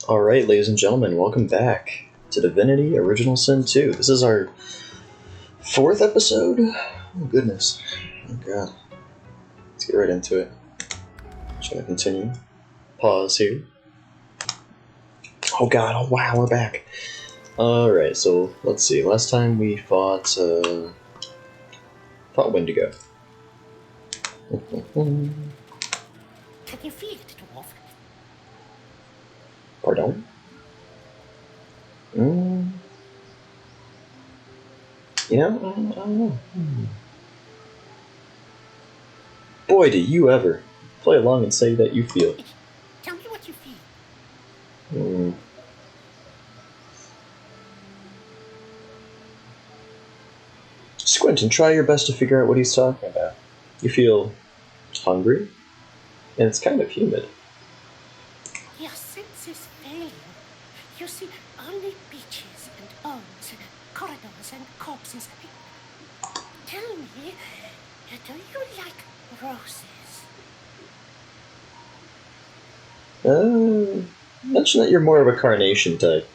Alright, ladies and gentlemen, welcome back to Divinity Original Sin 2. This is our fourth episode? Oh goodness. Oh god. Let's get right into it. Just gonna continue. Pause here. Oh god, oh wow, we're back. Alright, so let's see. Last time we fought Wendigo. Can you feel it, dwarf? Pardon? You know, I don't know. Boy, do you ever play along and say that you feel it. Tell me what you feel. Squint and try your best to figure out what he's talking about. You feel hungry, and it's kind of humid. Your senses fail you. You see only beaches and bones and corridors and corpses. Tell me, do you like roses? Mention that you're more of a carnation type.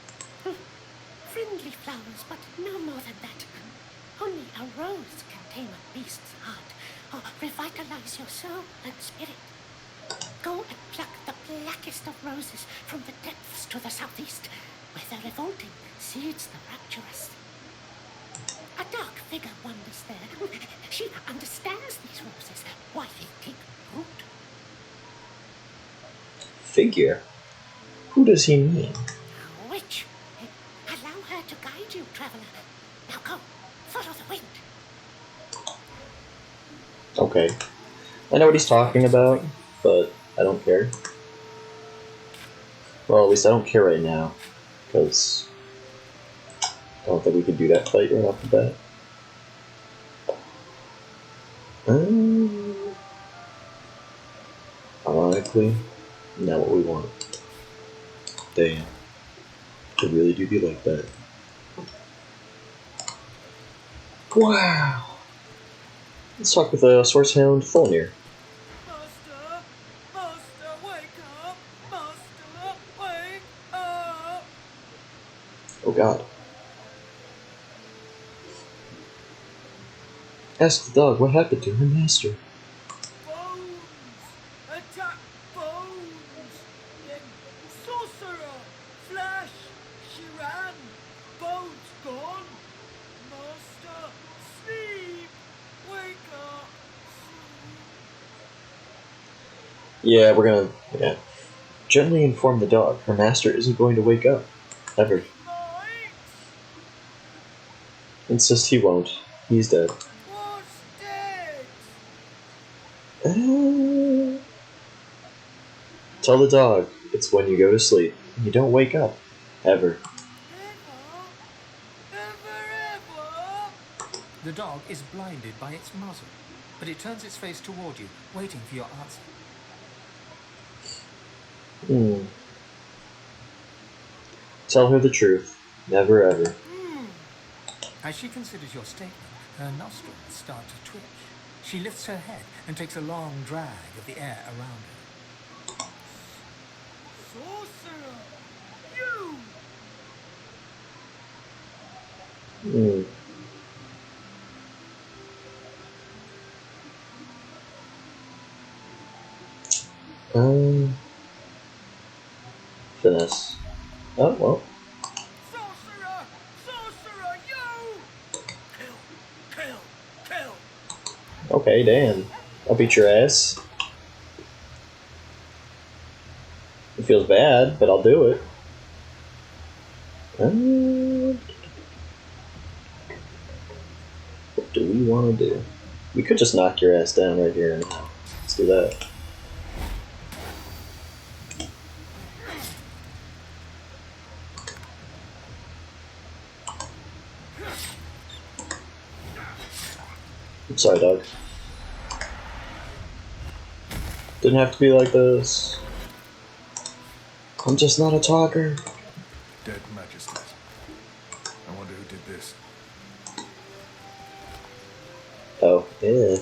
Friendly flowers, but no more than that. Only a rose can tame a beast's heart, or revitalize your soul and spirit. Go and pluck the blackest of roses from the depths to the southeast, where the revolting seeds the rapturous. A dark figure wanders there. She understands these roses, why they take root. Figure? Who does he mean? A witch. Allow her to guide you, traveler. Now go, follow the wind. Okay. I know what he's talking about, but I don't care. Well, at least I don't care right now, because I don't think we could do that fight right off the bat. Ironically, not what we want. Damn. It really do be like that. Wow! Let's talk with Sourcehound Fulnir. Master! Master, wake up! Master, wake up! Oh god. Ask the dog what happened to her master. Bones! Attack bones! Then sorcerer! Flash! She ran! Bones gone! Master, sleep! Wake up! Yeah, we're gonna... yeah. Gently inform the dog. Her master isn't going to wake up. Ever. Might! Insist he won't. He's dead. Was dead! Tell the dog it's when you go to sleep and you don't wake up. Ever. Ever! The dog is blinded by its muzzle, but it turns its face toward you, waiting for your answer. Tell her the truth. Never ever. As she considers your statement, her nostrils start to twitch. She lifts her head and takes a long drag of the air around her. Sorcerer! You! Finesse. Oh, well. Sorcerer! Sorcerer! You! Kill! Kill! Okay, Dan. I'll beat your ass. It feels bad, but I'll do it. What do we want to do? We could just knock your ass down right here and now. Let's do that. I'm sorry, dog. Didn't have to be like this. I'm just not a talker. Dead Majesties. I wonder who did this. Oh, yeah.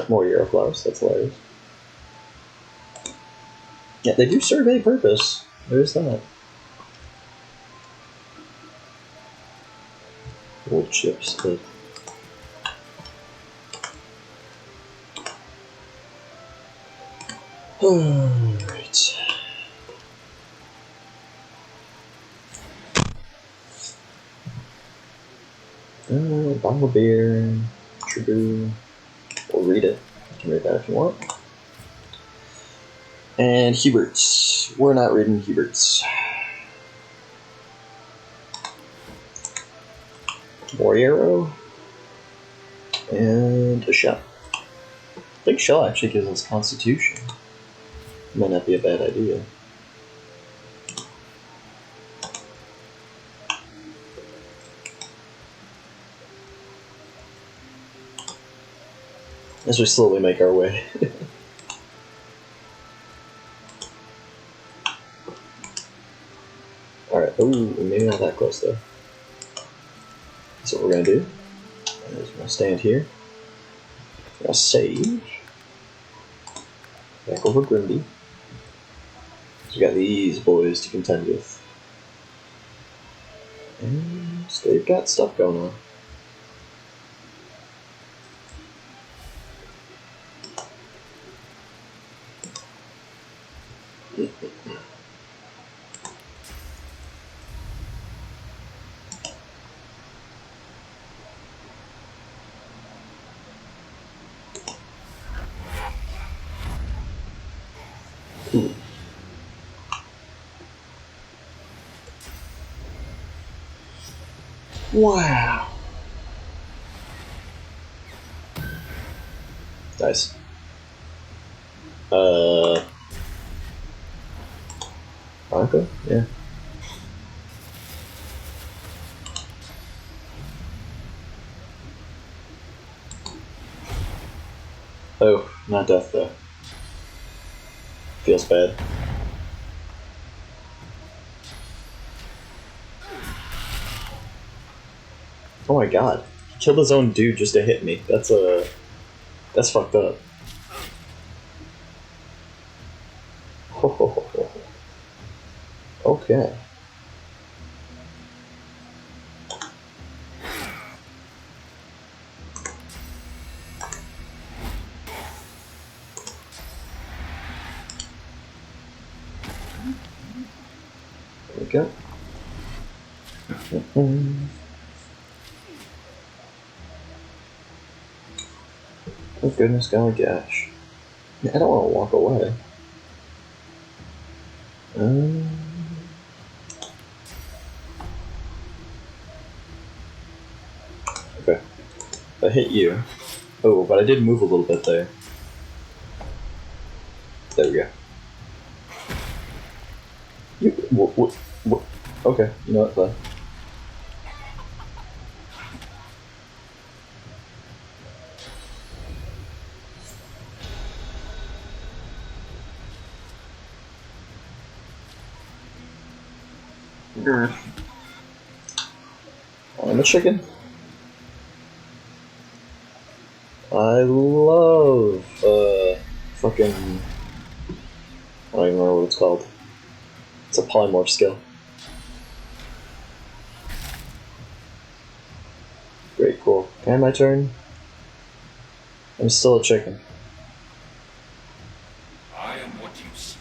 More Yarrow flowers, that's hilarious. Yeah, they do serve a purpose. There's that. Old chips that. Alright. Bottle of beer, tribute. We'll read it. You can read that if you want. And Hubert's. We're not reading Hubert's. More Yarrow. And a shell. I think shell actually gives us Constitution. Might not be a bad idea. As we slowly make our way. Alright, ooh, maybe not that close though. That's what we're gonna do. We're gonna stand here. We're gonna save. Back over Grymbi. So we got these boys to contend with. And they've got stuff going on. Ooh. Wow. Nice. Bronco? Yeah. Oh, not death though. Feels bad. Oh my god. He killed his own dude just to hit me. That's fucked up. Okay. There we go. Oh goodness, golly gosh. Yeah, I don't want to walk away. Okay. I hit you. Oh, but I did move a little bit there. There we go. You, what? Okay, you know what, fine. I'm a chicken. I love, fucking, I don't even remember what it's called. It's a polymorph skill. Great, cool. And my turn. I'm still a chicken. I am what you seek.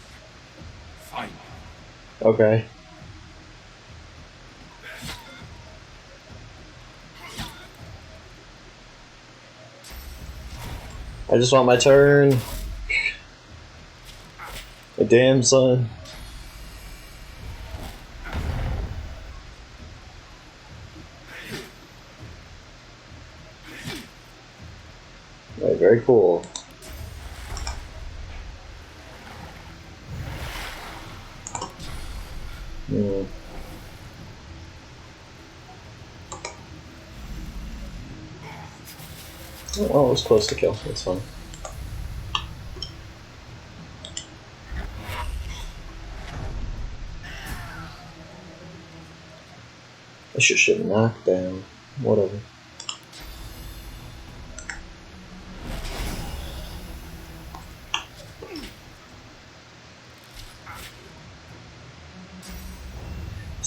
Find me. Okay. I just want my turn. My damn son. Right, very cool. Oh, it was close to kill. That's fine. I should knock down. Whatever.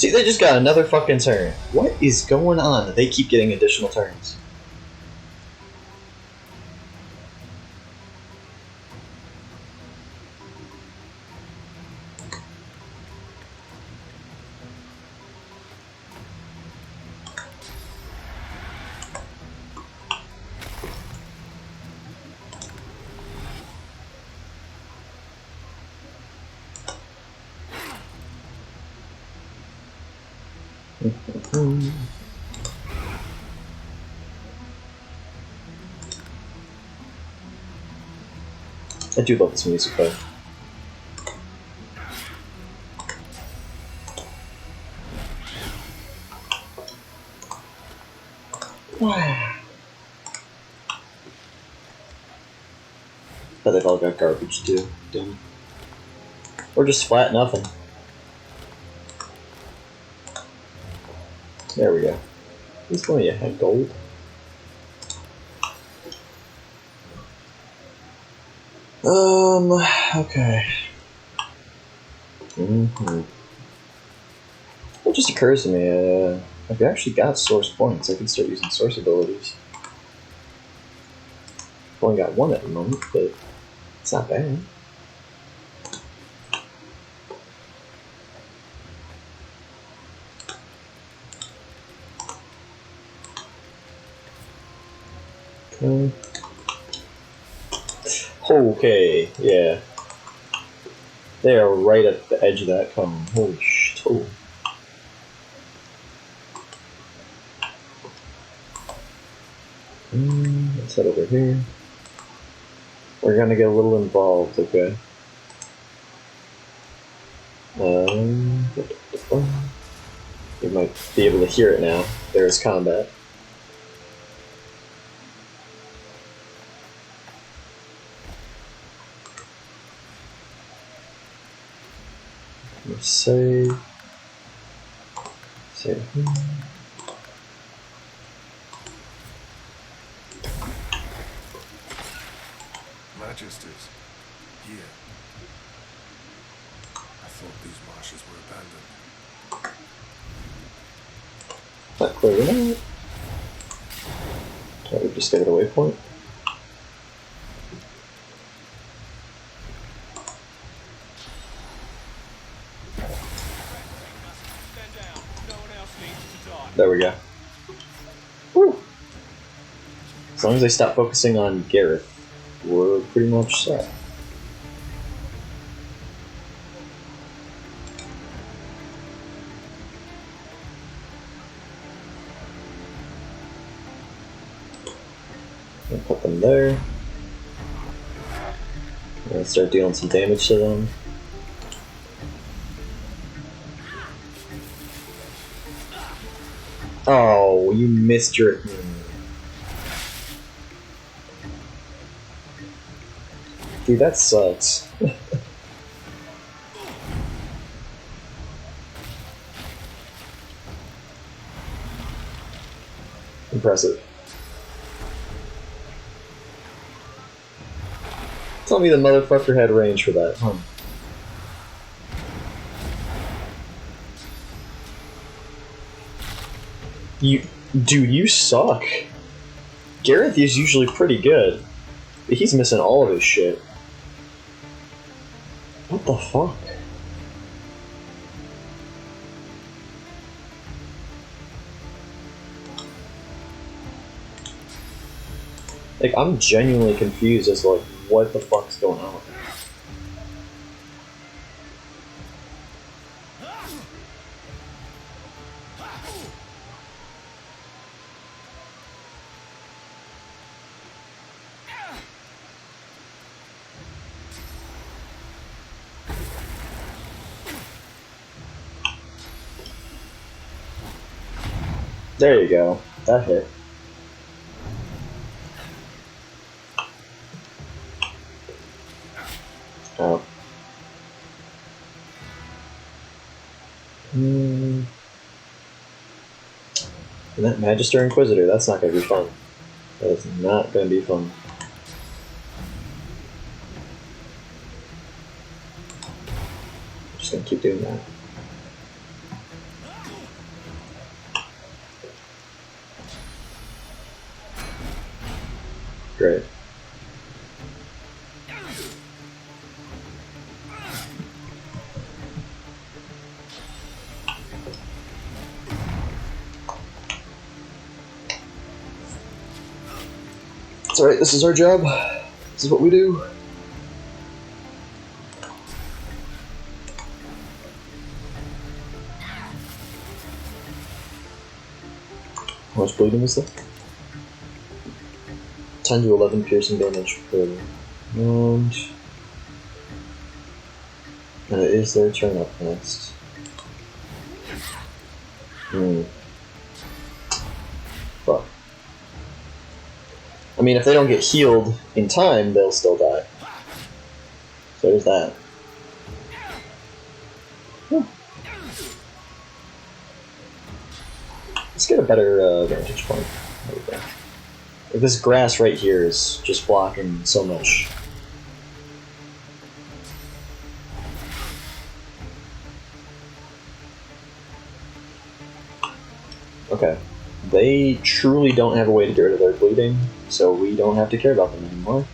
See, they just got another fucking turn. What is going on that they keep getting additional turns? I do love this music though. But they've all got garbage too. Damn. Or just flat nothing. There we go. He's going to have gold. Okay. It just occurs to me, I've actually got source points. I can start using source abilities. I've only got one at the moment, but it's not bad. Okay, yeah. They are right at the edge of that cone. Holy shit. Oh. Let's head over here. We're gonna get a little involved, okay? You might be able to hear it now. There's combat. Save. Save. Magisters, here. I thought these marshes were abandoned. Not clear enough. Can't we just get a waypoint? There we go. Woo. As long as they stop focusing on Gareth, we're pretty much set. I'll put them there. I'm gonna start dealing some damage to them. Oh, you missed your... Dude, that sucks. Impressive. Tell me the motherfucker had range for that, huh? Dude, you suck. Gareth is usually pretty good, but he's missing all of his shit. What the fuck? Like, I'm genuinely confused as to, like, what the fuck's going on with him. There you go. That hit. Oh. And that Magister Inquisitor, that's not gonna be fun. That is not gonna be fun. Just gonna keep doing that. Great. It's alright, this is our job. This is what we do. How much bleeding is there? 10 to 11 piercing damage per. And it is their turn up next. Fuck. I mean, if they don't get healed in time, they'll still die. So there's that. Let's get a better vantage point. There we go. Like, this grass right here is just blocking so much. Okay. They truly don't have a way to get rid of their bleeding, so we don't have to care about them anymore.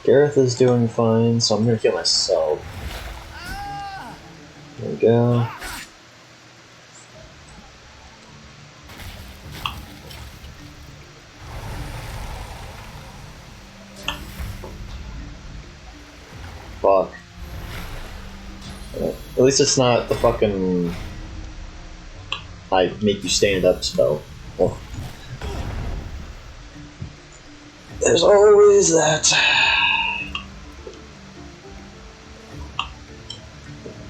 Gareth is doing fine, so I'm gonna kill myself. There we go. Fuck. At least it's not the fucking I make you stand up spell. Oh. There's always that.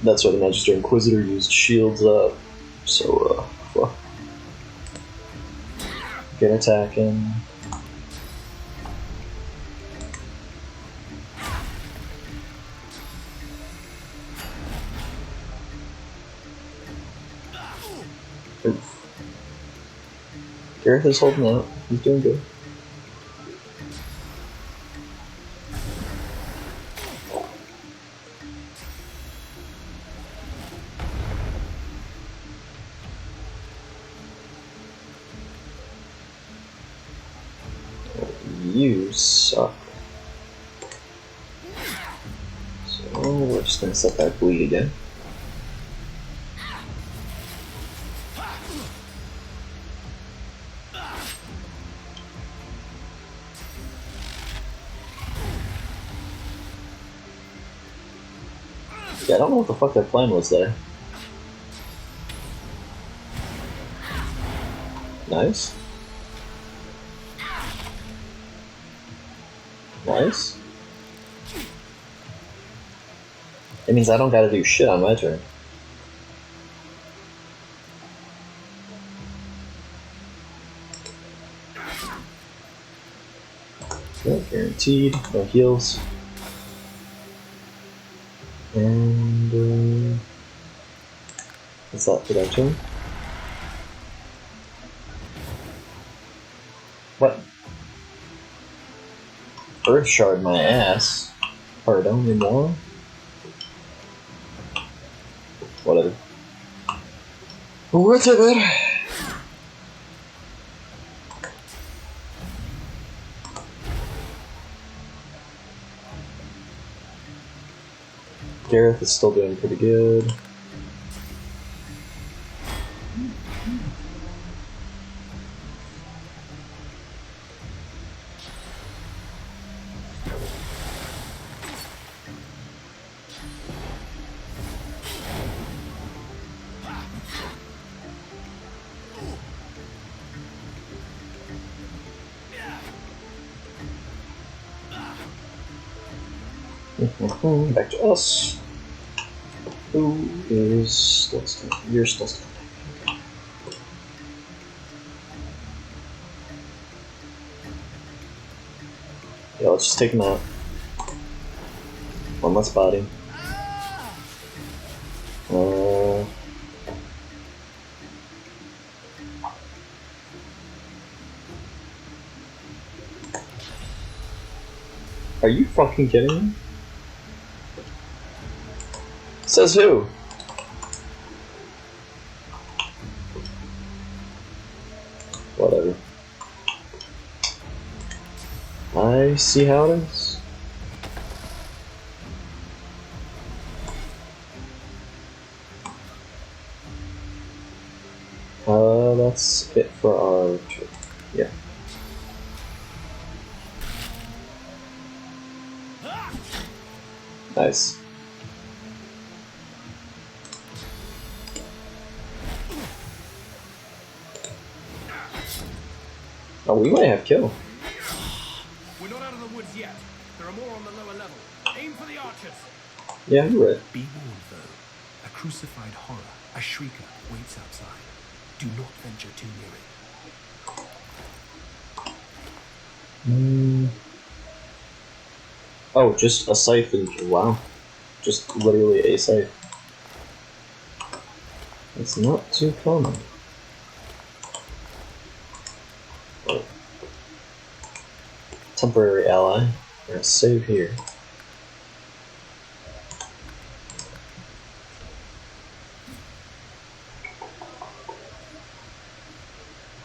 That's why the Magister Inquisitor used shields up. So, fuck. Get attacking. Oof. Gareth is holding out. He's doing good. You suck. So we're just gonna set that bleed again. Yeah, I don't know what the fuck their plan was there. Nice. Nice. It means I don't gotta do shit on my turn. Okay, guaranteed. No heals. And what's that for that turn? What? Earth shard my ass. Pardon me more. Whatever. Whatever. Gareth is still doing pretty good. Back to us. Who is still standing? You're still standing. Yeah, let's just take him out. One less body. Uh, are you fucking kidding me? Says who? Whatever. I see how it is. That's it for our trip. Yeah. Nice. Oh, we might have kill. We're not out of the woods yet. There are more on the lower level. Aim for the archers. Yeah, you're right. Be warned, though. A crucified horror, a shrieker, waits outside. Do not venture too near it. Oh, just a siphon. Wow. Just literally a scythe. It's not too common. Oh. Temporary ally. We're gonna save here.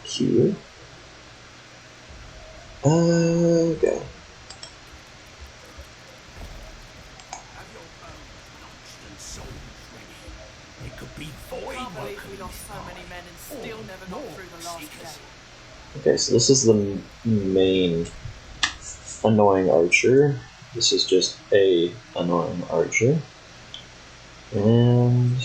Q. Okay. Have your bones notched and souls ready. It could be void. Can't believe we lost so many men and still never got through the last day. Okay, so this is the main annoying archer. This is just a annoying archer. And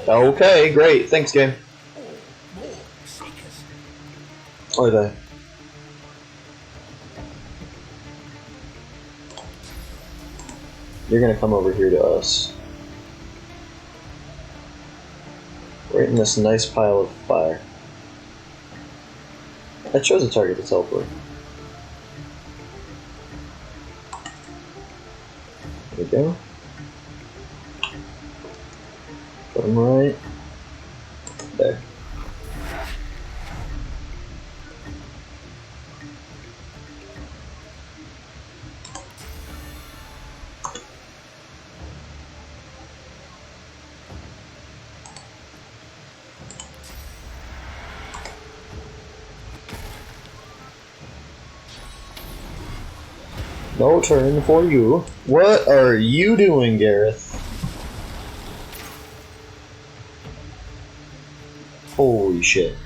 okay, great. Thanks, game. More seekers. Are they? You're gonna come over here to us. Right in this nice pile of fire. I chose a target to teleport. There we go. Put him right there. No turn for you. What are you doing, Gareth? Holy shit.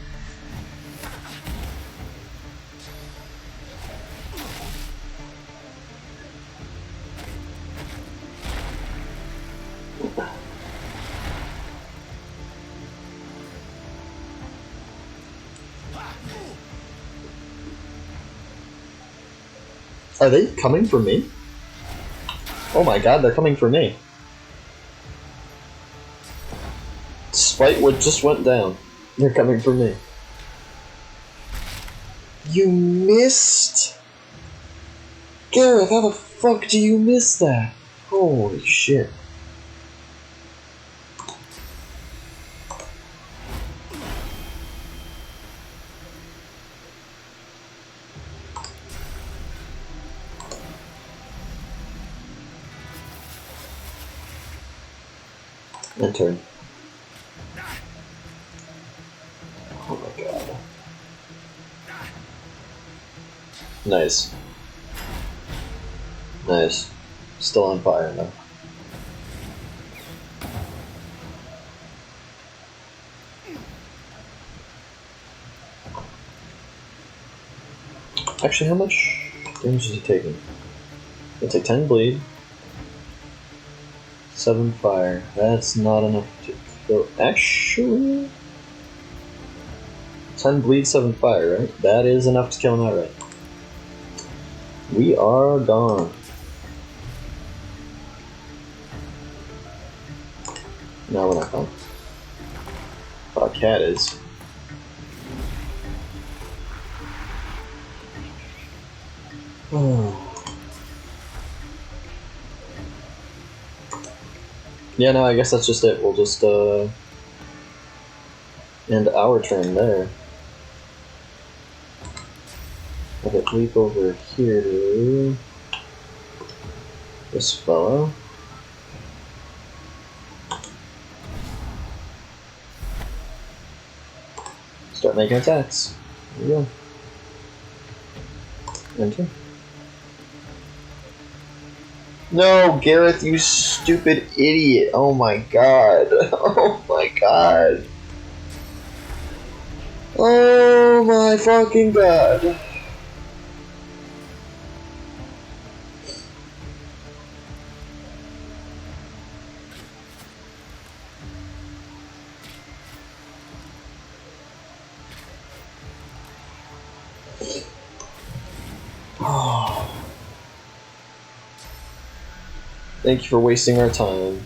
Are they coming for me? Oh my god, they're coming for me. Despite what just went down, they're coming for me. You missed? Gareth, how the fuck do you miss that? Holy shit. And turn. Oh my god. Nice. Nice. Still on fire though. Actually, how much damage is he taking? He'll take 10 bleed. 7 fire. That's not enough to kill. Actually, 10 bleed, 7 fire, right? That is enough to kill him outright. We are gone. No, we're not gone. But our cat is. Oh. Yeah, no, I guess that's just it. We'll just end our turn there. Okay, leap over here to this fellow. Start making attacks. There you go. Enter. No, Gareth, you stupid idiot. Oh my god. Oh my god. Oh my fucking god. Thank you for wasting our time.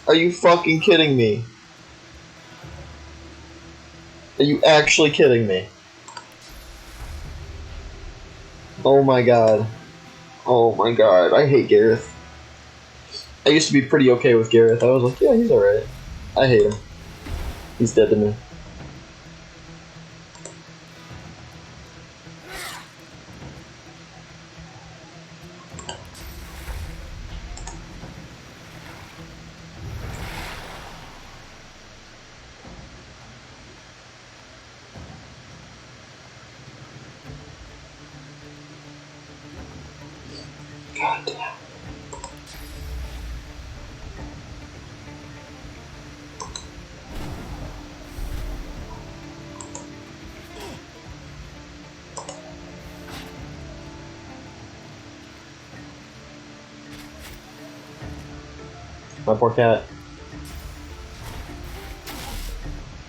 Are you fucking kidding me? Are you actually kidding me? Oh my god. Oh my god. I hate Gareth. I used to be pretty okay with Gareth. I was like, yeah, he's alright. I hate him. He's dead to me. God damn. My poor cat.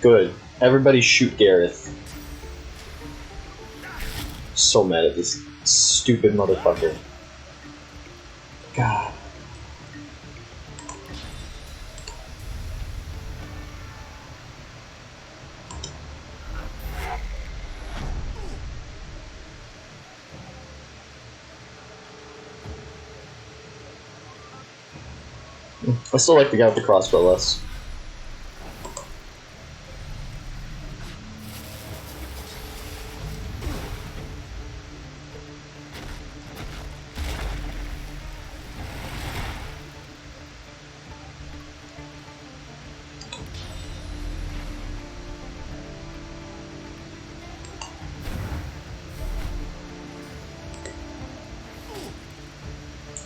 Good. Everybody shoot Gareth. So mad at this stupid motherfucker. God. I still like the guy with the crossbow less.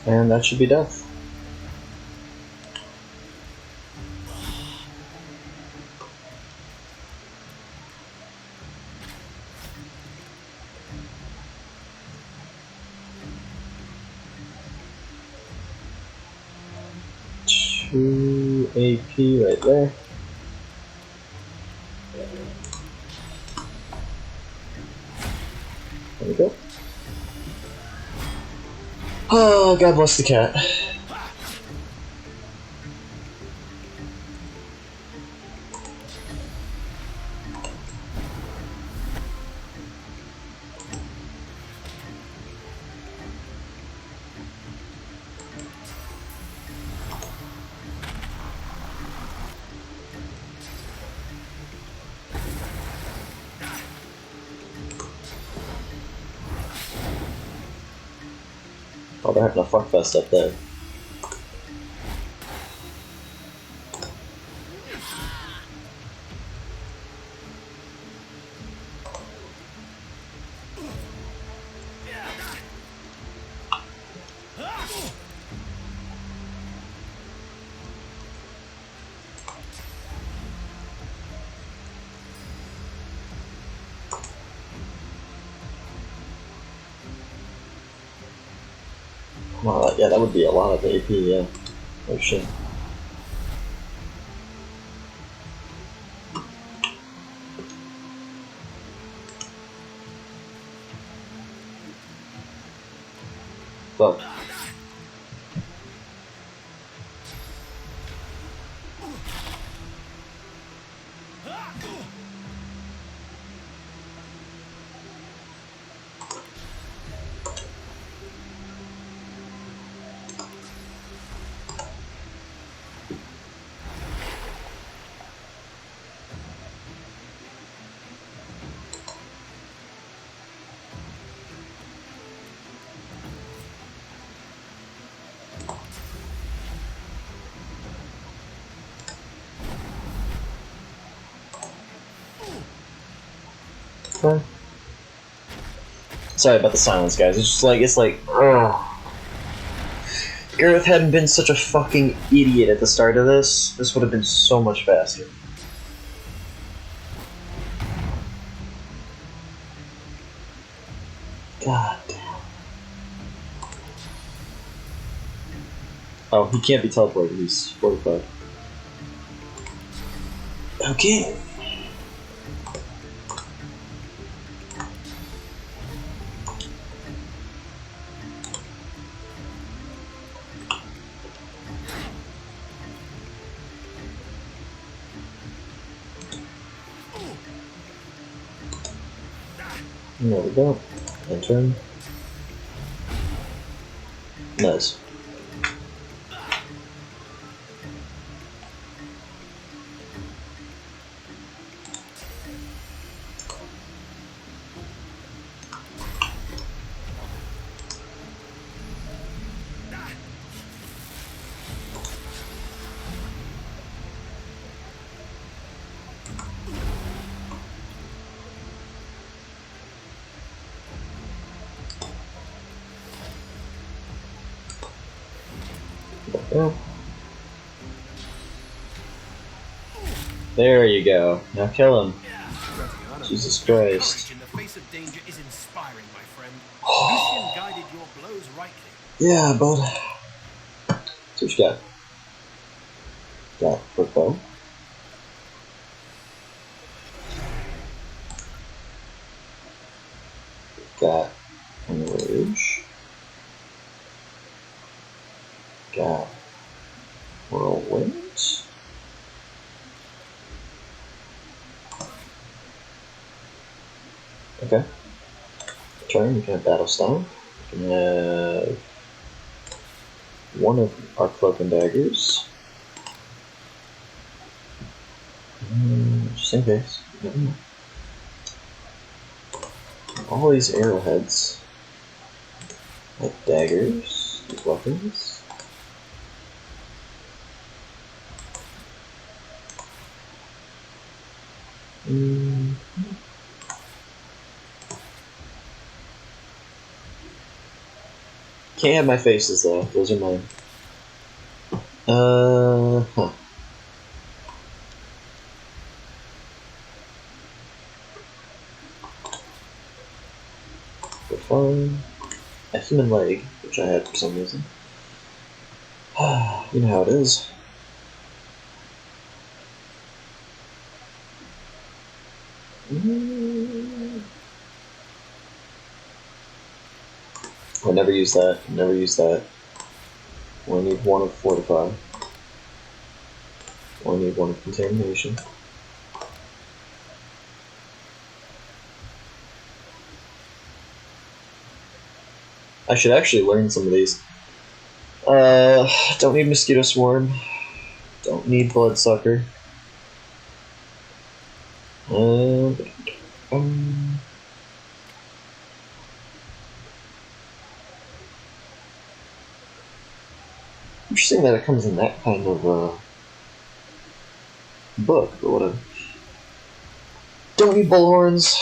And that should be death. Two AP right there. There we go. Oh, God bless the cat. Oh, they're having a fuckfest up there. Wow, yeah, that would be a lot of AP, yeah. Oh shit. Fuck. Sorry about the silence, guys. It's just like, ugh. Gareth hadn't been such a fucking idiot at the start of this would have been so much faster. God damn. Oh, he can't be teleported, he's 45. Okay. There we go. Enter. Nice. Yeah. There you go. Now kill him. Jesus Christ. In the face of danger is inspiring, my friend. Lucian guided your blows rightly. Yeah, bud. So what you got? Got quick bow. Got Enrage. Got Whirlwind. Okay. Turn, you can have Battle Stone. You can have one of our Cloak and Daggers. Just in case. All these arrowheads. Like daggers, weapons. Can't have my faces though, those are mine. Huh. For fun. A human leg, which I had for some reason. You know how it is. I never use that. Never use that. Only need one of Fortify. Only need one of Contamination. I should actually learn some of these. Don't need Mosquito Swarm. Don't need Bloodsucker. Interesting that it comes in that kind of book, but whatever. Don't need Bullhorns.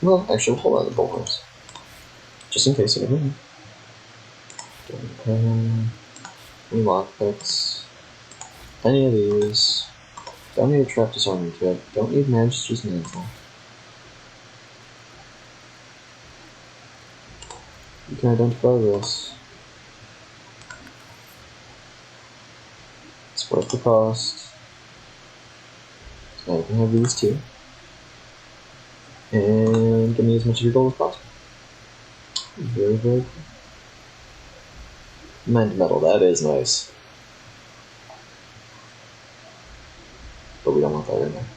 Well, actually, hold on to Bullhorns. Just in case I never know. Don't have any lockpicks. Any of these. Don't need a Trap Disarming Kit. Don't need Magister's Mantle. You can identify this. It's worth the cost. Now you can have these two. And give me as much of your gold as possible. Very, very cool. Mend metal, that is nice. But we don't want that in there.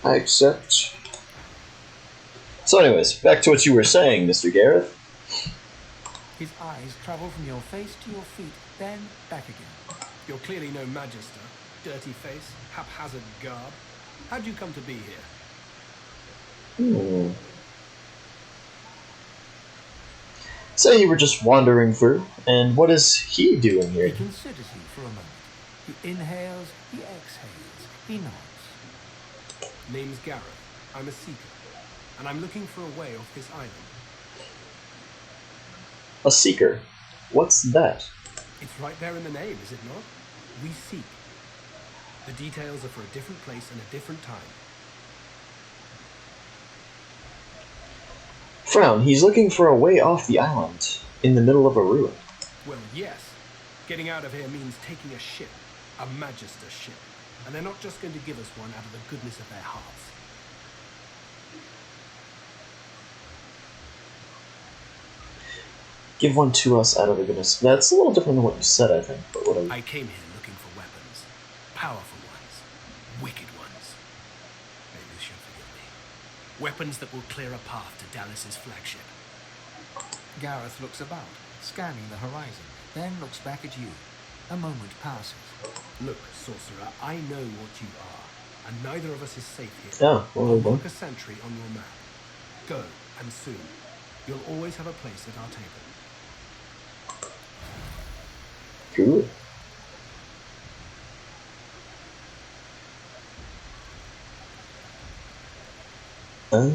I accept. So anyways, back to what you were saying, Mr. Gareth. His eyes travel from your face to your feet, then back again. You're clearly no magister. Dirty face, haphazard garb. How'd you come to be here? Say you were just wandering through, and what is he doing here? He considers you for a moment. He inhales, he exhales, he nods. Name's Gareth. I'm a seeker, and I'm looking for a way off this island. A seeker? What's that? It's right there in the name, is it not? We seek. The details are for a different place and a different time. Frown, he's looking for a way off the island, in the middle of a ruin. Well, yes. Getting out of here means taking a ship. A Magister ship. And they're not just going to give us one out of the goodness of their hearts. Give one to us out of the goodness. That's a little different than what you said, I think, but whatever. I came here looking for weapons. Powerful ones. Wicked ones. Maybe you should forgive me. Weapons that will clear a path to Dallas's flagship. Gareth looks about, scanning the horizon, then looks back at you. A moment passes. Look, sorcerer, I know what you are, and neither of us is safe here. Oh, well, I'll there you mark go. a sentry on your map. Go, and soon. You'll always have a place at our table. Cool. I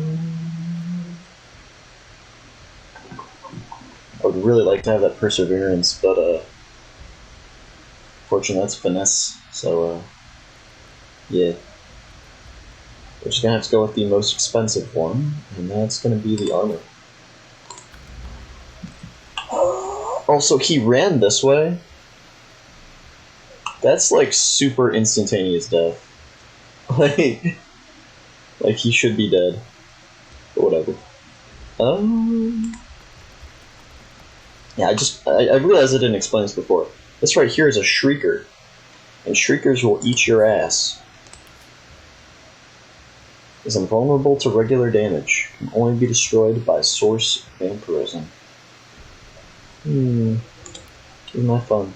would really like to have that perseverance, but fortunately that's finesse, so yeah. We're just gonna have to go with the most expensive one, and that's gonna be the armor. Also, he ran this way. That's like super instantaneous death. Like he should be dead. But whatever. Yeah, I realized I didn't explain this before. This right here is a Shrieker. And Shriekers will eat your ass. Is invulnerable to regular damage. Can only be destroyed by source vampirism. Give me my fun.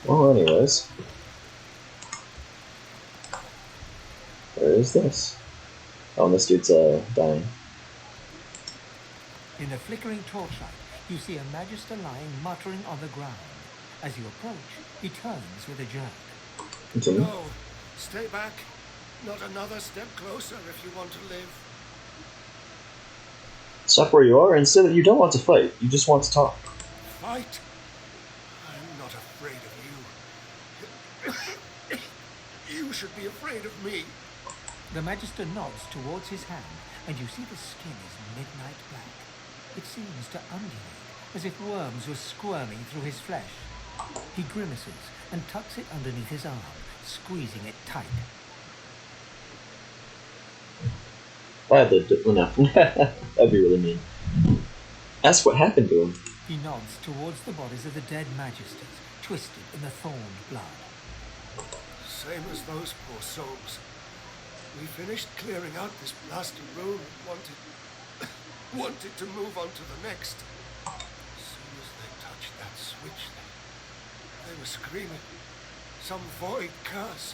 Well, anyways. Where is this? Oh, and this dude's dying. In the flickering torchlight, you see a Magister lying muttering on the ground. As you approach, he turns with a jerk. Continue. No, stay back. Not another step closer if you want to live. Stop where you are and say that you don't want to fight. You just want to talk. Fight? I'm not afraid of you. You should be afraid of me. The Magister nods towards his hand, and you see the skin is midnight black. It seems to undulate, as if worms were squirming through his flesh. He grimaces and tucks it underneath his arm, squeezing it tight. Why the no. That'd be really mean. Ask what happened to him. He nods towards the bodies of the dead Magisters, twisted in the thorned blood. Same as those poor souls. We finished clearing out this blasted room and wanted to move on to the next. As soon as they touched that switch, they were screaming. Some void curse.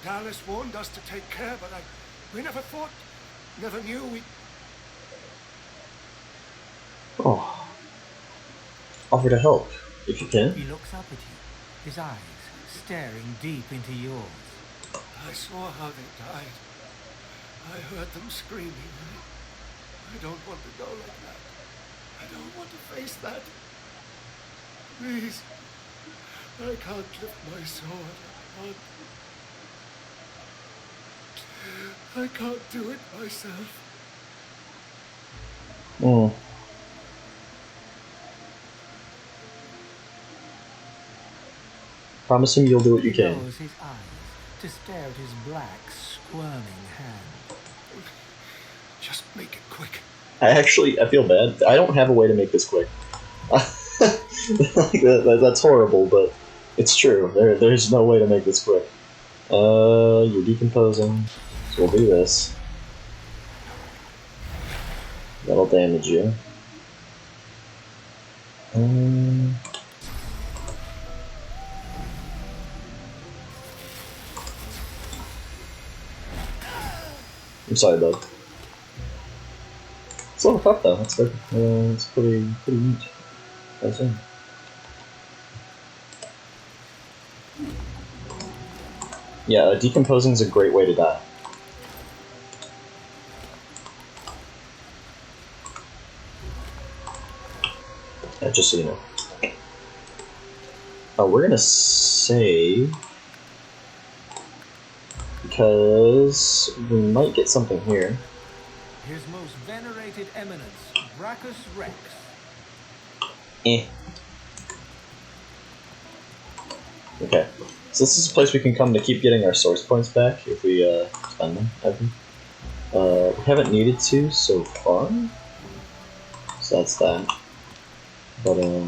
Dallas warned us to take care, but we never knew we... Oh. Offer to help, if you can. He looks up at you, his eyes staring deep into yours. I saw how they died. I heard them screaming. I don't want to go like that. I don't want to face that. Please. I can't lift my sword. I can't do it myself. Promise him you'll do what you He can. lowers his eyes to stare at his black, squirming hand. Just make it quick. I feel bad. I don't have a way to make this quick. That's horrible, but it's true. There's no way to make this quick. You're decomposing, so we'll do this. That'll damage you. I'm sorry, bud. It's a little tough though. That's good. It's pretty neat. I think. Yeah, decomposing is a great way to die. Yeah, just so you know. We're gonna save because we might get something here. His most venerated eminence, Brachus Rex. Eh. Okay. So this is a place we can come to keep getting our source points back if we spend them, I think. We haven't needed to so far. So that's that. But, oh,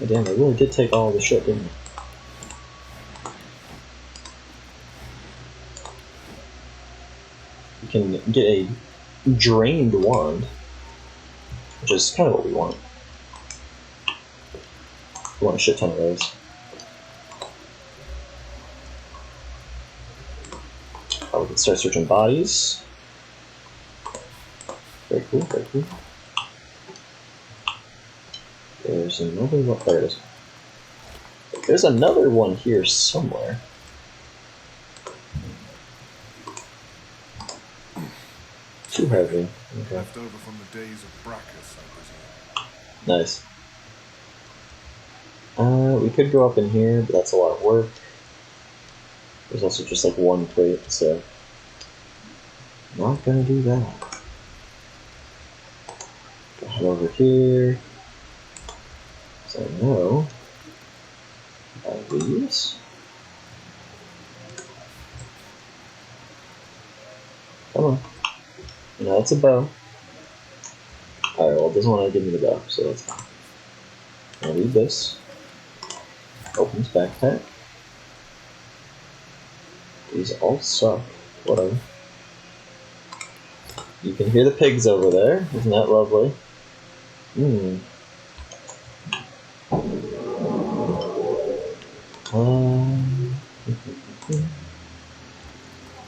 damn, I really did take all the shit, didn't I? We can get a drained wand, which is kind of what we want. We want a shit ton of those. We can start searching bodies. Very cool, very cool. There's another one. There it is. There's another one here somewhere. Too heavy. Okay. Left over from the days of Brachus, I presume. Nice. We could go up in here, but that's a lot of work. There's also just like one crate, so not gonna do that. Head over here. So no. These. Come on. No, it's a bow. Alright, well, it doesn't want to give me the bow, so that's fine. I'll read this. Opens backpack. These all suck. Whatever. You can hear the pigs over there. Isn't that lovely?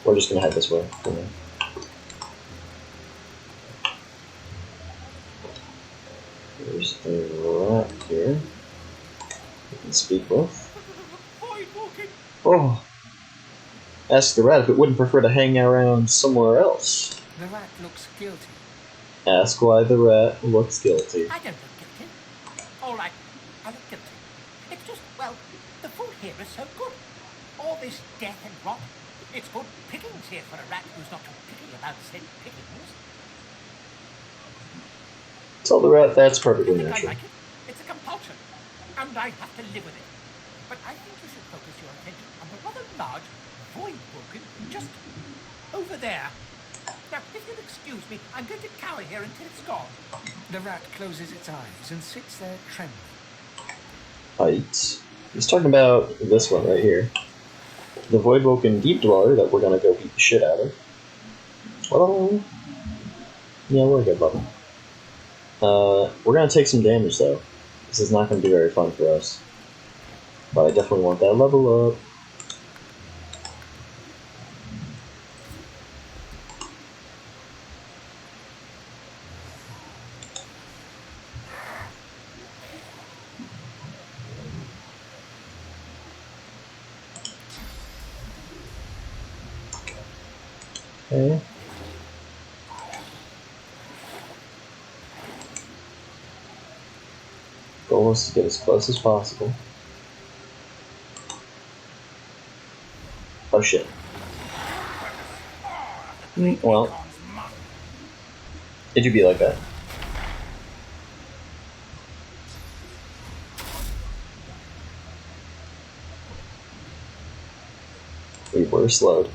We're just gonna head this way for now. There's a rat here we can speak with. Oh! Ask the rat if it wouldn't prefer to hang around somewhere else. The rat looks guilty. Ask why the rat looks guilty. I don't look guilty. All right, I look guilty. It's just, well, the food here is so good. All this death and rot. It's good pickings here for a rat who's not too picky about said pickings. Tell the rat that's perfectly I think I natural. like it. It's a compulsion, and I have to live with it. But I think you should focus your attention on the rather large void broken just over there. Now, if you'll excuse me, I'm going to cower here until it's gone. The rat closes its eyes and sits there trembling. Height. He's talking about this one right here. The Voidwoken Deep Dweller that we're gonna go beat the shit out of. Well, yeah, we're a good level. We're gonna take some damage though. This is not gonna be very fun for us. But I definitely want that level up. Okay. Goal is to get as close as possible. Oh shit. Well, did you be like that? We were slowed.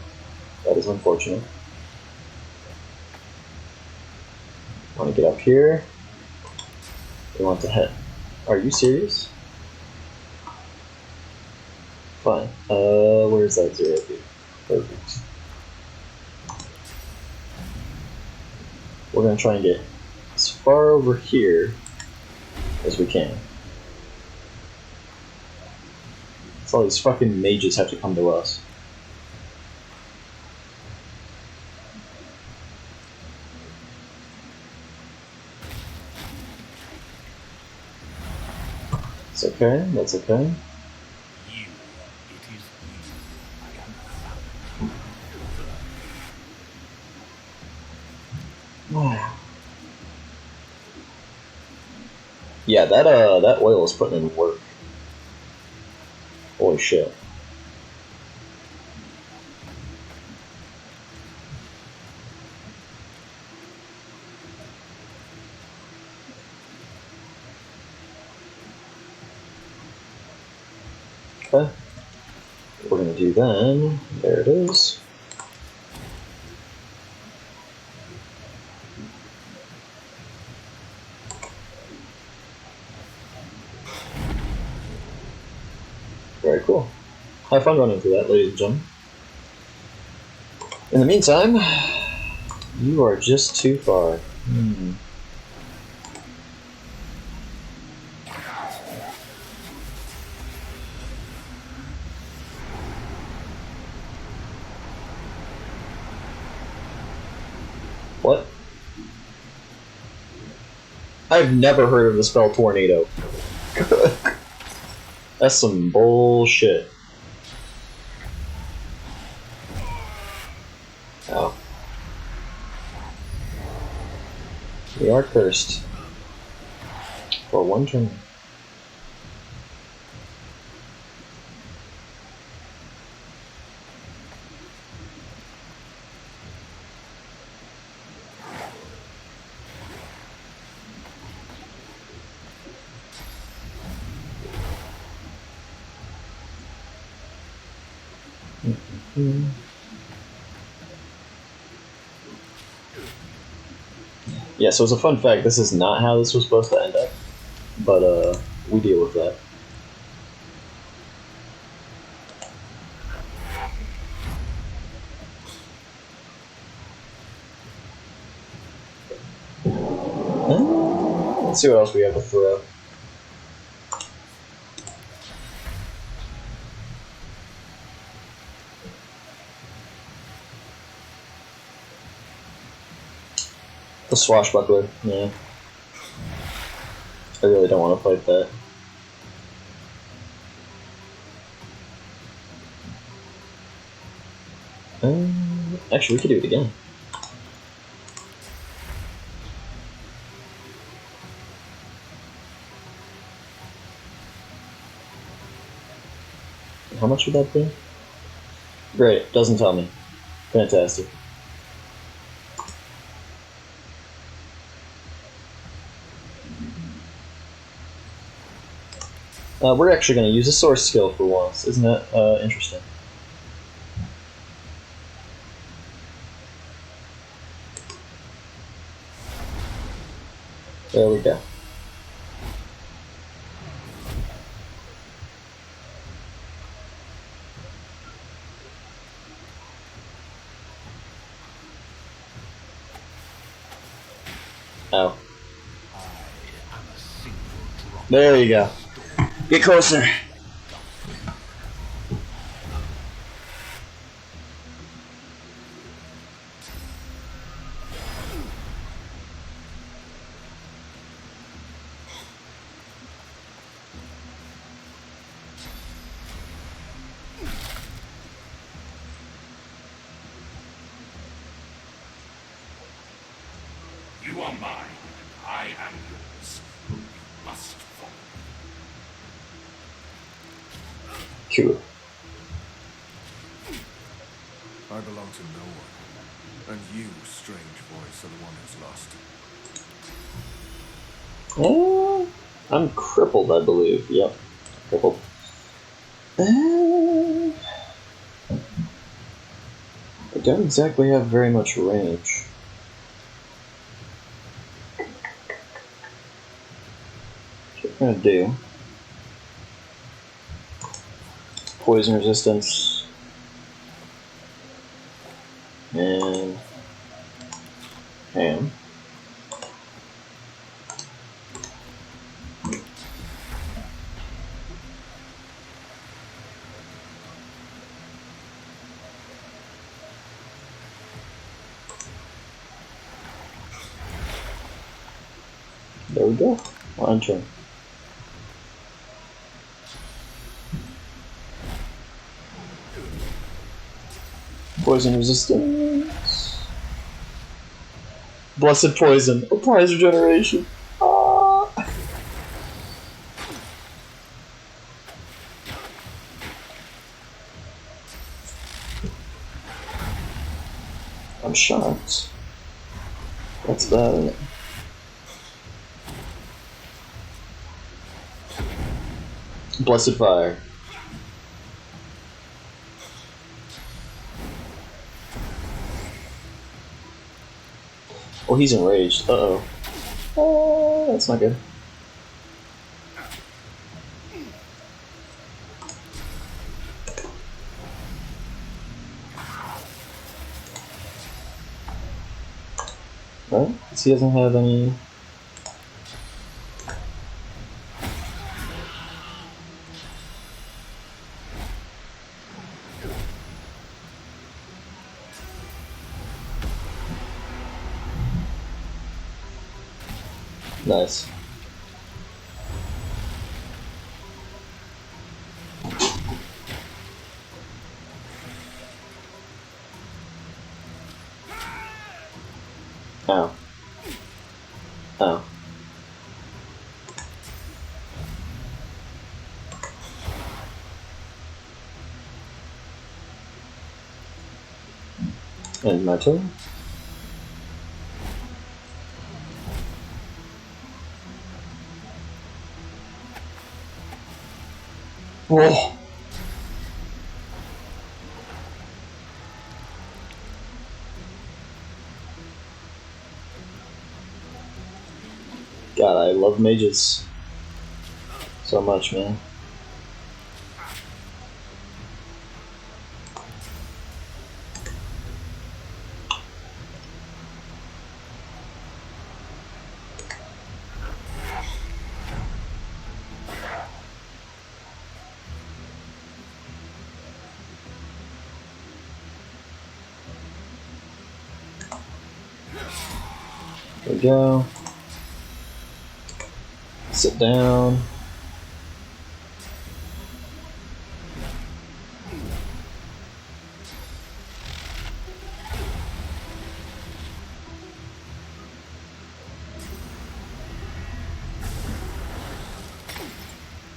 That is unfortunate. Want to get up here? We want to head. Are you serious? Fine. Where's that 0 feet? Perfect. We're gonna try and get as far over here as we can. So all these fucking mages have to come to us. It's okay, that's okay. You. It is you. Yeah, that oil is putting in work. Holy shit. Okay. What we're gonna do then, there it is. Very cool. Have fun running through that, ladies and gentlemen. In the meantime, you are just too far. What? I've never heard of the spell tornado. That's some bullshit. Oh. We are cursed. For one turn. Yeah, so as a fun fact, this is not how this was supposed to end up, but we deal with that. Let's see what else we have to throw. The swashbuckler, yeah. I really don't want to fight that. Actually, we could do it again. How much would that be? Great, doesn't tell me. Fantastic. We're actually going to use a source skill for once. Isn't that interesting? There we go. Oh. There you go. Get closer. You are mine. I am yours. You must follow. Cool. I belong to no one. And you, strange voice, are the one who's lost. Oh, I'm crippled, I believe. Yep, crippled. I don't exactly have very much range. What I'm gonna do? Poison resistance and ham. There we go. On turn. Poison resistance. Blessed poison applies regeneration. Ah. I'm shocked. That's bad. Blessed fire. Oh, he's enraged. Uh-oh. Oh, that's not good. Right? Because he doesn't have any... Nice. Ow. Ow. And my turn. Whoa. God, I love mages so much, man. There we go. Sit down.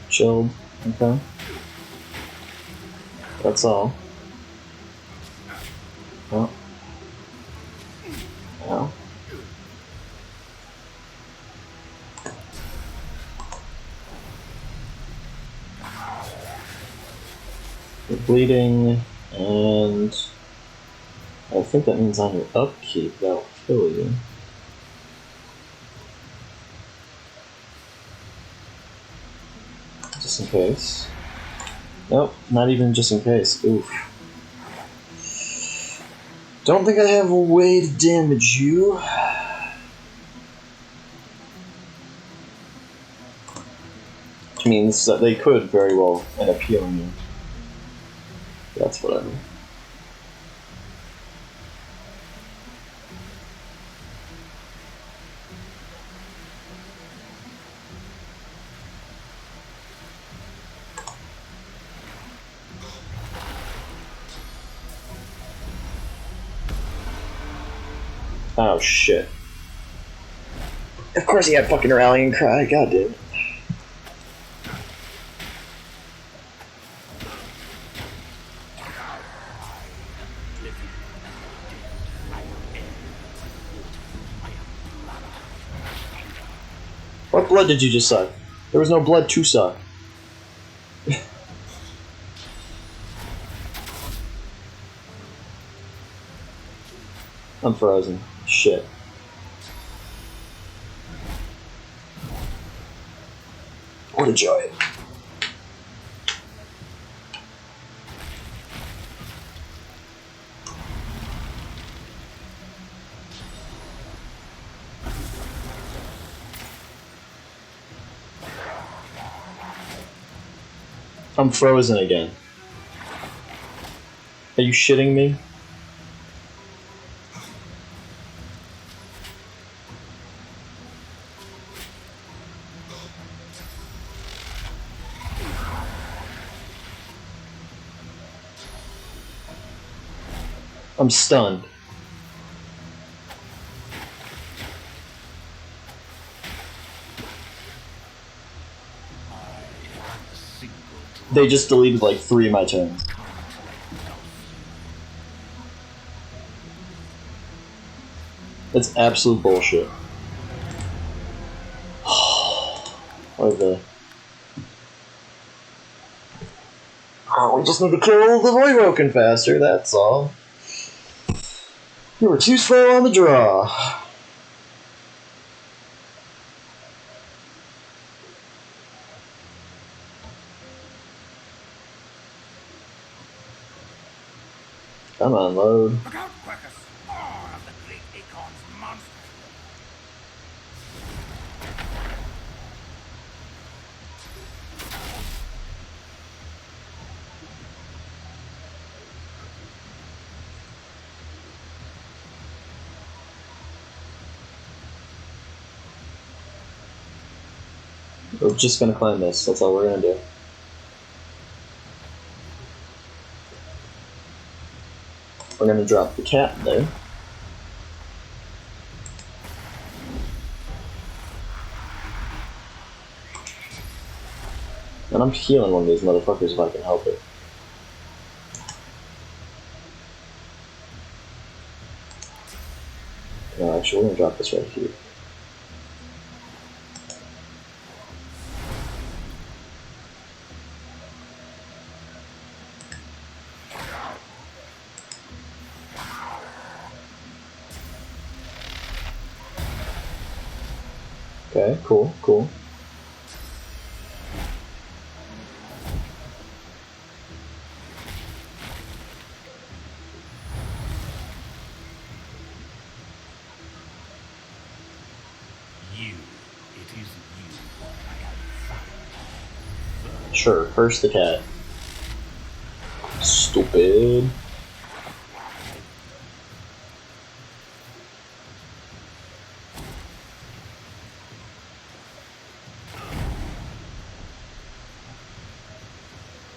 Chilled. Okay. That's all. Oh. Ow. You're bleeding, and I think that means on your upkeep that'll kill you. Just in case. Nope, not even just in case. Oof. Don't think I have a way to damage you. Which means that they could very well end up healing you. That's whatever. Oh shit. Of course he had fucking rallying cry, god damn it. What blood did you just suck? There was no blood to suck. I'm frozen. Shit. What a joy. I'm frozen again. Are you shitting me? I'm stunned. They just deleted like 3 of my turns. It's absolute bullshit. Or the... Oh, we just need to kill the Voidwoken faster, that's all. You were too slow on the draw. Come on, load. Look out, Quercus! More of the great acorn's monsters! We're just gonna climb this, that's all we're gonna do. We're gonna drop the cat there. And I'm healing one of these motherfuckers if I can help it. No, actually, we're gonna drop this right here. Okay, cool, cool. Sure, first the cat. Stupid.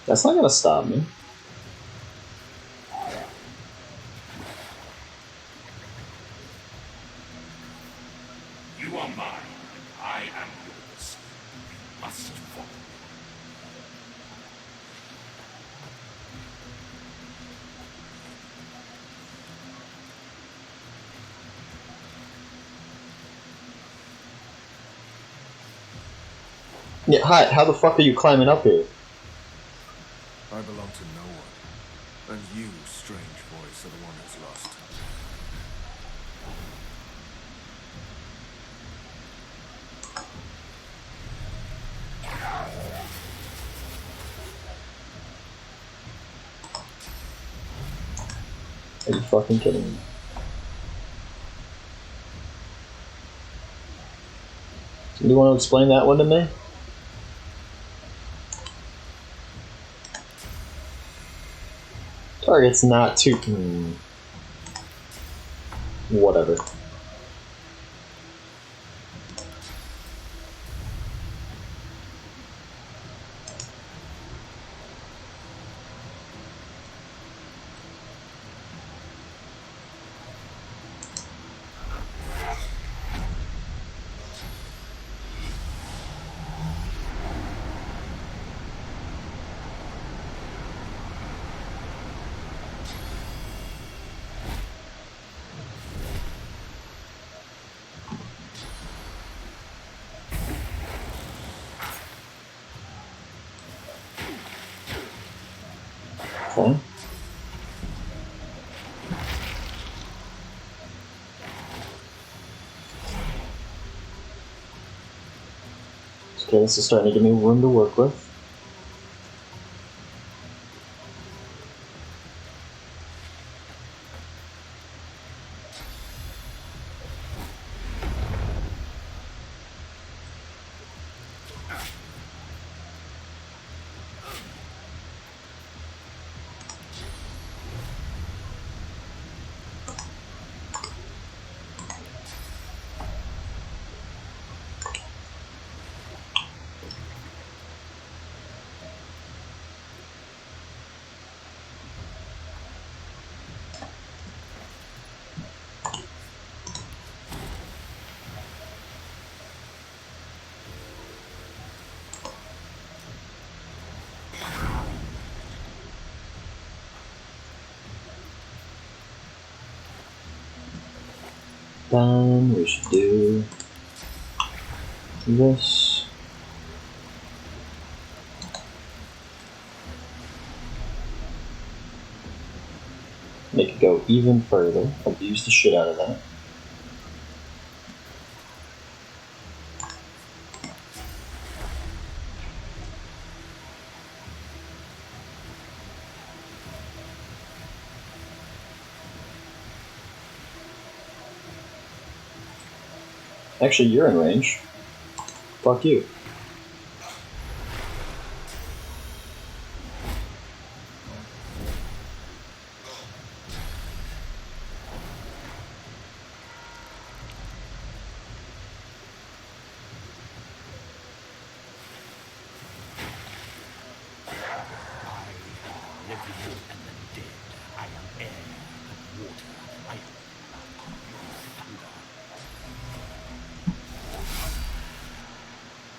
That's not gonna stop me. You are mine. I am yours. You must follow. Yeah, hi, how the fuck are you climbing up here? I belong to no one. And you, strange voice, are the one that's lost. Are you fucking kidding me? Do you want to explain that one to me? Target's not too... Whatever. Okay. Okay, this is starting to give me room to work with. Then we should do this. Make it go even further. Abuse the shit out of that. Actually, you're in range. Fuck you.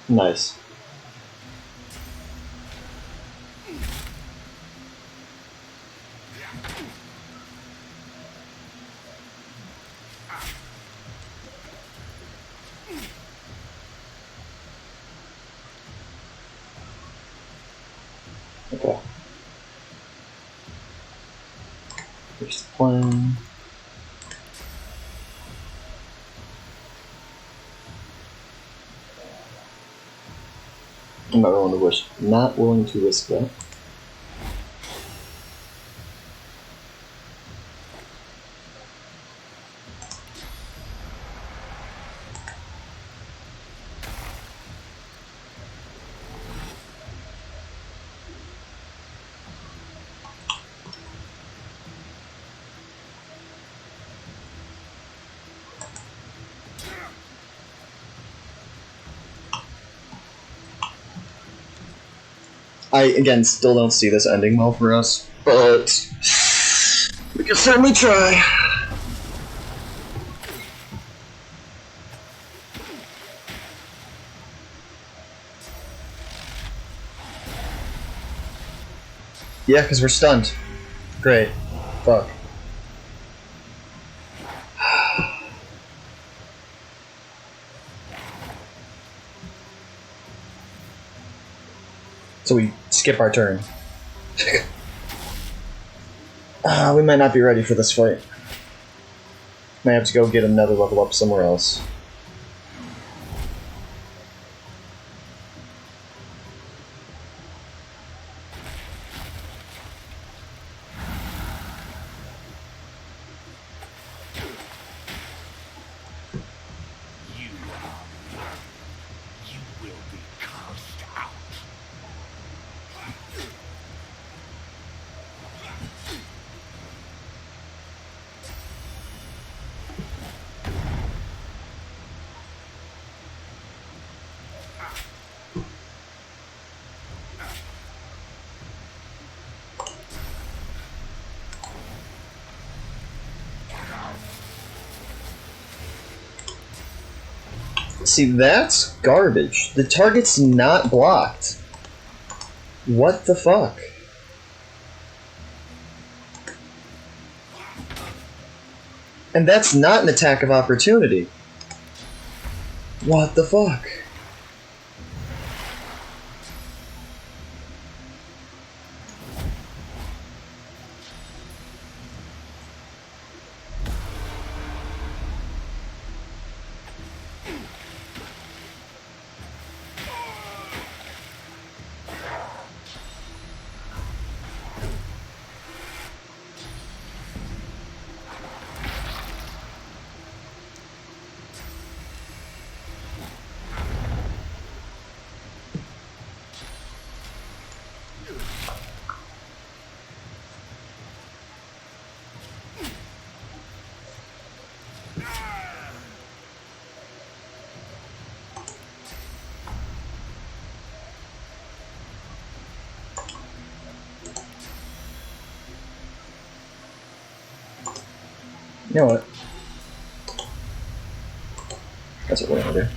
Nice. Okay. Here's the plan. I'm not willing to risk that. I, again, still don't see this ending well for us, but we can certainly try. Yeah, because we're stunned. Great. Fuck. So we skip our turn. We might not be ready for this fight. Might have to go get another level up somewhere else. See, that's garbage. The target's not blocked. What the fuck? And that's not an attack of opportunity. What the fuck? You know what? That's what we're gonna do.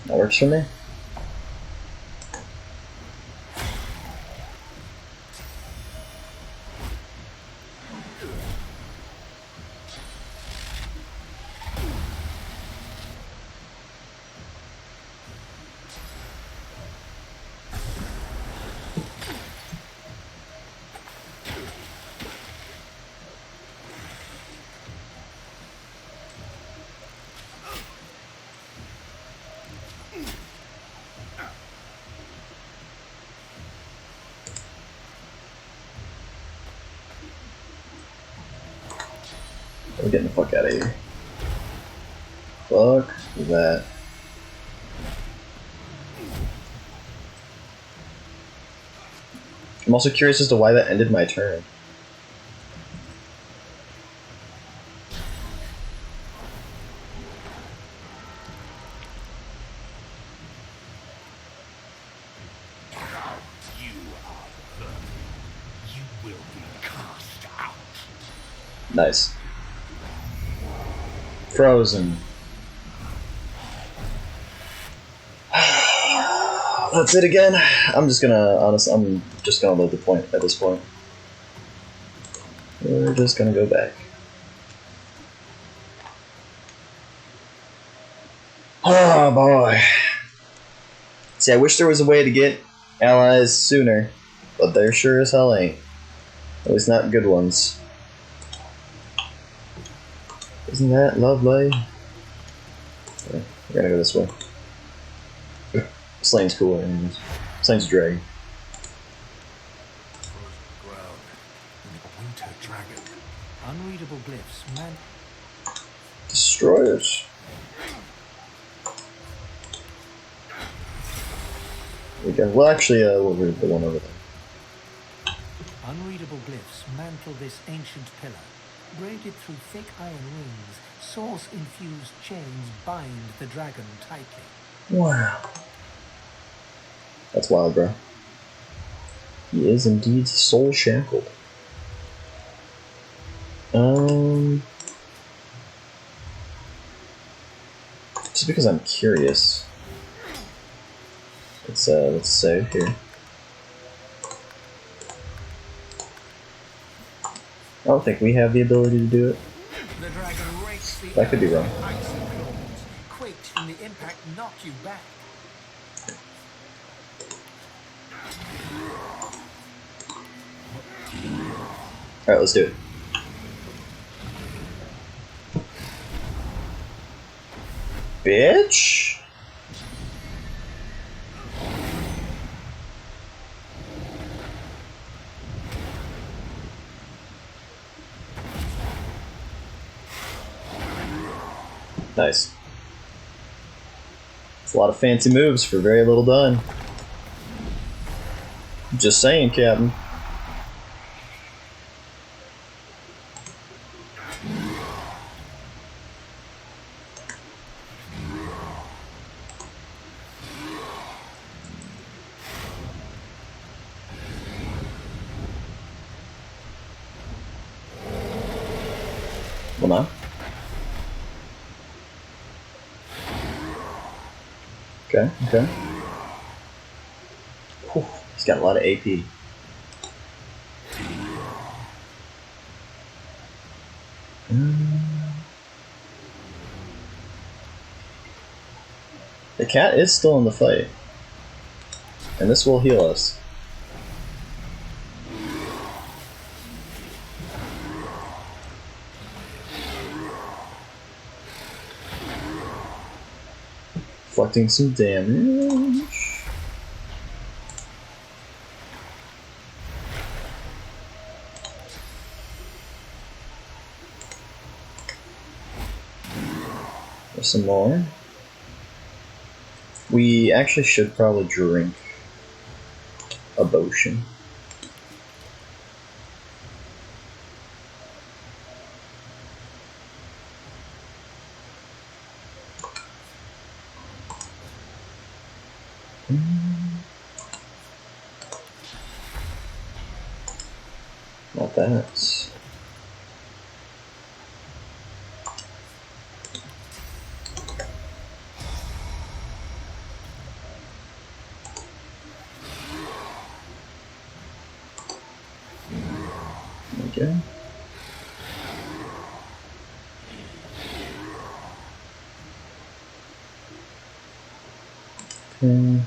That works for me. I'm getting the fuck out of here. Fuck that. I'm also curious as to why that ended my turn. Nice. Frozen. That's it again. I'm just gonna load the point at this point. We're just gonna go back. Oh boy. See, I wish there was a way to get allies sooner, but there sure as hell ain't. At least not good ones. Isn't that lovely? Okay, we're gonna go this way. Slane's cooler anyways. Slane's a dragon. Winter dragon. Unreadable glyphs, man. Destroyers. We go. Well, actually, we'll read the one over there. Unreadable glyphs mantle this ancient pillar. Braided through thick iron rings, source-infused chains bind the dragon tightly. Wow. That's wild, bro. He is indeed soul shackled. Just because I'm curious. Let's save here. I don't think we have the ability to do it. The dragon rakes the That could be wrong. icy claws, quaked from the impact, knocked you back. Alright, let's do it. Bitch! Nice. It's a lot of fancy moves for very little done. Just saying, Captain. Well, now. Okay, okay. Whew, he's got a lot of AP. The cat is still in the fight. And this will heal us. Reflecting some damage. There's some more. We actually should probably drink a potion. Not that. Okay. Okay.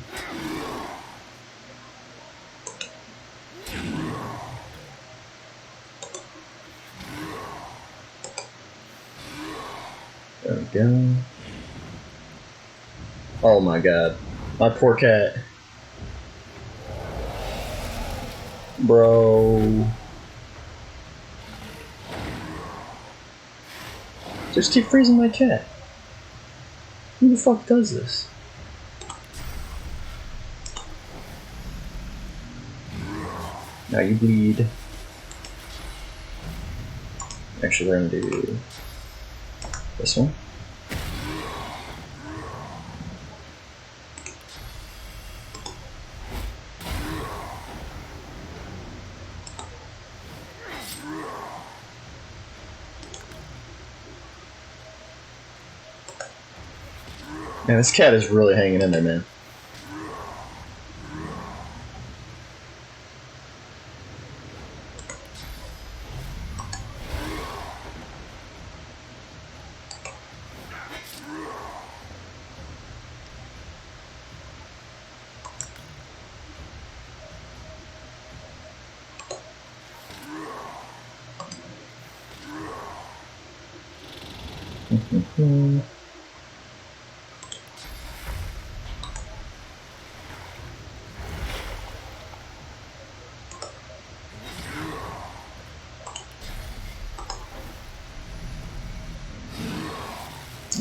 There we go. Oh my god. My poor cat. Bro. Just keep freezing my cat. Who the fuck does this? Now you bleed. Actually, we're gonna do this one. Man, this cat is really hanging in there, man.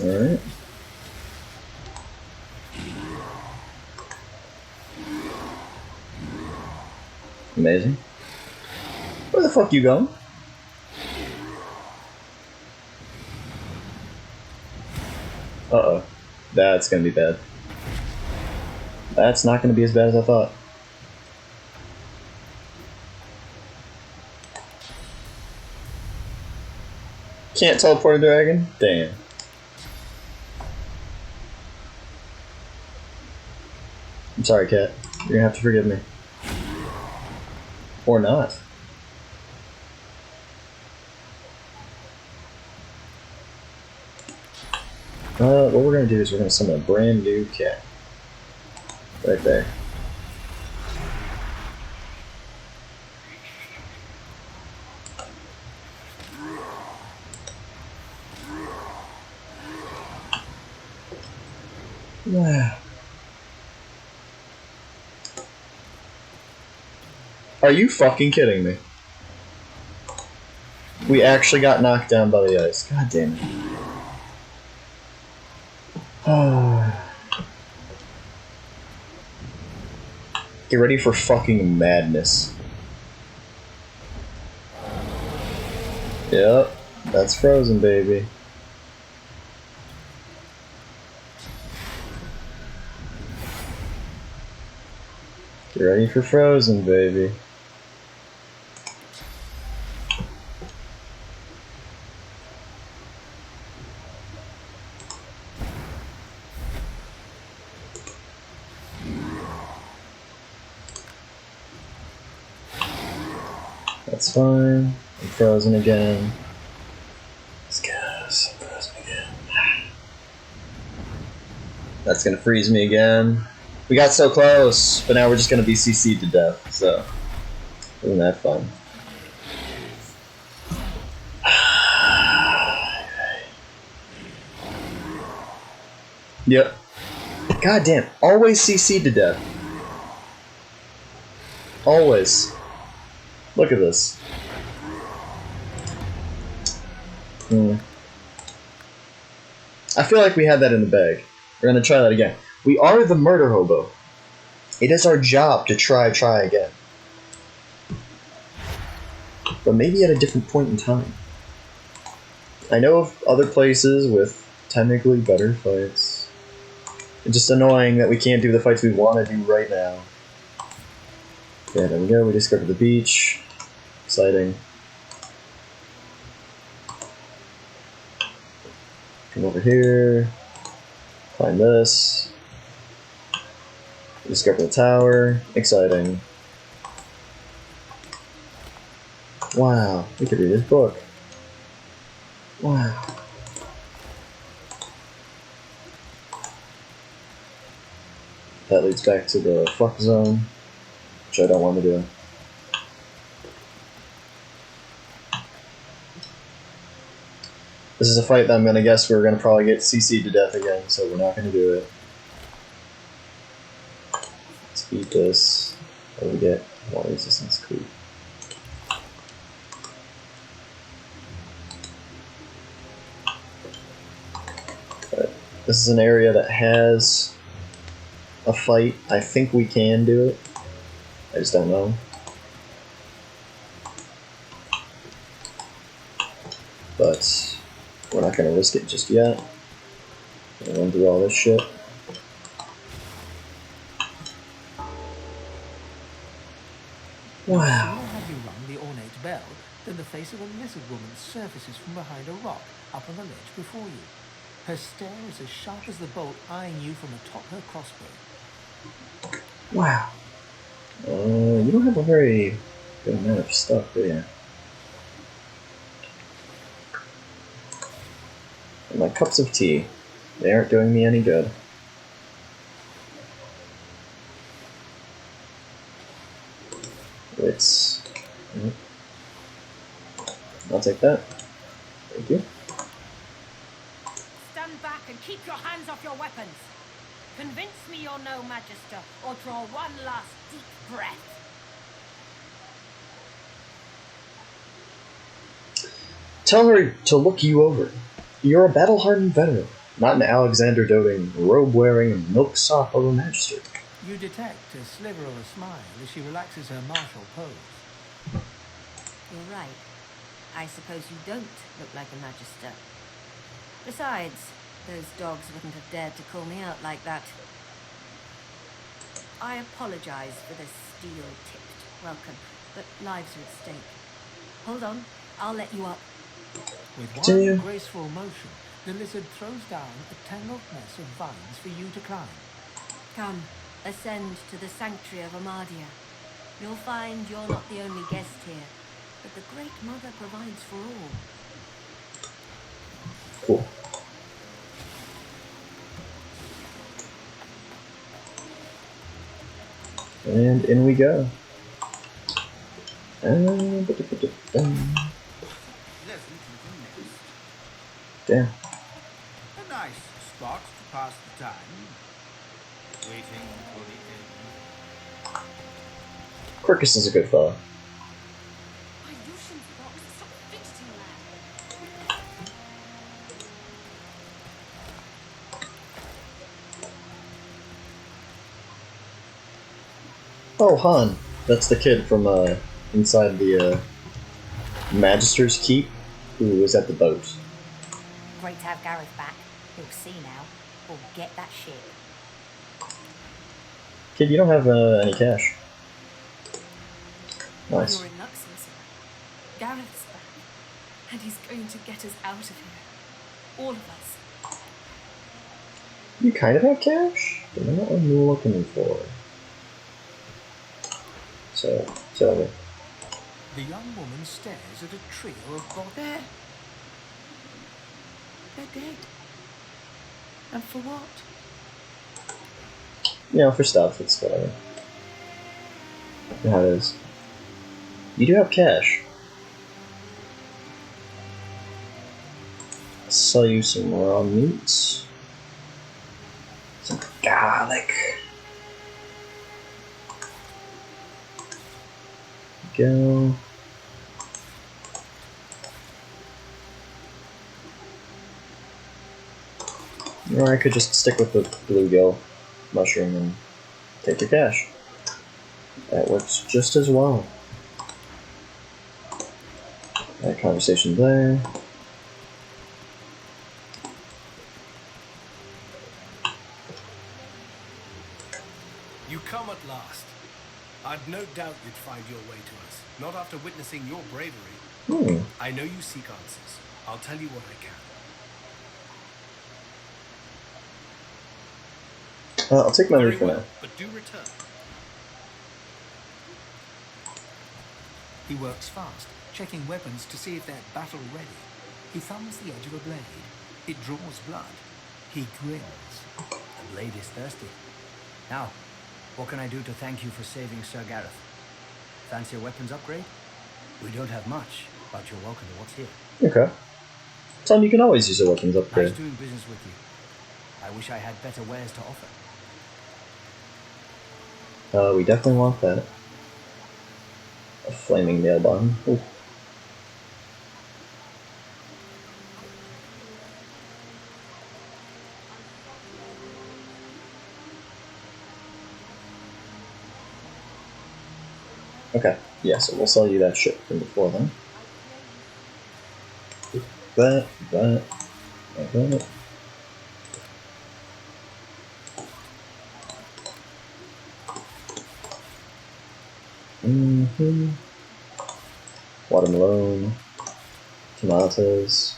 Alright. Amazing. Where the fuck you going? Uh-oh. That's gonna be bad. That's not gonna be as bad as I thought. Can't teleport a dragon? Damn. I'm sorry, cat. You're gonna have to forgive me. Or not. What we're gonna do is we're gonna summon a brand new cat. Right there. Wow. Are you fucking kidding me? We actually got knocked down by the ice. God damn it. Get ready for fucking madness. Yep, that's frozen, baby. Get ready for frozen, baby. That's fine. I'm frozen again. Let's go. I'm frozen again. That's gonna freeze me again. We got so close, but now we're just gonna be CC'd to death, so isn't that fun? Yep. God damn, always CC'd to death. Always. Look at this. I feel like we had that in the bag. We're gonna try that again. We are the murder hobo. It is our job to try again. But maybe at a different point in time. I know of other places with technically better fights. It's just annoying that we can't do the fights we want to do right now. Yeah, there we go. We discovered the beach. Exciting. Come over here. Find this. Discover the tower. Exciting. Wow, we could read his book. Wow. That leads back to the fuck zone, which I don't want to do. This is a fight that I'm gonna guess we're gonna probably get CC'd to death again, so we're not gonna do it. Let's beat this. What do we get? Wall resistance creep. This is an area that has a fight. I think we can do it. I just don't know. But we're not going to risk it just yet. Gonna run through all this shit. No Wow. sooner have you rung the ornate bell than the face of a lizard woman surfaces from behind a rock up on the ledge before you. Her stare is as sharp as the bolt eyeing you from atop her crossbow. Wow. You don't have a very good amount of stuff, do you? And my cups of tea. They aren't doing me any good. It's... I'll take that. Thank you. Stand back and keep your hands off your weapons. Convince me you're no Magister, or draw one last deep breath. Tell her to look you over. You're a battle-hardened veteran, not an Alexander-doting, robe-wearing, milk-sop of a magister. You detect a sliver of a smile as she relaxes her martial pose. You're right. I suppose you don't look like a Magister. Besides, those dogs wouldn't have dared to call me out like that. I apologize for this steel-tipped welcome, but lives are at stake. Hold on, I'll let you up. With Continue. one graceful motion, the lizard throws down a tangled mess of vines for you to climb. Come, ascend to the sanctuary of Amadia. You'll find you're not the only guest here, but the Great Mother provides for all. Cool. And in we go. Damn. A nice spot to pass the time. Waiting for the end. Quirkus is a good fellow. Illusions box, stop fidgeting around. Oh, Han. That's the kid from inside the Magister's Keep who was at the boat. Great to have Gareth back. He'll see now. Or get that shit. Kid, you don't have any cash. Nice. You're in luck, Sorcerer. Gareth's back. And he's going to get us out of here. All of us. You kind of have cash, but not what I'm looking for. So, tell me. The young woman stares at a trio of They're dead. And for what? You know, for stuff, it's whatever. You know how it is. You do have cash. I'll sell you some raw meats. Some garlic. Go. Or I could just stick with the bluegill mushroom and take your cash. That works just as well. That conversation there. You come at last. I'd no doubt you'd find your way to us, not after witnessing your bravery. I know you seek answers. I'll tell you what I can. I'll take my Very leave for well, now. but do return. He works fast, checking weapons to see if they're battle ready. He thumbs the edge of a blade. It draws blood. He grins. The blade is thirsty. Now, what can I do to thank you for saving Sir Gareth? Fancy a weapons upgrade? We don't have much, but you're welcome to what's here. Okay. Tom, you can always use a weapons upgrade. Nice doing business with you. I wish I had better wares to offer. We definitely want that. A flaming nail bomb. Ooh. Okay, yeah, so we'll sell you that shit from before then. That. Watermelon. Tomatoes.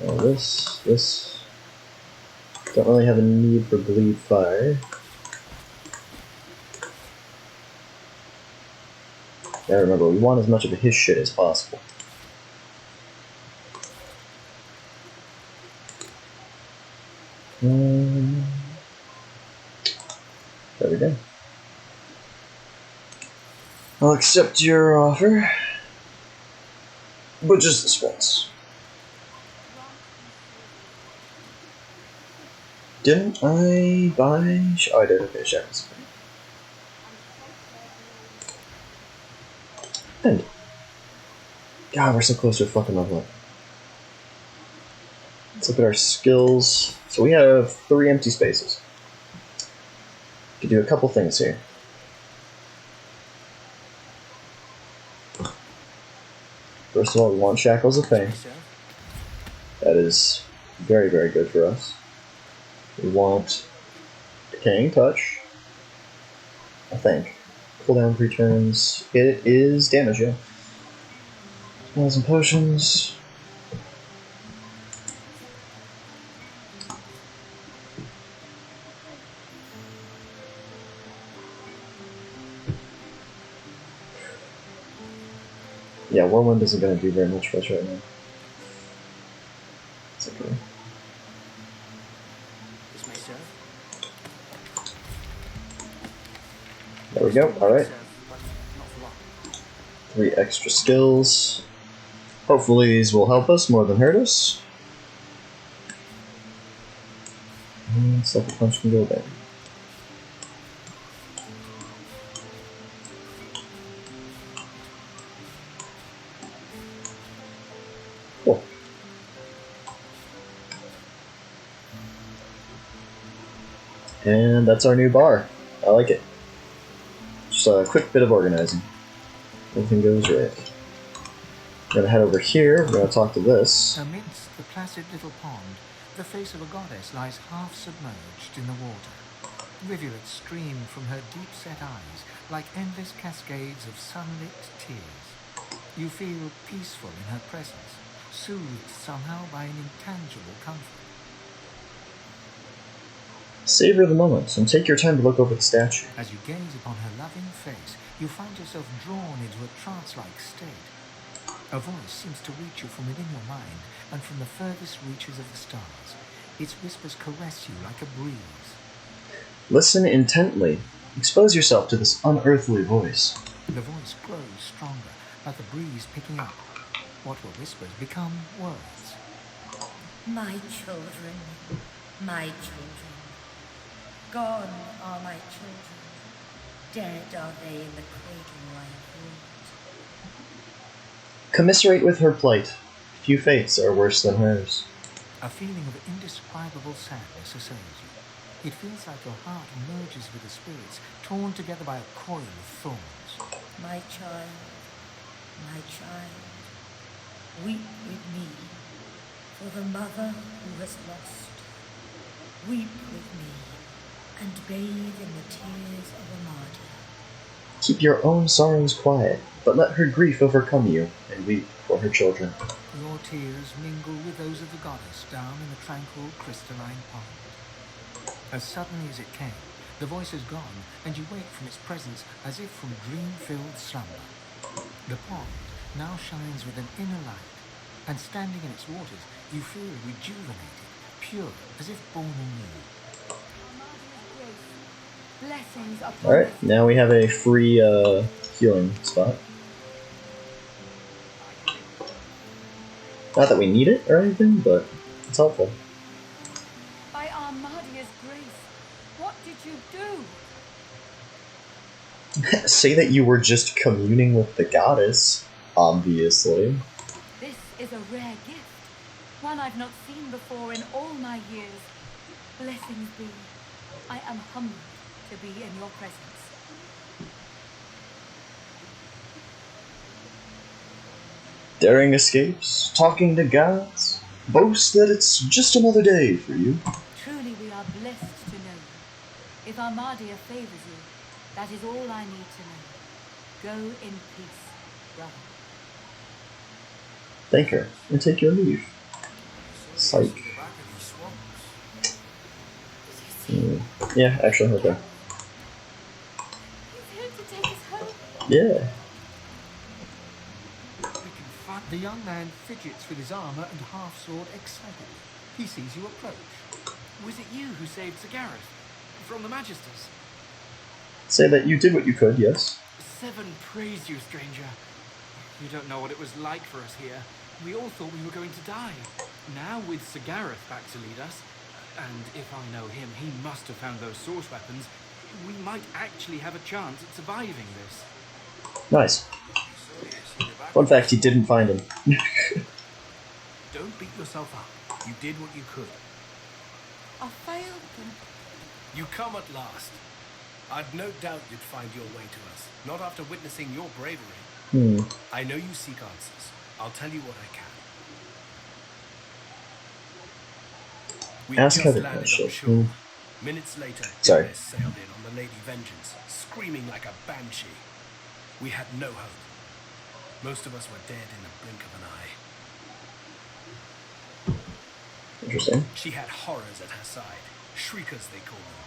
Well, this. Don't really have a need for bleed fire. Now remember, we want as much of his shit as possible. There we go. I'll accept your offer, but just this once. Didn't I buy? Oh, I did. Okay, shadows. And God, we're so close to fucking level up. Let's look at our skills. So we have 3 empty spaces. We can do a couple things here. First of all, we want Shackles of Fame. That is very, very good for us. We want Decaying Touch. I think. Cooldown 3 turns. It is damage, yeah. Spells and potions. Yeah, Whirlwind isn't going to do very much for us right now. It's okay. This may serve. There we go, alright. 3 extra skills. Hopefully these will help us more than hurt us. And Sucker Punch can go there. Cool. And that's our new bar. I like it. Just a quick bit of organizing. Everything goes right. We're gonna head over here, we're gonna talk to this. Amidst the placid little pond, the face of a goddess lies half submerged in the water. Rivulets stream from her deep-set eyes like endless cascades of sunlit tears. You feel peaceful in her presence, soothed somehow by an intangible comfort. Savor the moment and take your time to look over the statue. As you gaze upon her loving face, you find yourself drawn into a trance-like state. A voice seems to reach you from within your mind and from the furthest reaches of the stars. Its whispers caress you like a breeze. Listen intently. Expose yourself to this unearthly voice. The voice grows stronger, like the breeze picking up. What were whispers become words. My children, my children. Gone are my children. Dead are they in the cradle I have ruled. Commiserate with her plight. Few fates are worse than hers. A feeling of indescribable sadness assails you. It feels like your heart merges with the spirits, torn together by a coil of thorns. My child, weep with me for the mother who has lost. Weep with me and bathe in the tears of a martyr. Keep your own sorrows quiet, but let her grief overcome you, and weep for her children. Your tears mingle with those of the goddess down in the tranquil crystalline pond. As suddenly as it came, the voice is gone, and you wake from its presence as if from dream-filled slumber. The pond now shines with an inner light, and standing in its waters, you feel rejuvenated, pure, as if born anew. Alright, now we have a free healing spot. Not that we need it or anything, but it's helpful. By Armadia's grace, what did you do? Say that you were just communing with the goddess, obviously. This is a rare gift, one I've not seen before in all my years. Blessings be. I am humbled to be in your presence. Daring escapes, talking to gods, boast that it's just another day for you. Truly we are blessed to know you. If Armadia favors you, that is all I need to know. Go in peace, brother. Thank her and take your leave. Psych. Yeah, actually, okay. He's here to take us home. Yeah. The young man fidgets with his armor and half-sword excitedly. He sees you approach. Was it you who saved Sir Gareth from the Magisters? Say that you did what you could, yes. Seven praise you, stranger. You don't know what it was like for us here. We all thought we were going to die. Now with Sir Gareth back to lead us, and if I know him, he must have found those source weapons, we might actually have a chance at surviving this. Nice. Fun fact, he didn't find him. Don't beat yourself up. You did what you could. I failed them. You come at last. I'd no doubt you'd find your way to us, not after witnessing your bravery. I know you seek answers. I'll tell you what I can. We Ask just Heather landed that shit. on shore. Minutes later, Sorry. Dennis sailed in on the Lady Vengeance, screaming like a banshee. We had no hope. Most of us were dead in the blink of an eye. Interesting. She had horrors at her side. Shriekers, they call them.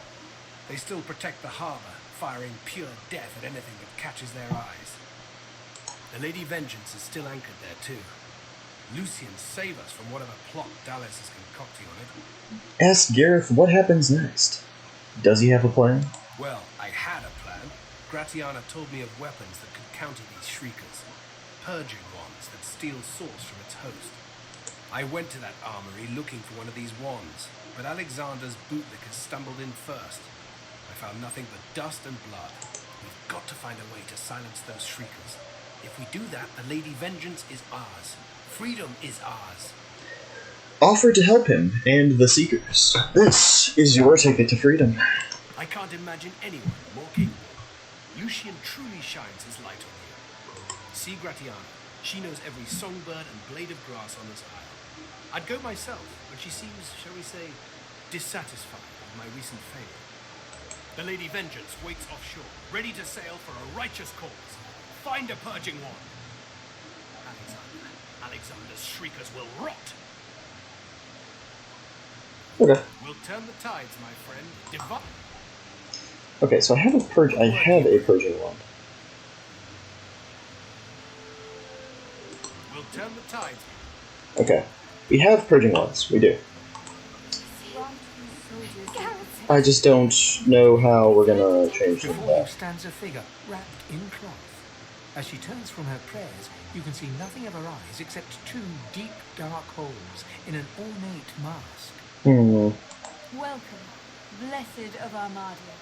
They still protect the harbor, firing pure death at anything that catches their eyes. The Lady Vengeance is still anchored there too. Lucian, save us from whatever plot Dallas is concocting on it. Ask Gareth what happens next. Does he have a plan? Well, I had a plan. Gratiana told me of weapons that could counter these shriekers. Purging wands that steal source from its host. I went to that armory looking for one of these wands, but Alexander's bootlickers stumbled in first. I found nothing but dust and blood. We've got to find a way to silence those shriekers. If we do that, the Lady Vengeance is ours. Freedom is ours. Offer to help him and the Seekers. This is your ticket to freedom. I can't imagine anyone more capable. Lucian truly shines his light on you. See Gratiana. She knows every songbird and blade of grass on this isle. I'd go myself, but she seems, shall we say, dissatisfied with my recent failure. The Lady Vengeance waits offshore, ready to sail for a righteous cause. Find a purging wand. Alexander's shriekers will rot. Okay. We'll turn the tides, my friend. Okay, so I have a purging wand. We'll turn the tides. Okay. We have purging wands. We do. I just don't know how we're gonna change them Before you back. stands a figure wrapped in cloth. As she turns from her prayers, you can see nothing of her eyes except two deep, dark holes in an ornate mask. Welcome, blessed of Armadia.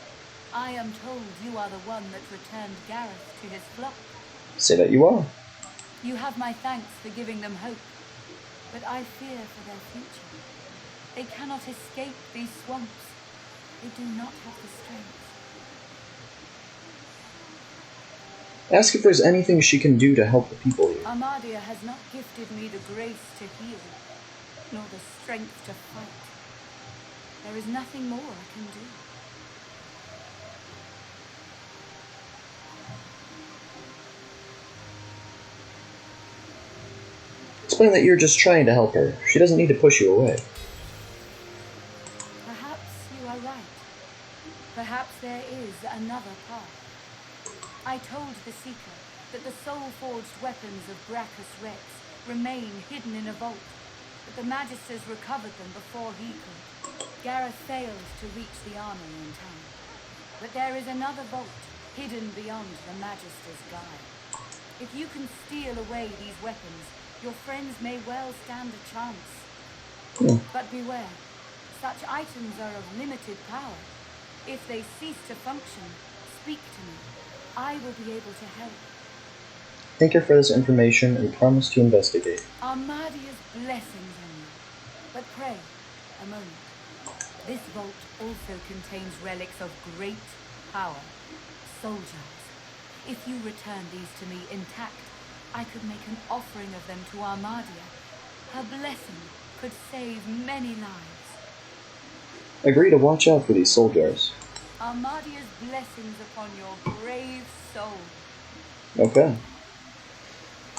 I am told you are the one that returned Gareth to his flock. Say that you are. You have my thanks for giving them hope, but I fear for their future. They cannot escape these swamps. They do not have the strength. Ask if there's anything she can do to help the people here. Armadia has not gifted me the grace to heal, nor the strength to fight. There is nothing more I can do. Explain that you're just trying to help her. She doesn't need to push you away. Perhaps you are right. Perhaps there is another path. I told the Seeker that the soul-forged weapons of Brachus Rex remain hidden in a vault, but the Magisters recovered them before he could. Gareth failed to reach the armory in time, but there is another vault hidden beyond the Magister's guide. If you can steal away these weapons, your friends may well stand a chance. But beware, such items are of limited power. If they cease to function, speak to me. I will be able to help. Thank her for this information and promise to investigate. Armadia's blessings on you. But pray, a moment. This vault also contains relics of great power. Soul jars. If you return these to me intact, I could make an offering of them to Armadia. Her blessing could save many lives. Agree to watch out for these soldiers. Armadia's blessings upon your brave soul. Okay.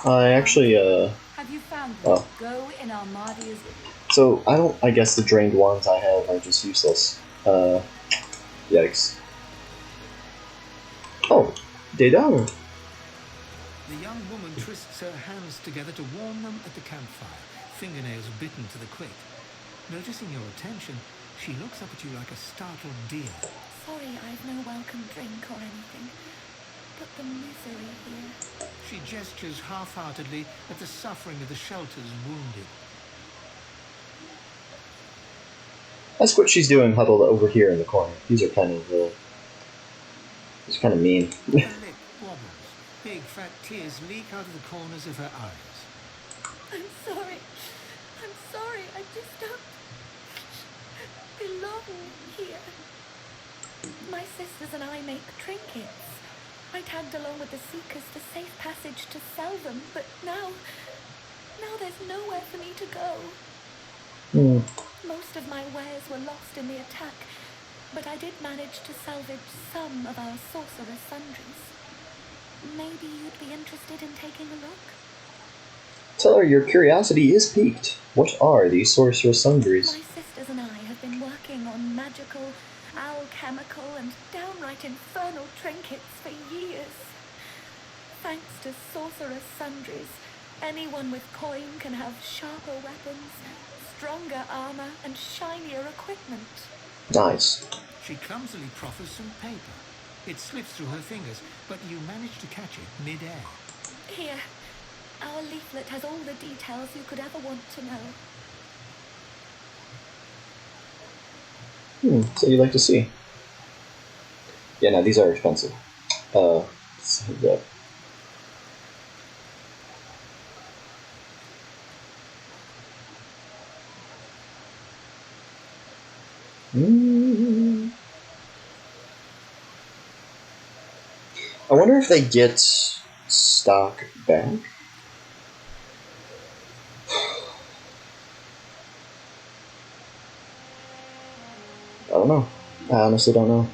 I actually, Have you found them? Oh. Go in Armadia's... So, I guess the drained wands I have are just useless. Yikes. Oh, Daedalus. The young woman twists her hands together to warm them at the campfire, fingernails bitten to the quick. Noticing your attention, she looks up at you like a startled deer. Sorry, I've no welcome drink or anything. But the misery here. She gestures half-heartedly at the suffering of the shelter's wounded. That's what she's doing huddled over here in the corner. These are kind of, it's kind of mean. Her lip wobbles. Big fat tears leak out of the corners of her eyes. I'm sorry. I'm sorry. I just don't belong here. My sisters and I make trinkets. I tagged along with the Seekers for safe passage to sell them, but now there's nowhere for me to go. Most of my wares were lost in the attack, but I did manage to salvage some of our sorcerer's sundries. Maybe you'd be interested in taking a look? Tell her your curiosity is piqued. What are these sorcerer's sundries? My sisters and I have been working on magical, alchemical, and downright infernal trinkets for years. Thanks to sorcerer's sundries, anyone with coin can have sharper weapons, stronger armor, and shinier equipment. Nice. She clumsily proffers some paper. It slips through her fingers, but you manage to catch it mid-air. Here, our leaflet has all the details you could ever want to know. So you like to see. Yeah, no, these are expensive. So that. I wonder if they get stock back. I don't know. I honestly don't know.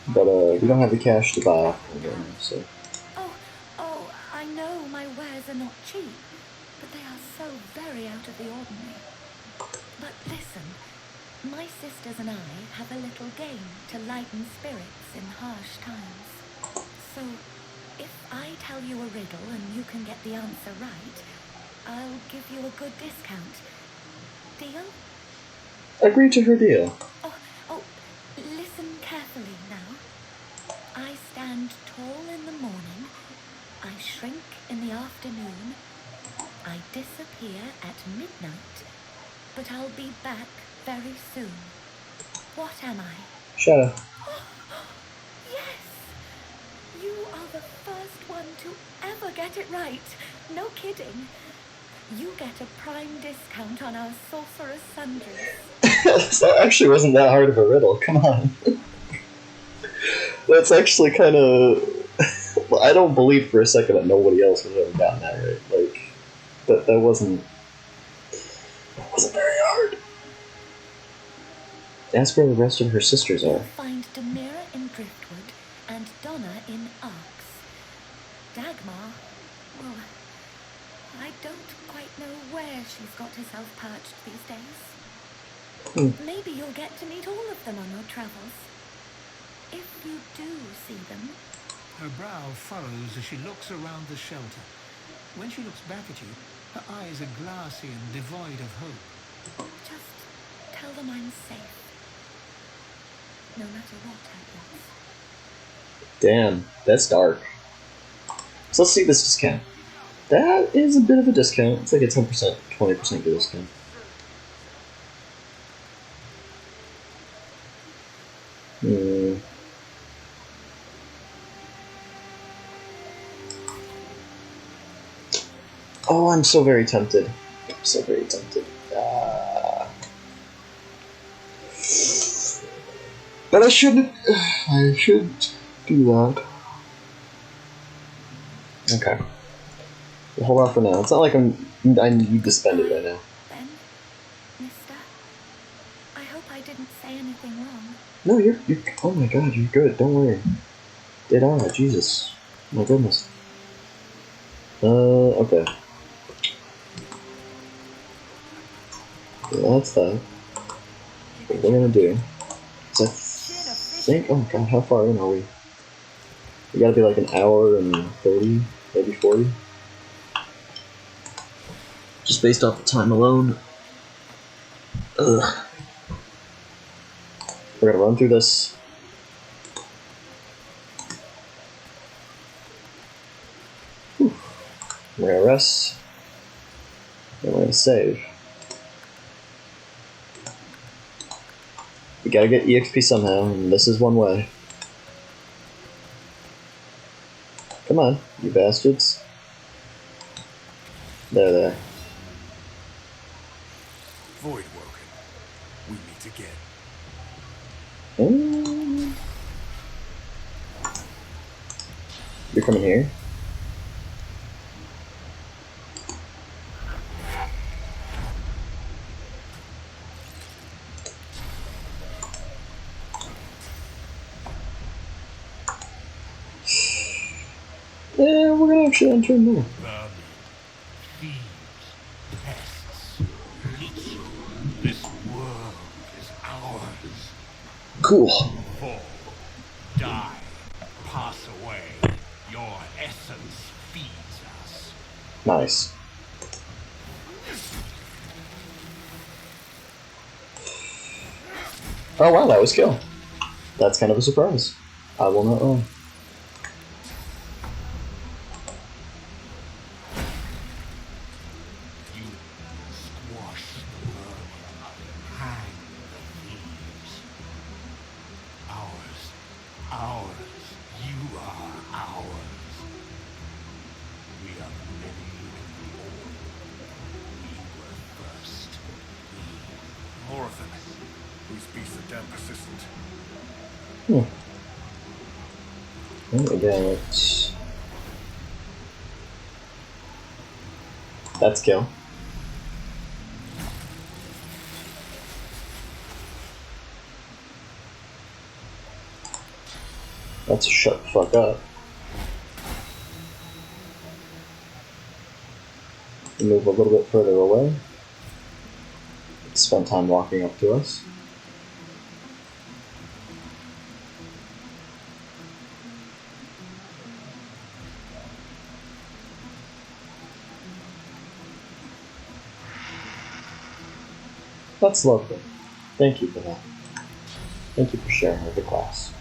But we don't have the cash to buy again, so. Oh, I know my wares are not cheap, but they are so very out of the ordinary. But listen, my sisters and I have a little game to lighten spirits in harsh times. So, if I tell you a riddle and you can get the answer right, I'll give you a good discount. Deal? Agree to her deal. Oh, listen carefully now. I stand tall in the morning, I shrink in the afternoon, I disappear at midnight, but I'll be back very soon. What am I? Shadow. Yes! You are the first one to ever get it right. No kidding. You get a prime discount on our sorcerer's sundries. That actually wasn't that hard of a riddle. Come on. That's actually kind of. Well, I don't believe for a second that nobody else would have ever gotten that right. Like, that wasn't. That wasn't very hard. Ask where the rest of her sisters are. Find Demira in Driftwood and Donna in Arx. Dagmar, well, I don't quite know where she's got herself perched these days. Maybe you'll get to meet all of them on your travels. If you do see them. Her brow furrows as she looks around the shelter. When she looks back at you, her eyes are glassy and devoid of hope. Just tell them I'm safe. No matter what happens. Damn, that's dark. So let's see this discount. That is a bit of a discount. It's like a 10%, 20% discount. Oh, I'm so very tempted. I'm so very tempted. But I shouldn't do that. Okay. We'll hold off for now. It's not like I need to spend it right now. Ben, mister, I hope I didn't say anything wrong. No, you're oh my god, you're good. Don't worry. Did I? Jesus. My goodness. Okay. Yeah, that's that. What we're gonna do is I think, oh god, how far in are we? We gotta be like an hour and 30, maybe 40. Just based off the time alone. Ugh. We're gonna run through this. Whew. We're gonna rest. And we're gonna save. We gotta get EXP somehow, and this is one way. Come on, you bastards. There. Void woken. We meet again. You're coming here? Yeah, we're gonna actually enter more. Vermin, thieves, pests, leech. This world is ours. Cool. Fall, die, pass away. Your essence feeds us. Nice. Oh wow, that was kill. That's kind of a surprise. I will not lie. You squash the vermin, hang the thieves. Ours, you are ours. We are many and all. We were first. More of them. These beasts are damn persistent. And again, it's... That's kill. That's a shut the fuck up. Move a little bit further away. Spend time walking up to us. That's lovely. Thank you for that. Thank you for sharing with the class.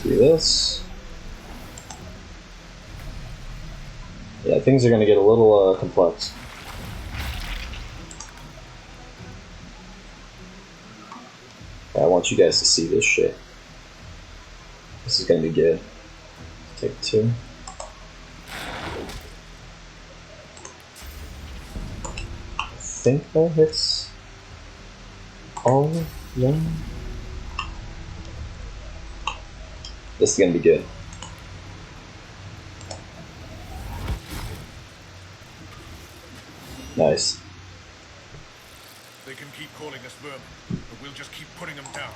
Do this. Yeah, things are gonna get a little complex. I want you guys to see this shit. This is gonna be good. Take 2. I think that hits all of them. This is gonna be good. Nice. They can keep calling us vermin, but we'll just keep putting them down.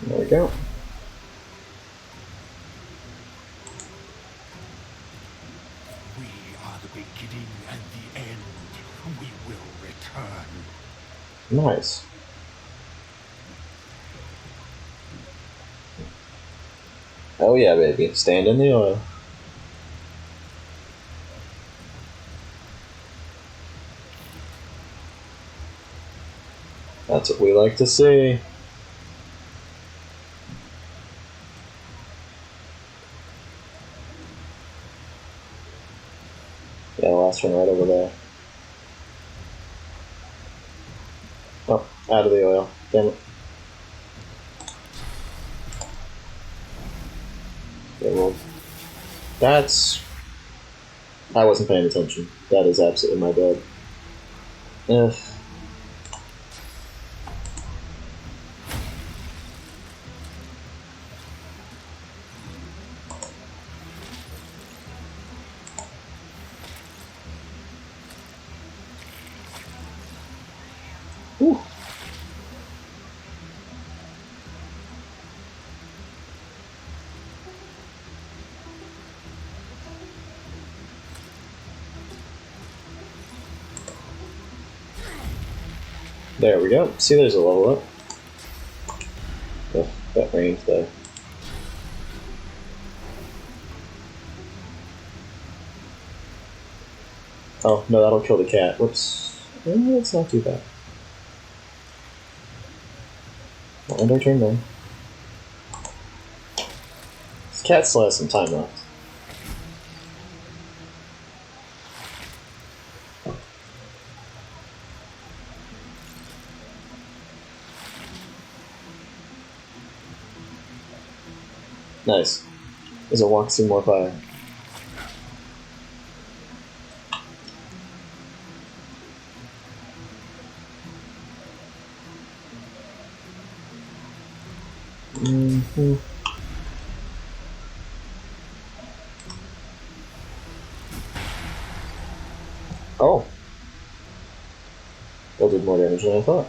There we go. We are the beginning and the end. We will return. Nice. Oh yeah, baby. Stand in the oil. That's what we like to see. Yeah, last one right over there. Oh, out of the oil. Damn it. Yeah, well, that's... I wasn't paying attention. That is absolutely my bad. Ugh. Whew. There we go. See, there's a level up. Oh, that range there. Oh, no, that'll kill the cat. Whoops. It's not too bad. Well, end our turn then. This cat still has some time left. Nice. As it walks through more fire. Mm-hmm. Oh. That did more damage than I thought.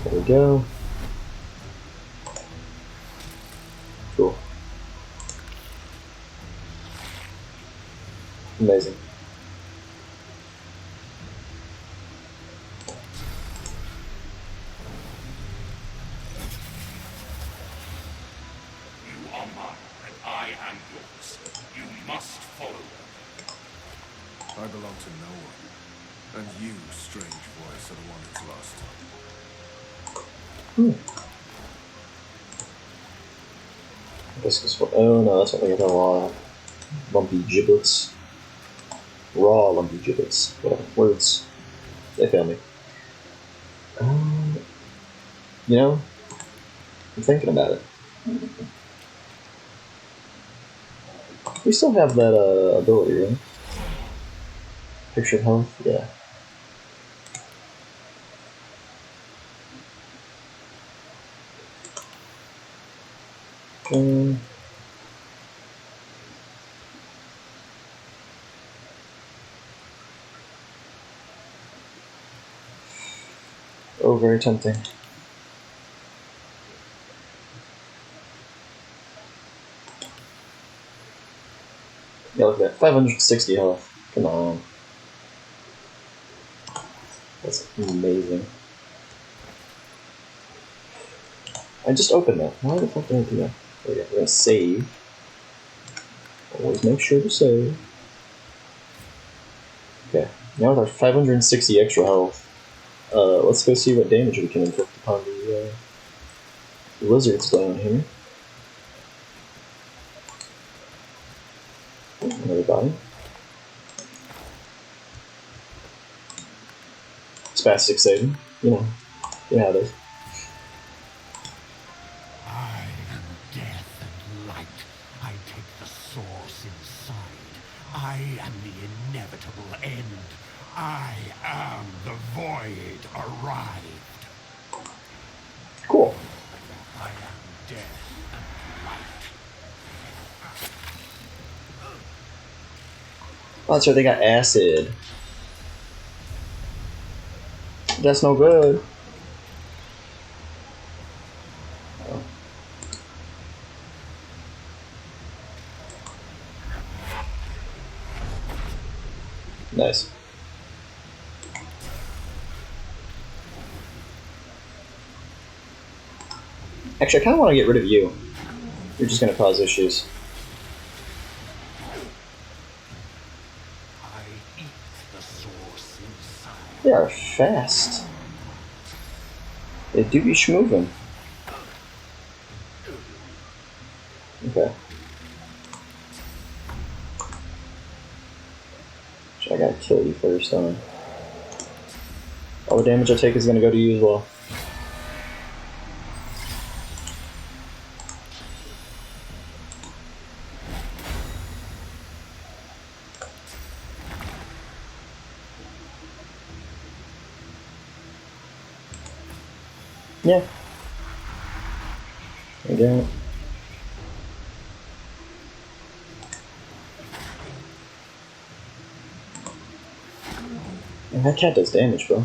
There we go. Cool. Amazing. You are mine, and I am yours. You must follow them. I belong to no one. And you, strange voice, are the one who's lost. This is what. Oh no, that's what we get a raw lumpy giblets. Raw lumpy giblets. Whatever. Words. They fail me. You know, I'm thinking about it. We still have that ability, right? Picture health? Yeah. Oh, very tempting. Yeah, look at that. 560 health. Come on. That's amazing. I just opened that. Why the fuck did I do that? There we go. We're gonna save. Always make sure to save. Okay. Now with our 560 extra health, let's go see what damage we can inflict upon the lizards down here. Another body. Spastic saving. You know how it is. I am death and light. I take the source inside. I am the inevitable end. I am the void arrived. Cool. I am death and light. Oh, that's right, they got acid. That's no good. Oh. Nice. Actually, I kind of want to get rid of you. You're just going to cause issues. I eat the source inside. They are fast. They do be schmoving. Okay. I gotta kill you first, don't I? All the damage I take is gonna go to you as well. Yeah. Again. Man, that cat does damage, bro.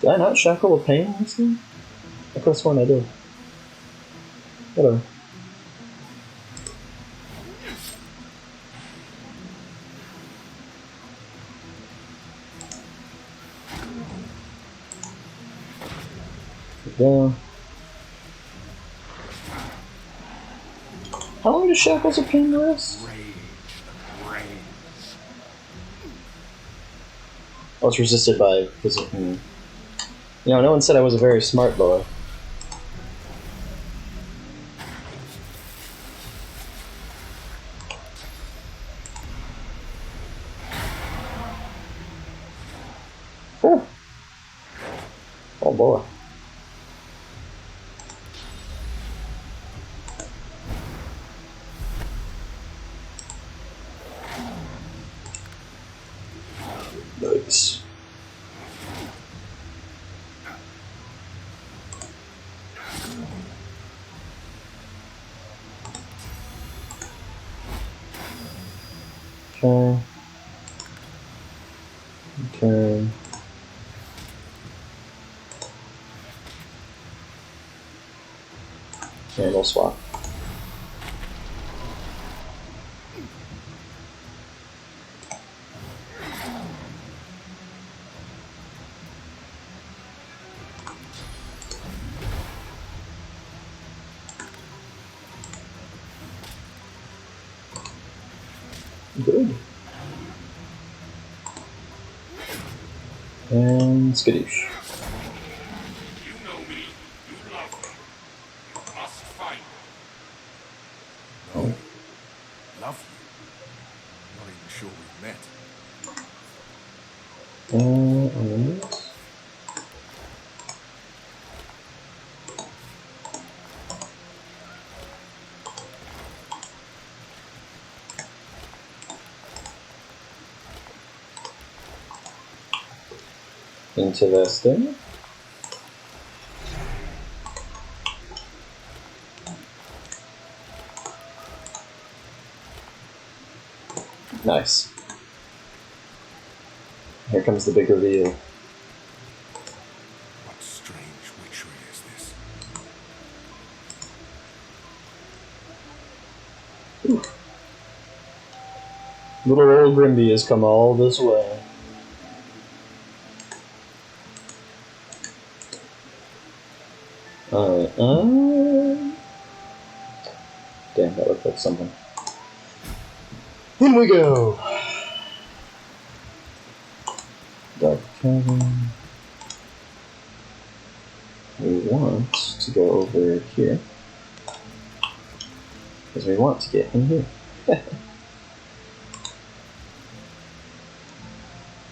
Did I not shackle with pain last time? I could have sworn I did. Whatever. Down. How long do shackles of pain last? Oh, it's resisted by physical. You know, no one said I was a very smart boy. Oh. Oh boy. Nice. Okay. Okay. Handle swap. Good. And skadoosh. You know me. You love me. You must find me. No. Love you. Not even sure we've met. Alright. Interesting. Nice. Here comes the big reveal. What strange witchery is this? Ooh. Little old Grymbi has come all this way. Damn, that looked like something. In we go! Dark Cavern. We want to go over here. Because we want to get in here.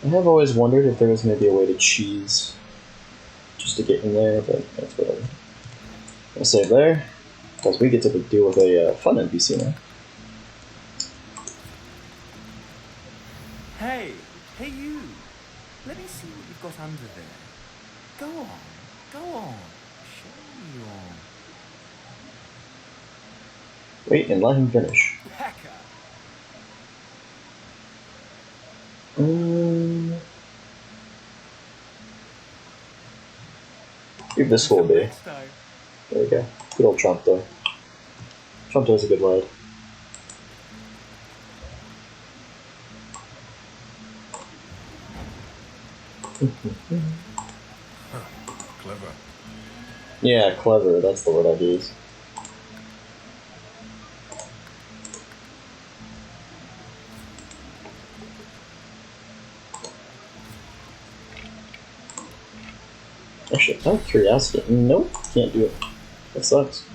I have always wondered if there was maybe a way to cheese just to get in there, but that's whatever. I'll save there, because we get to deal with a fun NPC now. Hey, hey you! Let me see what you've got under there. Go on. Show me your... Wait and let him finish. Pecker! Give this whole day. There we go. Good old Trump though. Trump does a good lad. Clever. Yeah, clever, that's the word I'd use. Actually, out of curiosity, nope, can't do it. That sucks.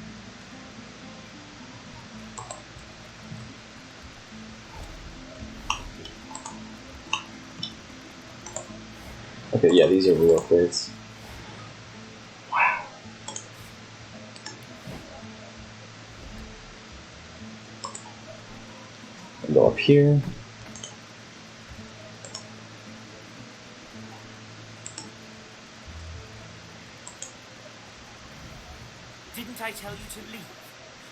Okay, yeah, these are real upgrades. Wow. I'll go up here. Didn't I tell you to leave?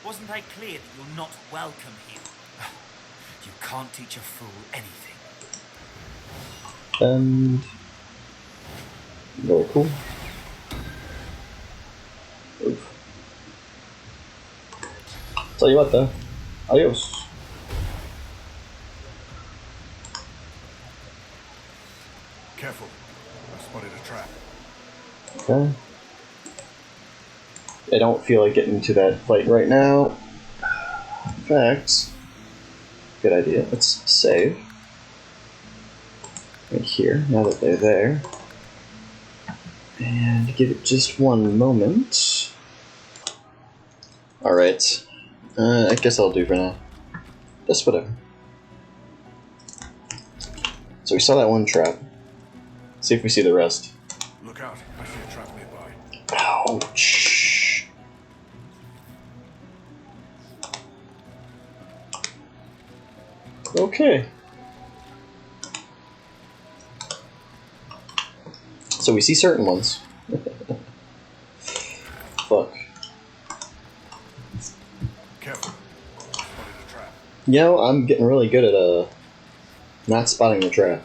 Wasn't I clear that you're not welcome here? You can't teach a fool anything. Very cool. Oof. Tell you what though, adios. Careful. I spotted a trap. Okay. I don't feel like getting into that fight right now. In fact, good idea. Let's save. Right here, now that they're there. And give it just one moment. Alright. I guess I'll do for now. Just whatever. So we saw that one trap. See if we see the rest. Look out. I see a trap nearby. Ouch. Okay. So we see certain ones. Fuck. Careful. Spotted a trap. You know, I'm getting really good at not spotting the trap.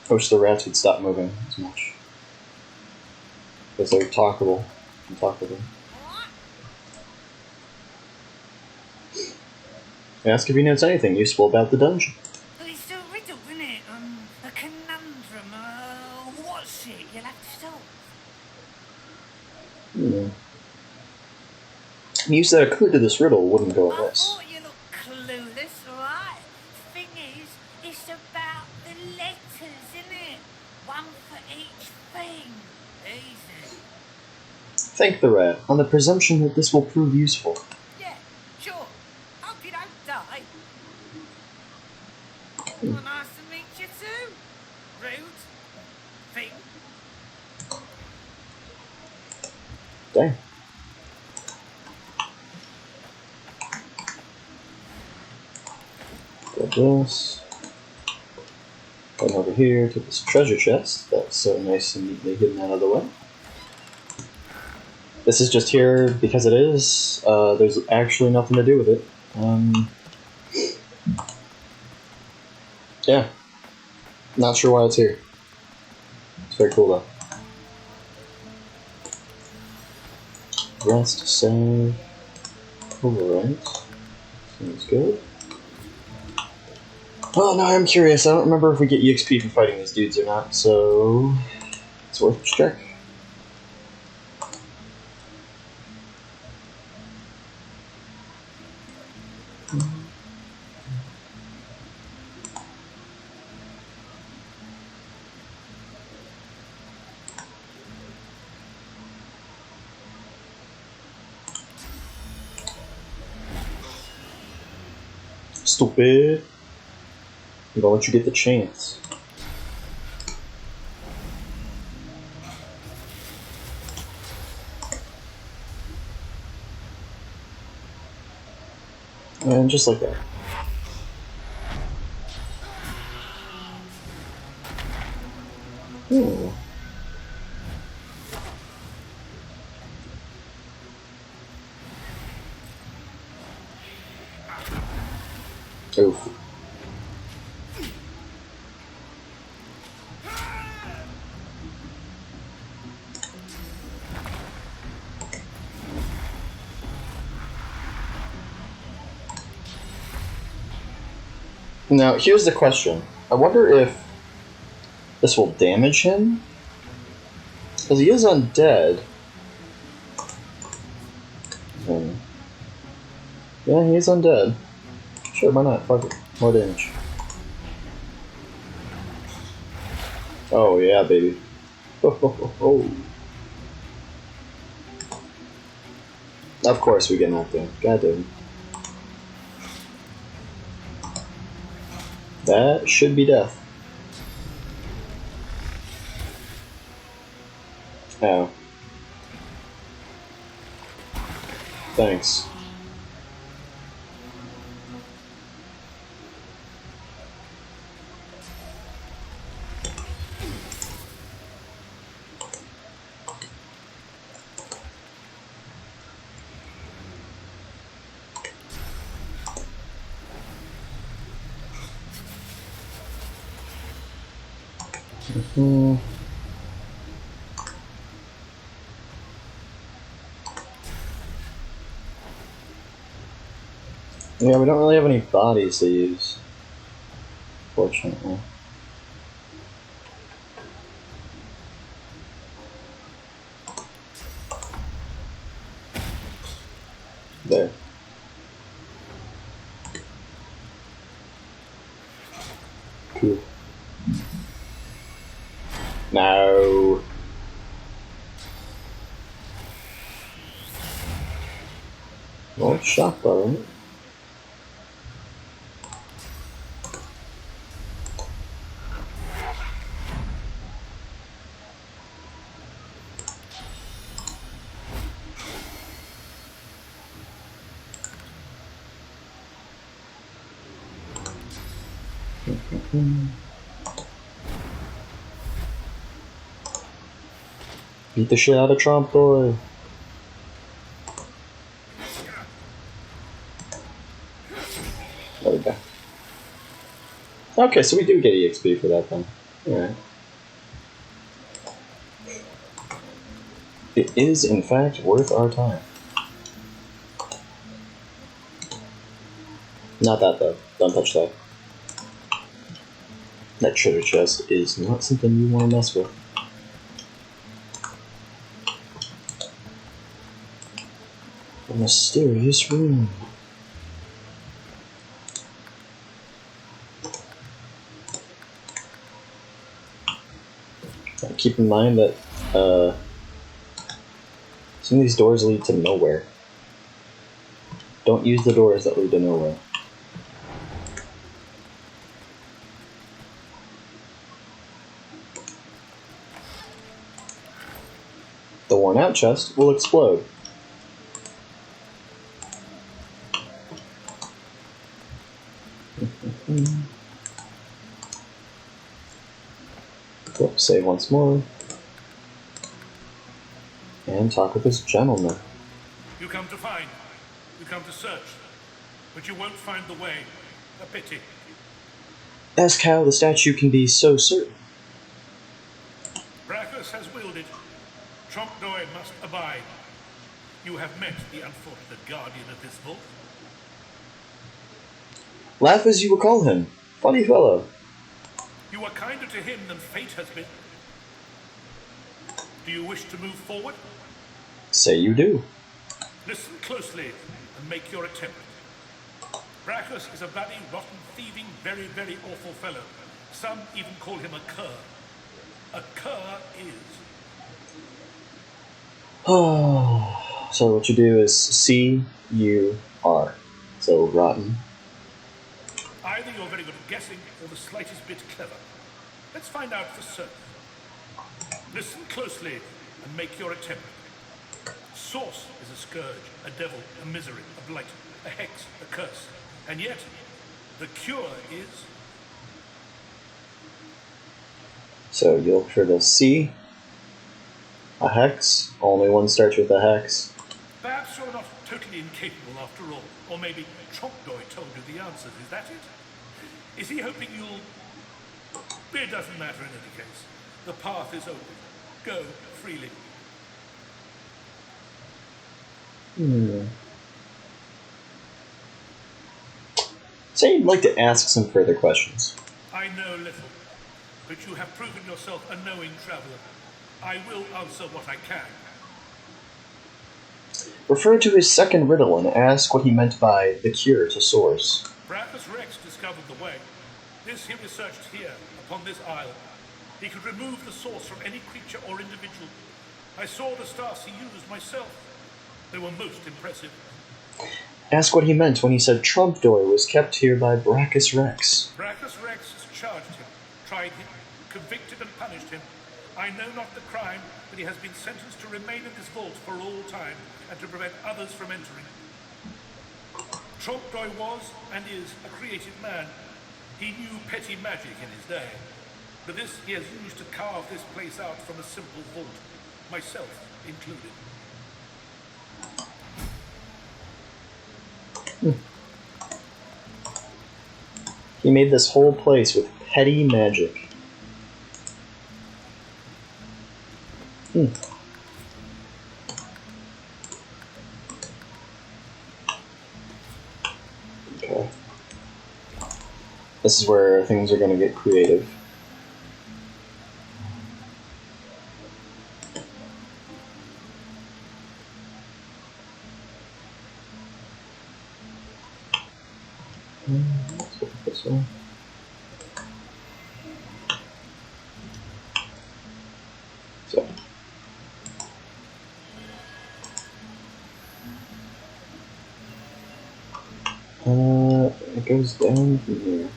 I wish the rats would stop moving as much. Because they're talkable. Ask if he knows anything useful about the dungeon. It's a riddle, isn't it? A conundrum. What's it? You'll have to solve. He used that a clue to this riddle wouldn't go I amiss. thought you looked clueless, right? Thing is, it's about the letters, isn't it? One for each thing. Easy. Thank the rat, on the presumption that this will prove useful. Yeah, sure. Hope you don't die. Well, nice to meet you too. Rude. Thing. Dang. Grab this. Come over here to this treasure chest that's so nice and neatly hidden out of the way. This is just here because it is. There's actually nothing to do with it. Yeah. Not sure why it's here. It's very cool though. Rest, save. Alright. Seems good. Oh, now I'm curious. I don't remember if we get EXP for fighting these dudes or not, so it's worth a check. Stupid. I'm gonna let you get the chance. And just like that. Ooh. Oof. Now, here's the question. I wonder if this will damage him? Because he is undead. Yeah, he is undead. Sure, why not? Fuck it. More damage. Oh, yeah, baby. Oh. Of course we get knocked down. God damn. That should be death. Ow. Thanks. Mm-hmm. Yeah, we don't really have any bodies to use, fortunately. There. Cool. No. Well, shock bar. Beat the shit out of Trump, boy. There we go. Okay, so we do get EXP for that then. Alright. It is, in fact, worth our time. Not that, though. Don't touch that. That treasure chest is not something you want to mess with. A mysterious room. Keep in mind that some of these doors lead to nowhere. Don't use the doors that lead to nowhere. The worn out chest will explode. Whoops, save once more. And talk with this gentleman. You come to find, you come to search, but you won't find the way. A pity. Ask how the statue can be so certain. Brachus has willed it. Trompe-l'oeil must abide. You have met the unfortunate guardian of this vault. Laugh as you recall him. Funny fellow. You are kinder to him than fate has been. Do you wish to move forward? Say you do. Listen closely and make your attempt. Brachus is a bloody, rotten, thieving, very, very awful fellow. Some even call him a cur. A cur is. Oh, so what you do is C-U-R. So rotten. Either you're very good at guessing or the slightest bit clever. Let's find out for certain. Listen closely and make your attempt. Source is a scourge, a devil, a misery, a blight, a hex, a curse. And yet, the cure is... So you look for the C, a hex. Only one starts with a hex. Perhaps you're not totally incapable after all. Or maybe Chopdoy told you the answers. Is that it? Is he hoping you'll... It doesn't matter in any case. The path is open. Go freely. So you'd like to ask some further questions. I know little, but you have proven yourself a knowing traveler. I will answer what I can. Refer to his second riddle and ask what he meant by the cure to Source. Brachus Rex discovered the way. This he researched here, upon this island. He could remove the source from any creature or individual. I saw the stars he used myself. They were most impressive. Ask what he meant when he said Trumpdoy was kept here by Brachus Rex. Brachus Rex has charged him, tried him, convicted and punished him. I know not the crime, but he has been sentenced to remain in this vault for all time and to prevent others from entering. Trumpdoy was and is a creative man. He knew petty magic in his day. But this he has used to carve this place out from a simple vault, myself included. He made this whole place with petty magic. Okay. This is where things are going to get creative. Let's look at this one. So. It goes down from here.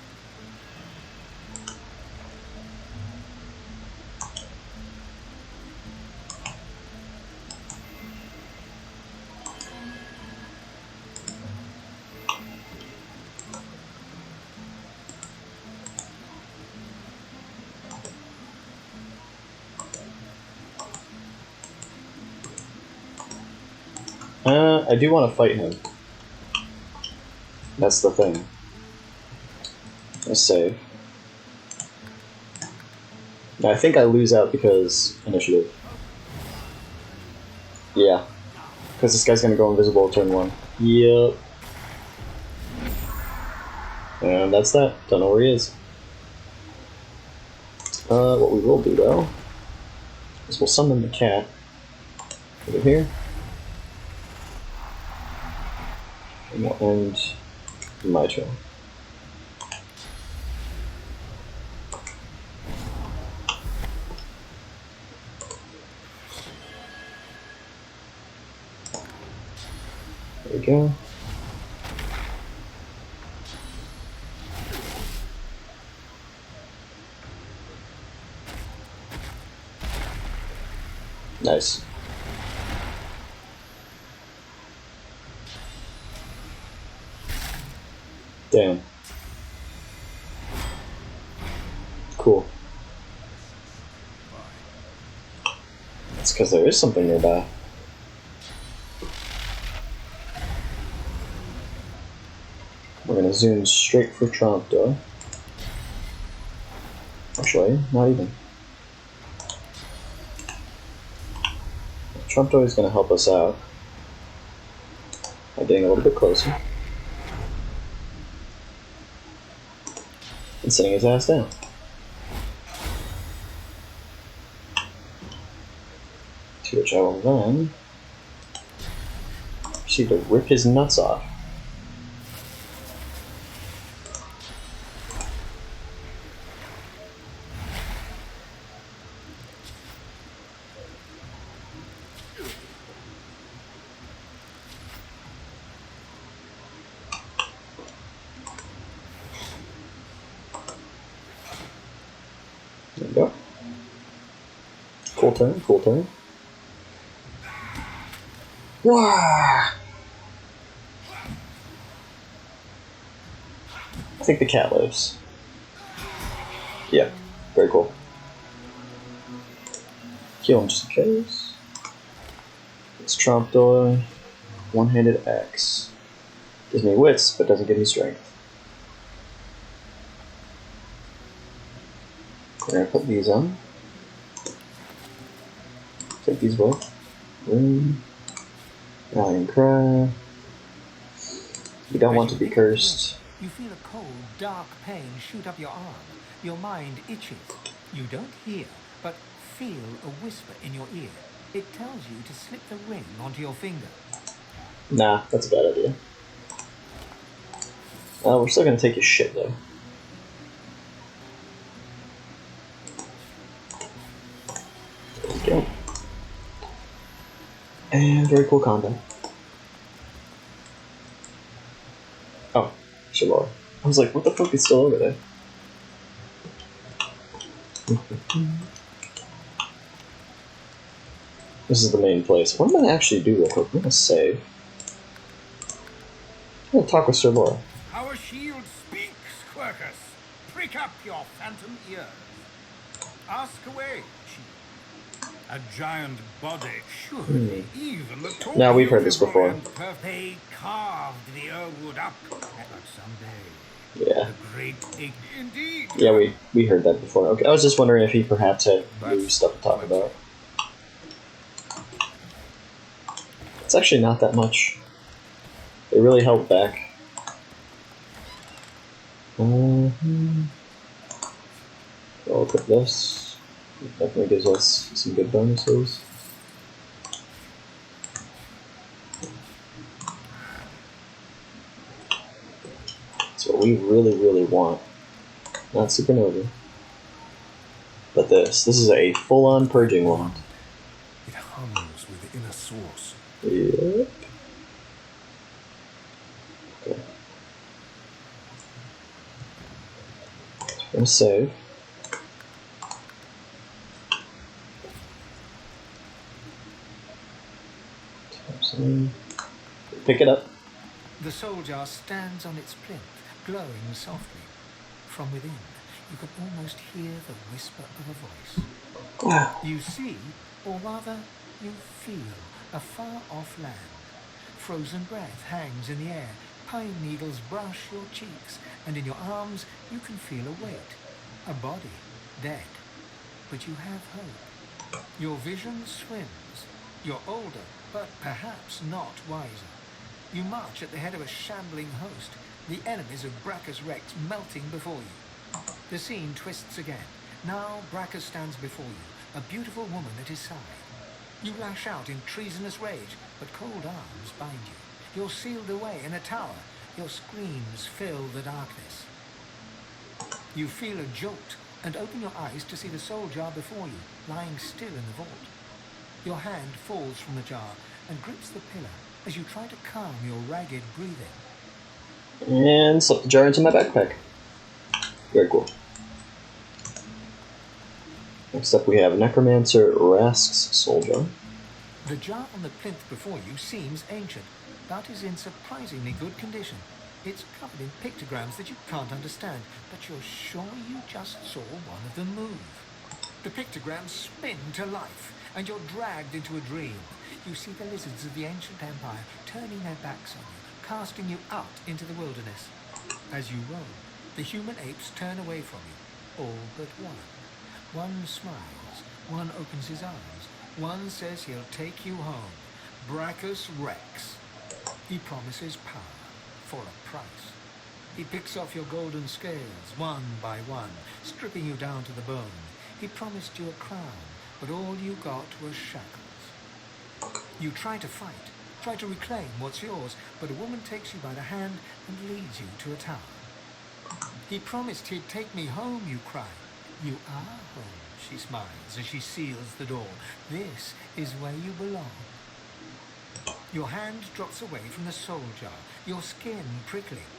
I do want to fight him. That's the thing. Let's save. Now I think I lose out because initiative. Yeah. Because this guy's gonna go invisible turn 1. Yep. And that's that. Don't know where he is. What we will do though is we'll summon the cat over here. And we'll end my turn. There we go. Nice. Damn. Cool. That's because there is something nearby. We're gonna zoom straight for Trumpdoy. Actually, not even. Trumpdoy is gonna help us out by getting a little bit closer and sitting his ass down. To which I will then proceed to rip his nuts off. There we go. Cool turn, cool turn. Wow. I think the cat lives. Yeah, very cool. Kill him just in case. It's Trompe-l'oeil. One-handed axe. Gives me wits, but doesn't give me strength. We're gonna put these on. Take these both. Boom. Rallying cry. We don't want to be cursed. You feel a cold, dark pain shoot up your arm. Your mind itches. You don't hear, but feel a whisper in your ear. It tells you to slip the ring onto your finger. Nah, that's a bad idea. We're still gonna take his shit though. There we go. And very cool combat. Oh, Shalor. I was like, what the fuck is still over there? This is the main place. What am I gonna actually do real quick? I'm gonna save. I'm gonna talk with Sir Laura. Our shield speaks, Quercus. Prick up your phantom ears. Ask away, shield. A giant body, surely even the tall. Now we've heard this before. They carved the Earlwood up, but someday. Yeah. The great ape, indeed. Yeah, we heard that before. Okay, I was just wondering if he perhaps had new stuff to talk about. It's actually not that much. They really held back. I'll equip this. It definitely gives us some good bonuses. That's what we really want. Not supernova. But this is a full-on purging wand. It hums with the inner source. Yep. Okay. So we're gonna save. Pick it up. The soul jar stands on its plinth, glowing softly. From within, you can almost hear the whisper of a voice. You see, or rather, you feel a far-off land. Frozen breath hangs in the air, pine needles brush your cheeks, and in your arms you can feel a weight. A body, dead. But you have hope. Your vision swims. You're older, but perhaps not wiser. You march at the head of a shambling host, the enemies of Bracchus Rex melting before you. The scene twists again. Now Bracchus stands before you, a beautiful woman at his side. You lash out in treasonous rage, but cold arms bind you. You're sealed away in a tower. Your screams fill the darkness. You feel a jolt and open your eyes to see the soul jar before you, lying still in the vault. Your hand falls from the jar and grips the pillar as you try to calm your ragged breathing. And slip the jar into my backpack. Very cool. Next up we have Necromancer Rask's soul jar. The jar on the plinth before you seems ancient, but is in surprisingly good condition. It's covered in pictograms that you can't understand, but you're sure you just saw one of them move. The pictograms spin to life, and you're dragged into a dream. You see the lizards of the ancient empire turning their backs on you, casting you out into the wilderness. As you roam, the human apes turn away from you, all but one. One smiles, one opens his arms, one says he'll take you home. Bracchus Rex. He promises power for a price. He picks off your golden scales, one by one, stripping you down to the bone. He promised you a crown, but all you got was shackles. You try to fight, try to reclaim what's yours, but a woman takes you by the hand and leads you to a tower. He promised he'd take me home, you cry. You are home, she smiles as she seals the door. This is where you belong. Your hand drops away from the soul jar, your skin prickling.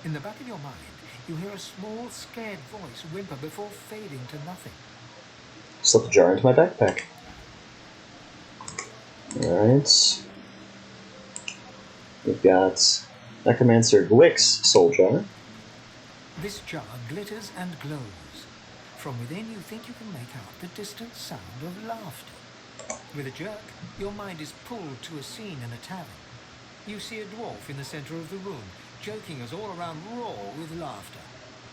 In the back of your mind, you hear a small, scared voice whimper before fading to nothing. Slip the jar into my backpack. Alright. We've got Necromancer Gwick's soul jar. This jar glitters and glows. From within you think you can make out the distant sound of laughter. With a jerk, your mind is pulled to a scene in a tavern. You see a dwarf in the center of the room, joking us all around roar with laughter.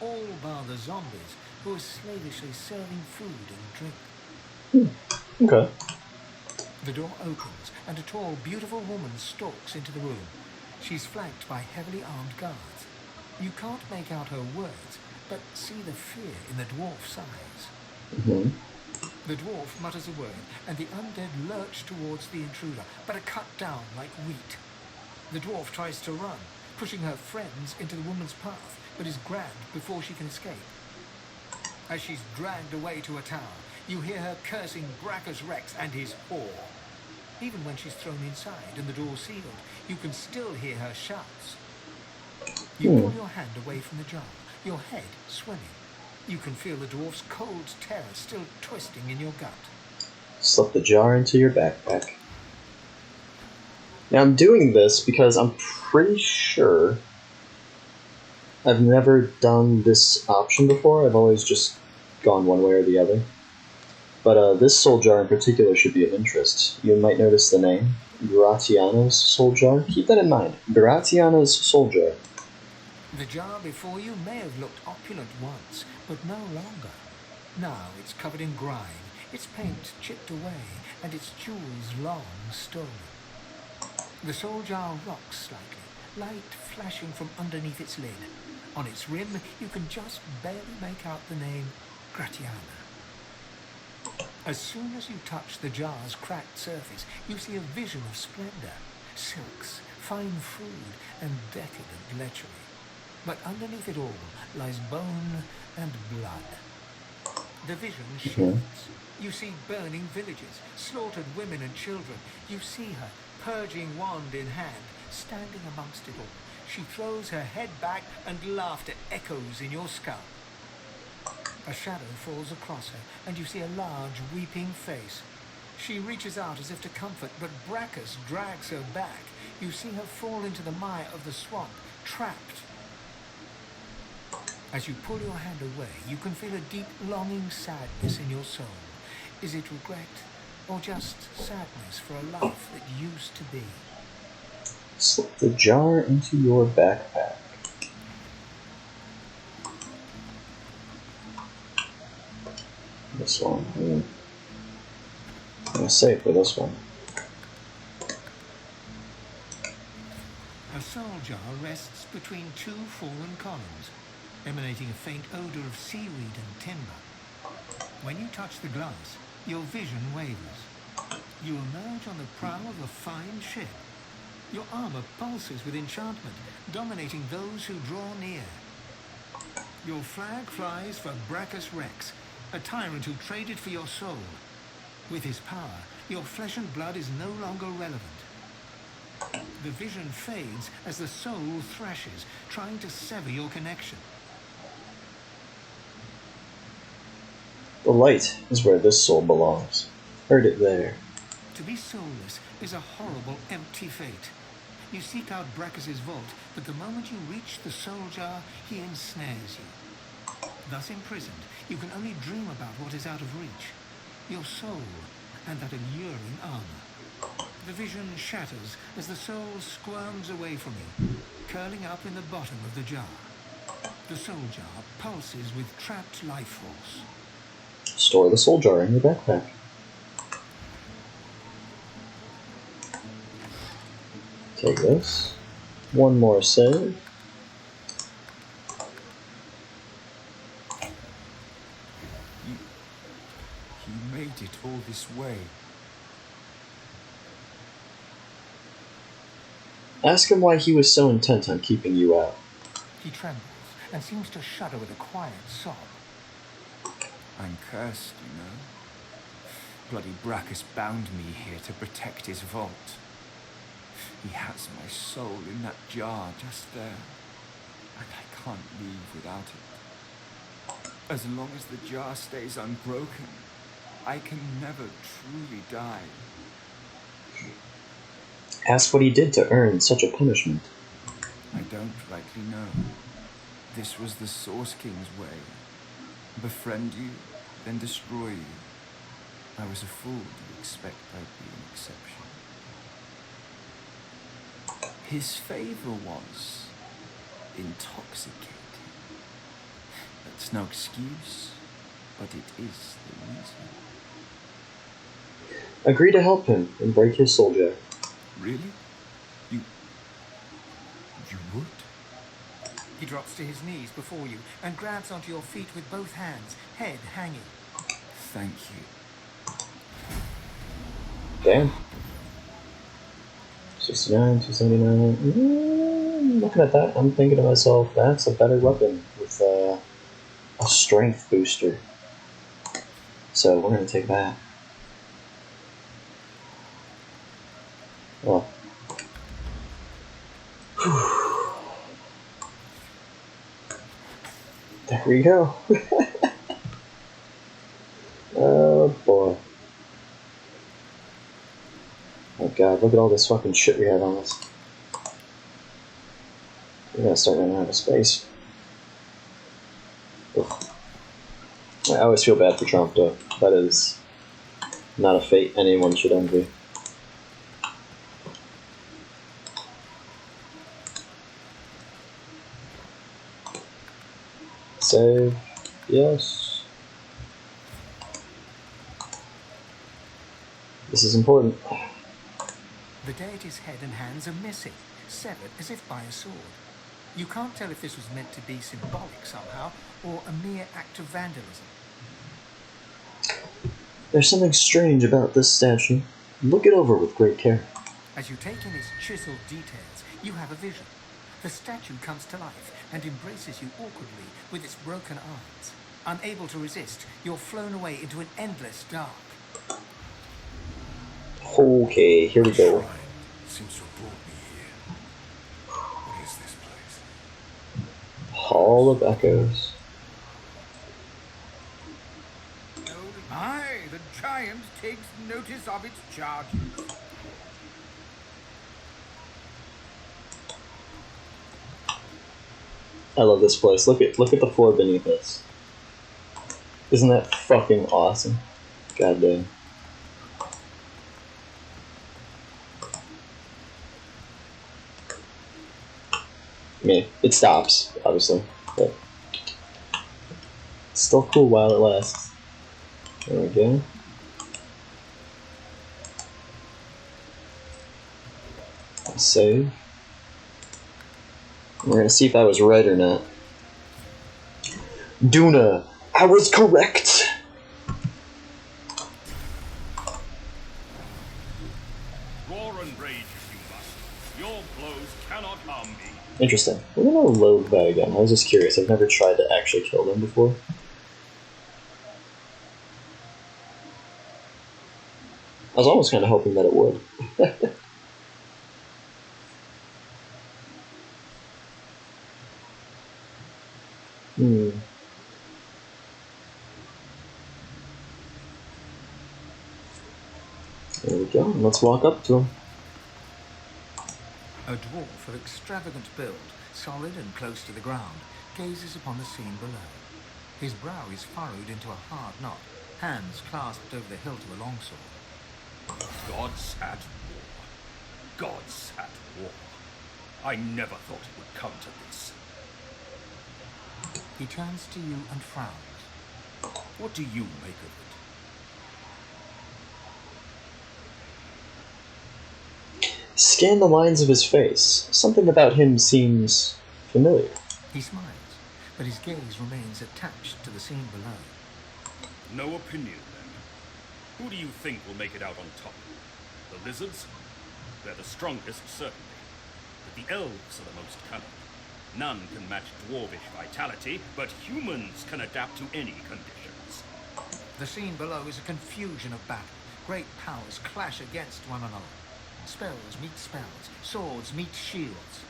All bar the zombies, who are slavishly serving food and drink. Okay. The door opens, and a tall, beautiful woman stalks into the room. She's flanked by heavily armed guards. You can't make out her words, but see the fear in the dwarf's eyes. Mm-hmm. The dwarf mutters a word, and the undead lurch towards the intruder, but are cut down like wheat. The dwarf tries to run, pushing her friends into the woman's path, but is grabbed before she can escape. As she's dragged away to a tower, you hear her cursing Brachus Rex and his whore. Even when she's thrown inside and the door sealed, you can still hear her shouts. You pull your hand away from the jar, your head swimming. You can feel the dwarf's cold terror still twisting in your gut. Slip the jar into your backpack. Now I'm doing this because I'm pretty sure I've never done this option before. I've always just gone one way or the other. But this soul jar in particular should be of interest. You might notice the name, Gratiana's soul jar. Keep that in mind, Gratiana's soul jar. The jar before you may have looked opulent once, but no longer. Now it's covered in grime, its paint chipped away, and its jewels long stolen. The soul jar rocks slightly, light flashing from underneath its lid. On its rim, you can just barely make out the name Gratiana. As soon as you touch the jar's cracked surface, you see a vision of splendor, silks, fine food, and decadent lechery. But underneath it all lies bone and blood. The vision shifts. You see burning villages, slaughtered women and children. You see her, purging wand in hand, standing amongst it all. She throws her head back and laughter echoes in your skull. A shadow falls across her, and you see a large, weeping face. She reaches out as if to comfort, but Brachus drags her back. You see her fall into the mire of the swamp, trapped. As you pull your hand away, you can feel a deep, longing sadness in your soul. Is it regret, or just sadness for a life that used to be? Slip the jar into your backpack. This one. I'm gonna save for this one. A soul jar rests between two fallen columns, emanating a faint odor of seaweed and timber. When you touch the glass, your vision wavers. You emerge on the prow of a fine ship. Your armor pulses with enchantment, dominating those who draw near. Your flag flies for Brachus Rex, a tyrant who traded for your soul. With his power, your flesh and blood is no longer relevant. The vision fades as the soul thrashes, trying to sever your connection. The light is where this soul belongs. Heard it there. To be soulless is a horrible, empty fate. You seek out Brachus's vault, but the moment you reach the soul jar, he ensnares you. Thus imprisoned, you can only dream about what is out of reach. Your soul and that alluring armor. The vision shatters as the soul squirms away from you, curling up in the bottom of the jar. The soul jar pulses with trapped life force. Store the soul jar in your backpack. Take this. One more save. You made it all this way. Ask him why he was so intent on keeping you out. He trembles and seems to shudder with a quiet sob. I'm cursed, you know. Bloody Brachus bound me here to protect his vault. He has my soul in that jar just there, and I can't leave without it. As long as the jar stays unbroken, I can never truly die. Ask what he did to earn such a punishment. I don't rightly know. This was the Source King's way. Befriend you, then destroy you. I was a fool to expect I'd be an exception. His favor was intoxicating. That's no excuse, but it is the reason. Agree to help him and break his soul jar. Really? You would? He drops to his knees before you and grabs onto your feet with both hands, head hanging. Thank you. Damn. 69, 279. Looking at that, I'm thinking to myself, that's a better weapon with a strength booster. So we're going to take that. Well. There we go. Oh boy. Oh god, look at all this fucking shit we have on us. We're gonna start running out of space. Ugh. I always feel bad for Trump though. That is not a fate anyone should envy. Save. Yes. This is important. The deity's head and hands are missing, severed as if by a sword. You can't tell if this was meant to be symbolic somehow, or a mere act of vandalism. There's something strange about this statue. Look it over with great care. As you take in its chiseled details, you have a vision. The statue comes to life and embraces you awkwardly with its broken arms. Unable to resist, you're flown away into an endless dark. Okay, here we go. Seems to have brought me here. What is this place? Hall of Echoes. Aye, the giant takes notice of its charges. I love this place. Look at the floor beneath us. Isn't that fucking awesome? God damn. I mean, it stops, obviously, but it's still cool while it lasts. There we go. Save. We're gonna see if I was right or not. Duna, I was correct! Roar and rage if you must. Your blows cannot harm me. Interesting. We're gonna load that again. I was just curious. I've never tried to actually kill them before. I was almost kind of hoping that it would. There we go. Let's walk up to him. A dwarf of extravagant build, solid and close to the ground, gazes upon the scene below. His brow is furrowed into a hard knot, hands clasped over the hilt of a longsword. Gods at war. Gods at war. I never thought it would come to this. He turns to you and frowns. What do you make of it? Scan the lines of his face. Something about him seems familiar. He smiles, but his gaze remains attached to the scene below. No opinion, then. Who do you think will make it out on top? The lizards? They're the strongest, certainly. But the elves are the most cunning. None can match dwarvish vitality, but humans can adapt to any conditions. The scene below is a confusion of battle. Great powers clash against one another. Spells meet spells, swords meet shields.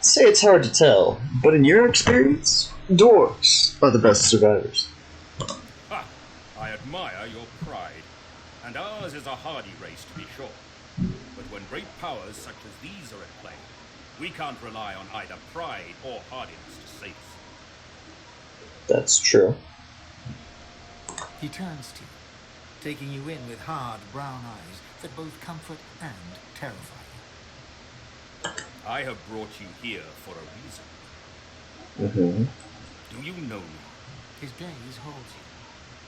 Say it's hard to tell, but in your experience, dwarves are the best survivors. Ha! I admire your pride. And ours is a hardy race, to be sure. But when great powers such as these are at play, we can't rely on either pride or hardiness to save us. That's true. He turns to you, taking you in with hard brown eyes that both comfort and terrify you. I have brought you here for a reason. Mm-hmm. Do you know me? His gaze holds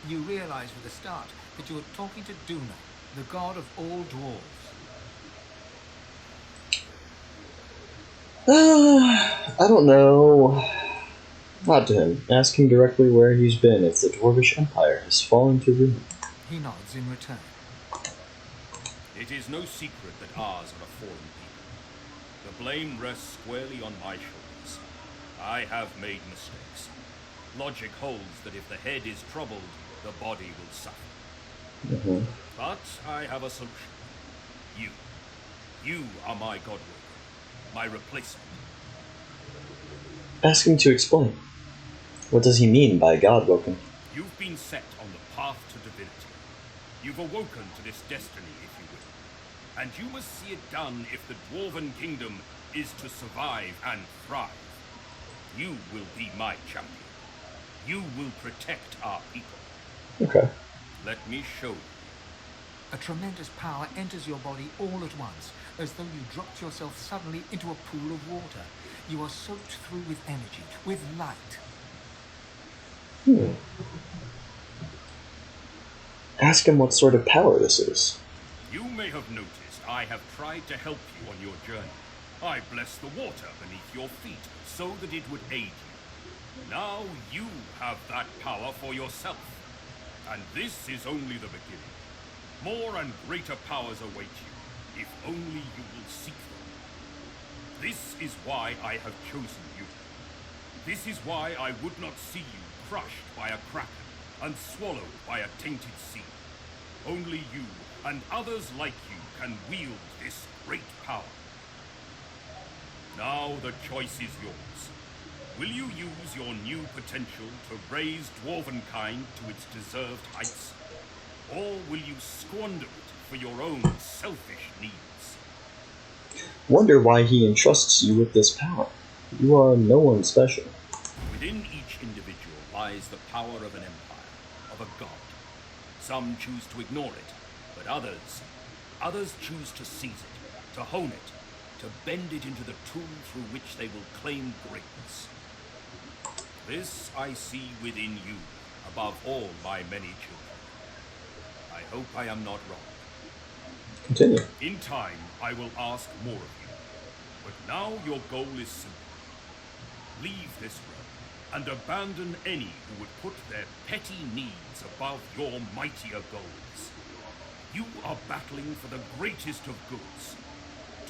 you. You realize with a start that you are talking to Duna, the god of all dwarves. I don't know. Not to him. Ask him directly where he's been if the Dwarvish Empire has fallen to ruin. He nods in return. It is no secret that ours are a fallen people. The blame rests squarely on my shoulders. I have made mistakes. Logic holds that if the head is troubled, the body will suffer. Mm-hmm. But I have a solution. You. You are my godworker. My replacement. Ask him to explain. What does he mean by God-woken? You've been set on the path to divinity. You've awoken to this destiny, if you will. And you must see it done if the Dwarven Kingdom is to survive and thrive. You will be my champion. You will protect our people. Okay. Let me show you. A tremendous power enters your body all at once, as though you dropped yourself suddenly into a pool of water. You are soaked through with energy, with light. Ask him what sort of power this is. You may have noticed I have tried to help you on your journey. I blessed the water beneath your feet so that it would aid you. Now you have that power for yourself. And this is only the beginning. More and greater powers await you, if only you will seek them. This is why I have chosen you. This is why I would not see you crushed by a kraken and swallowed by a tainted sea. Only you and others like you can wield this great power. Now the choice is yours. Will you use your new potential to raise dwarvenkind to its deserved heights? Or will you squander it for your own selfish needs? Wonder why he entrusts you with this power. You are no one special. Within each individual lies the power of an empire, of a god. Some choose to ignore it, but others choose to seize it, to hone it, to bend it into the tool through which they will claim greatness. This I see within you, above all my many children. I hope I am not wrong. Continue. In time, I will ask more of you. But now your goal is simple. Leave this realm, and abandon any who would put their petty needs above your mightier goals. You are battling for the greatest of goods,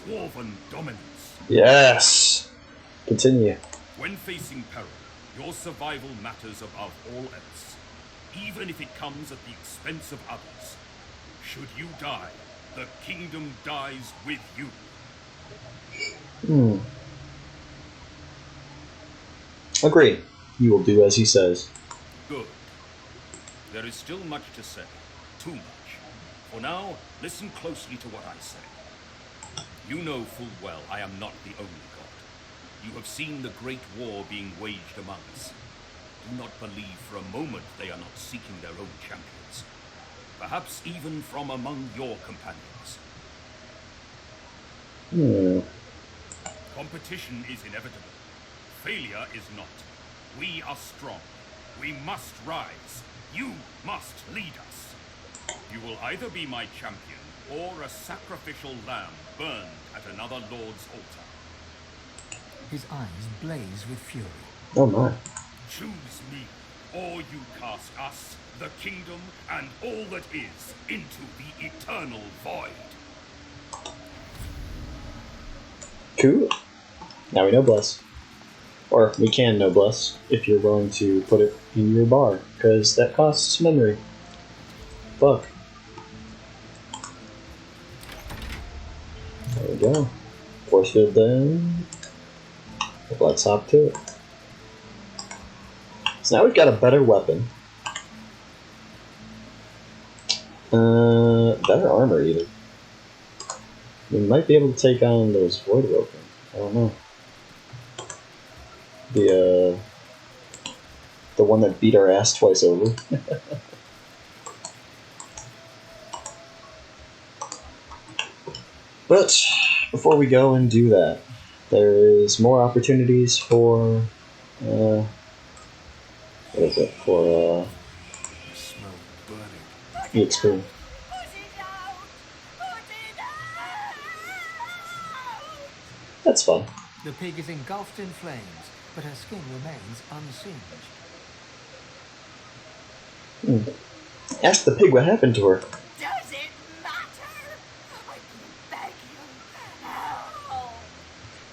Dwarven dominance. Yes! Continue. When facing peril, your survival matters above all else, even if it comes at the expense of others. Should you die, the kingdom dies with you. Agreed. You will do as he says. Good. There is still much to say. Too much. For now, listen closely to what I say. You know full well I am not the only god. You have seen the great war being waged among us. Do not believe for a moment they are not seeking their own champions. Perhaps even from among your companions. Competition is inevitable. Failure is not. We are strong. We must rise. You must lead us. You will either be my champion or a sacrificial lamb burned at another lord's altar. His eyes blaze with fury. Oh my. Choose me, or you cast us, the kingdom, and all that is, into the eternal void. Cool. Now we noblesse. Or we can noblesse, if you're willing to put it in your bar, because that costs memory. Fuck. There we go. Force field then. Let's hop to it. So now we've got a better weapon. Better armor even. We might be able to take on those void woken. I don't know. The one that beat our ass twice over. But before we go and do that, there is more opportunities for what is it? For I smell burning. EXP. That's fun. The pig is engulfed in flames, but her skin remains unsinged. Ask the pig what happened to her. Does it matter? I beg you, help!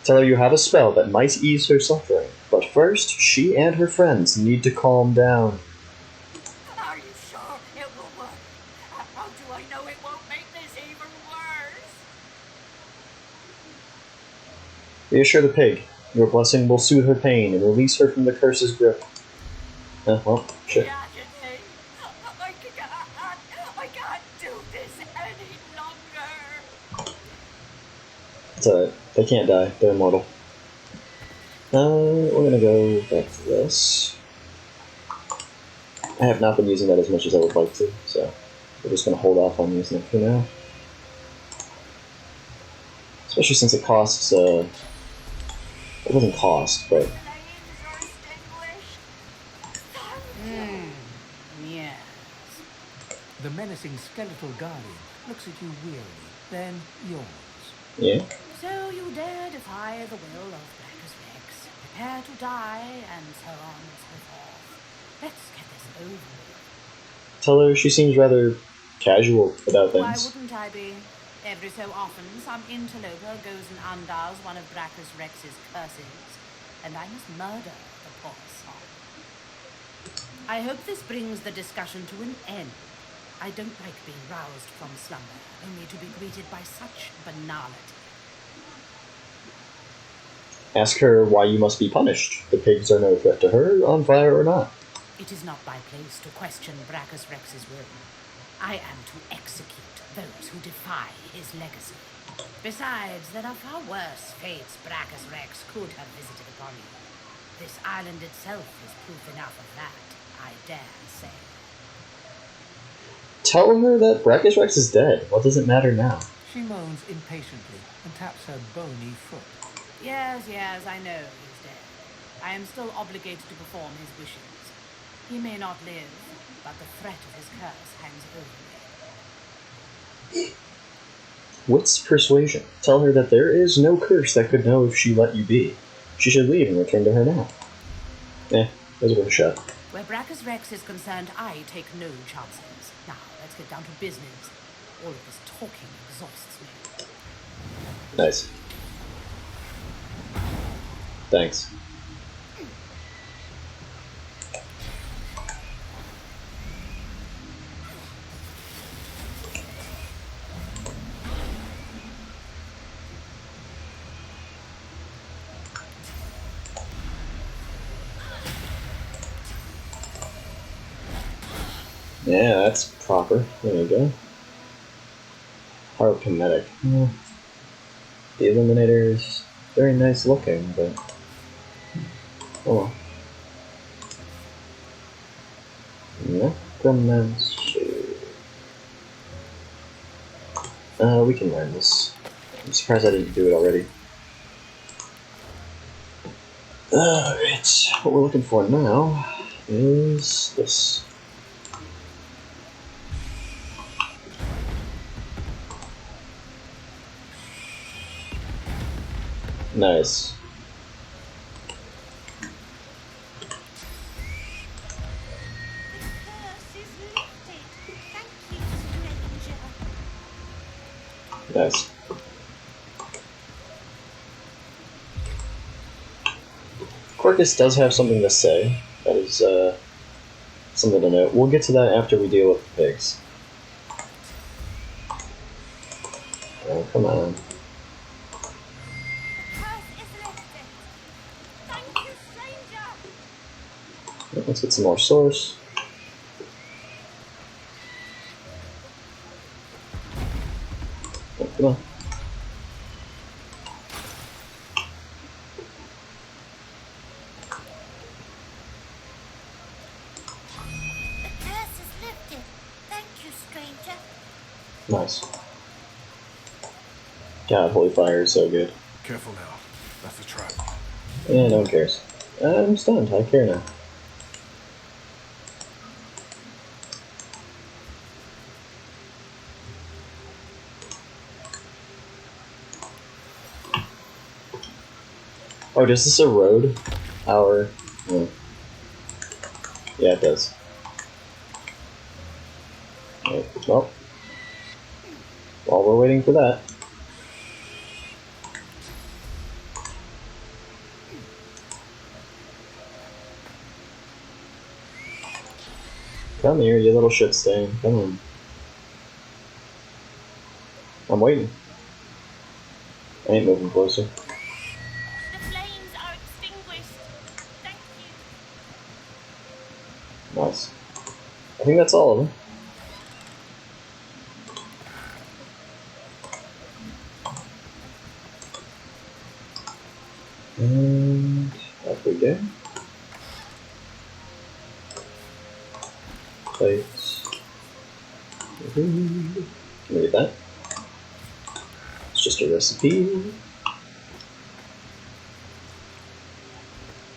Tell her you have a spell that might ease her suffering, but first, she and her friends need to calm down. Are you sure it will work? How do I know it won't make this even worse? Reassure the pig. Your blessing will soothe her pain and release her from the curse's grip. Well, shit. I can't do this any longer. It's alright. They can't die. They're immortal. We're gonna go back to this. I have not been using that as much as I would like to, so we're just gonna hold off on using it for now. Especially since it costs, it doesn't cost, but... Yes. The menacing skeletal guardian looks at you wearily, then yawns. Yeah? So you dare defy the will of Brackus Rex, prepare to die, and so on and so forth. Let's get this over with. Tell her she seems rather casual about Why things. wouldn't I be? Every so often, some interloper goes and undoes one of Brackus Rex's curses, and I must murder the poor soul. I hope this brings the discussion to an end. I don't like being roused from slumber, only to be greeted by such banality. Ask her why you must be punished. The pigs are no threat to her, on fire or not. It is not my place to question Brackus Rex's will. I am to execute those who defy his legacy. Besides, there are far worse fates Brackus Rex could have visited upon you. This island itself is proof enough of that, I dare say. Tell her that Brackus Rex is dead. What does it matter now? She moans impatiently and taps her bony foot. Yes, I know he's dead. I am still obligated to perform his wishes. He may not live, but the threat of his curse hangs over me. Wit's persuasion. Tell her that there is no curse that could know if she let you be. She should leave and return to her now. There's a worth a shot. Where Brackus Rex is concerned, I take no chances. Now, let's get down to business. All of this talking exhausts me. Nice. Thanks. Yeah, that's proper. There you go. Hard kinetic. The Illuminator is very nice looking, but... oh well. Necromancer. We can learn this. I'm surprised I didn't do it already. Alright, what we're looking for now is this. Nice. Nice. Quirkus does have something to say. That is, something to note. We'll get to that after we deal with the pigs. Oh, come on. Let's get some more source. Oh, come on. The curse is lifted. Thank you, stranger. Nice. God, holy fire is so good. Careful now. That's a trap. Yeah, no one cares. I'm stunned. I care now. Oh, does this erode our... Oh. Yeah, it does. Right. Well, while we're waiting for that... Come here, you little shit stain. Come on. I'm waiting. I ain't moving closer. The flames are extinguished. Thank you. Nice. I think that's all of them. And up we go. Plates. Can we get that? It's just a recipe.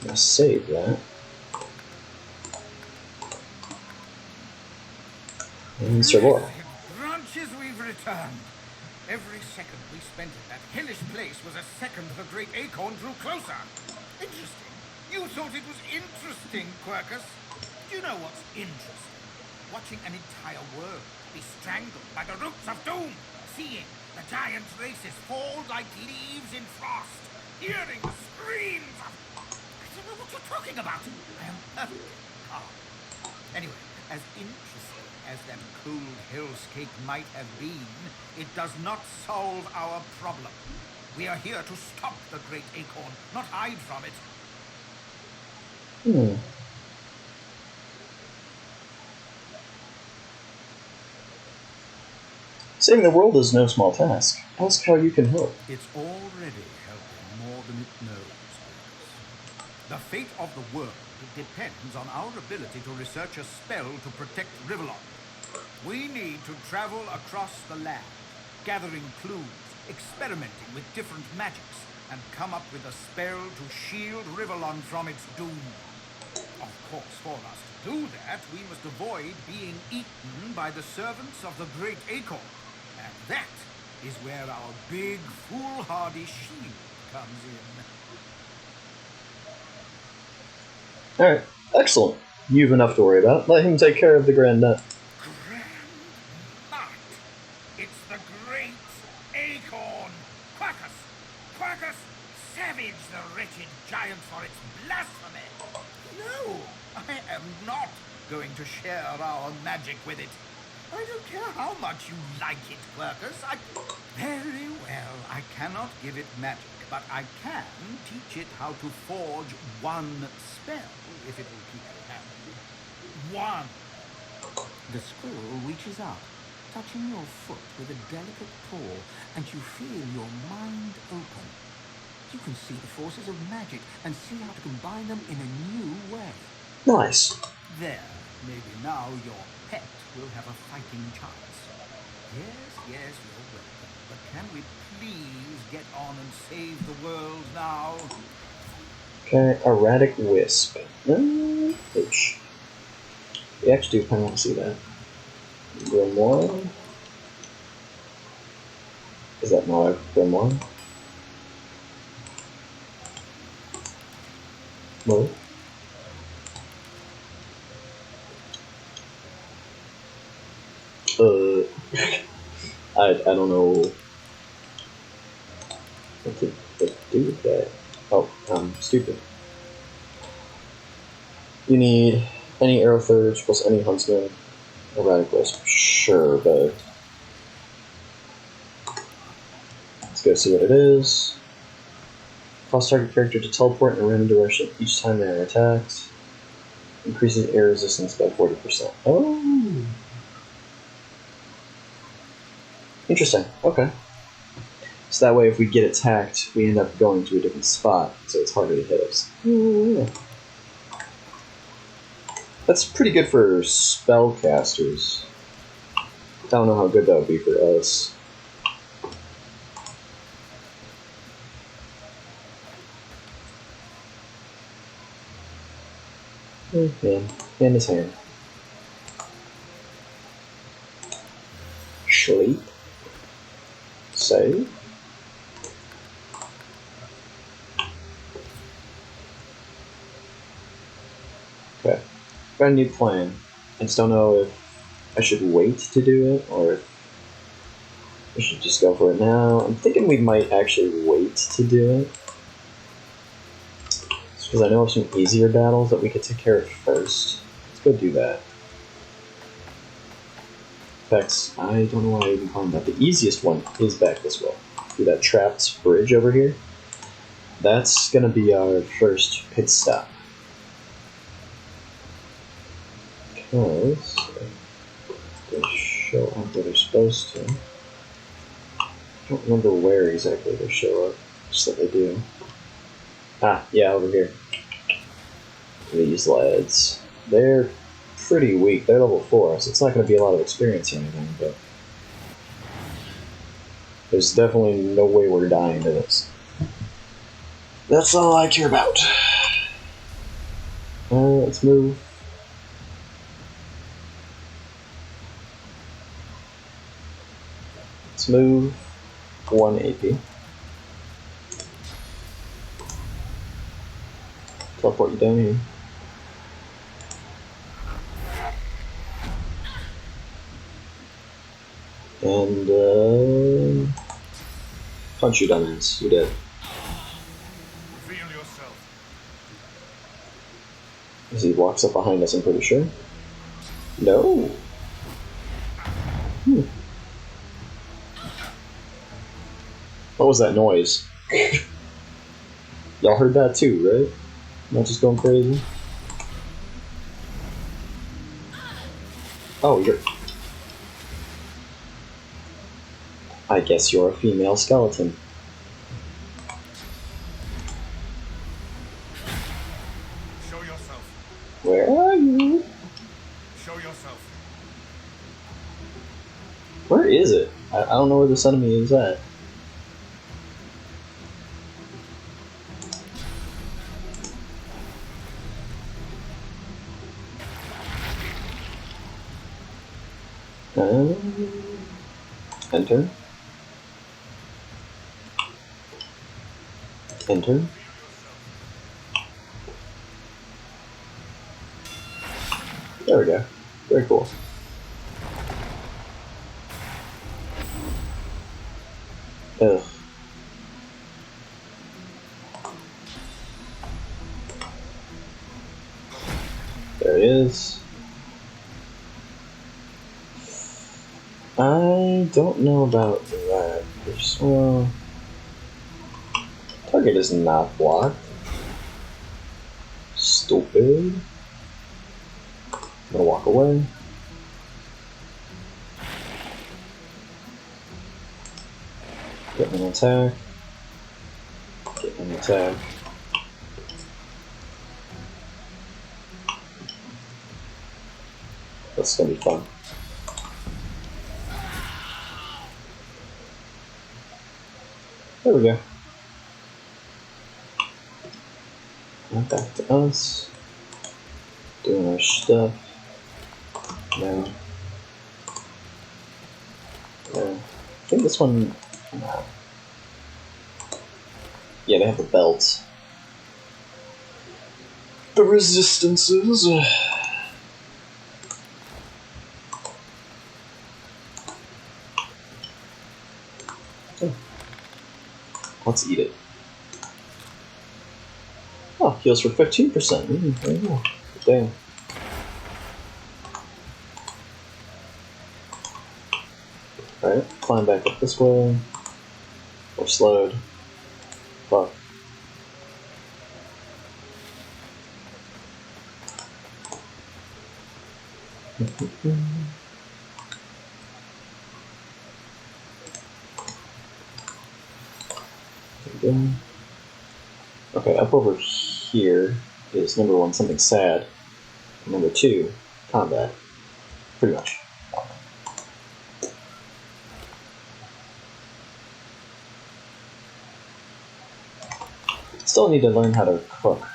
Let's save that. And survival. Branches, we've returned. Every second we spent in that hellish place was a second the great acorn drew closer. Interesting. You thought it was interesting, Quercus. Do you know what's interesting? Watching an entire world be strangled by the roots of doom. Seeing the giant races fall like leaves in frost. Hearing the screams of... I don't know what you're talking about. I am perfectly calm. Anyway, as interesting as that cold hellscape might have been, it does not solve our problem. We are here to stop the great acorn, not hide from it. Saving the world is no small task. Ask how you can help. It's already helping more than it knows. The fate of the world depends on our ability to research a spell to protect Rivellon. We need to travel across the land, gathering clues, experimenting with different magics, and come up with a spell to shield Rivellon from its doom. Of course, for us to do that, we must avoid being eaten by the servants of the Great Acorn. And that is where our big, foolhardy shield comes in. Alright, excellent. You've enough to worry about. Let him take care of the Grand Nut. Grand Nut! It's the Great Acorn! Quercus! Quercus! Savage the wretched giant for its blasphemy! No! I am not going to share our magic with it. I don't care how much you like it, Quercus. Very well, I cannot give it magic, but I can teach it how to forge one spell, if it will keep you happy. One! The scroll reaches out, touching your foot with a delicate paw, and you feel your mind open. You can see the forces of magic and see how to combine them in a new way. Nice. There, maybe now your pet will have a fighting chance. Yes, you're welcome. But can we please get on and save the world now? Okay, erratic wisp. H. We actually do kind of want to see that. Grimoire? Is that not a grimoire? No. I don't know what to do with that. Oh, I'm stupid. You need any arrow thirds plus any huntsman. Erratic wisp. Sure, but let's go see what it is. Cause target character to teleport in a random direction each time they are attacked. Increases air resistance by 40%. Oh! Interesting. Okay. So that way, if we get attacked, we end up going to a different spot, so it's harder to hit us. Yeah. That's pretty good for spellcasters. I don't know how good that would be for us. Man, hand is hand. Sleep. Save. Okay. Got a new plan. I just don't know if I should wait to do it or if I should just go for it now. I'm thinking we might actually wait to do it. Because I know of some easier battles that we could take care of first. Let's go do that. In fact, I don't know why I even call that. The easiest one is back this way. Through that trapped bridge over here. That's gonna be our first pit stop. Because they show up where they're supposed to. I don't remember where exactly they show up. Just that they do. Ah, yeah, over here. These lads. They're pretty weak. They're level 4, so it's not going to be a lot of experience or anything, but there's definitely no way we're dying to this. That's all I care about. Let's move. Let's move 1 AP. Teleport you down here. And, punch you, dumbass. You're dead. Reveal yourself. As he walks up behind us, I'm pretty sure. No. What was that noise? Y'all heard that too, right? Not just going crazy? Oh, you're... I guess you're a female skeleton. Show yourself. Where are you? Show yourself. Where is it? I don't know where this enemy is at. Enter. Enter. There we go. Very cool. Ugh. There it is. I don't know about that. Well, target is not blocked. Stupid. I'm gonna walk away. Get an attack. Get an attack. That's gonna be fun. There we go. Now back to us. Doing our stuff. No. No. I think this one... No. Yeah, they have the belts. The resistances. Let's eat it. Oh, heals for 15%. There you go. Damn. Alright, climb back up this way. We're slowed. Fuck. Okay, up over here is number 1, something sad. And number 2, combat. Pretty much. Still need to learn how to cook.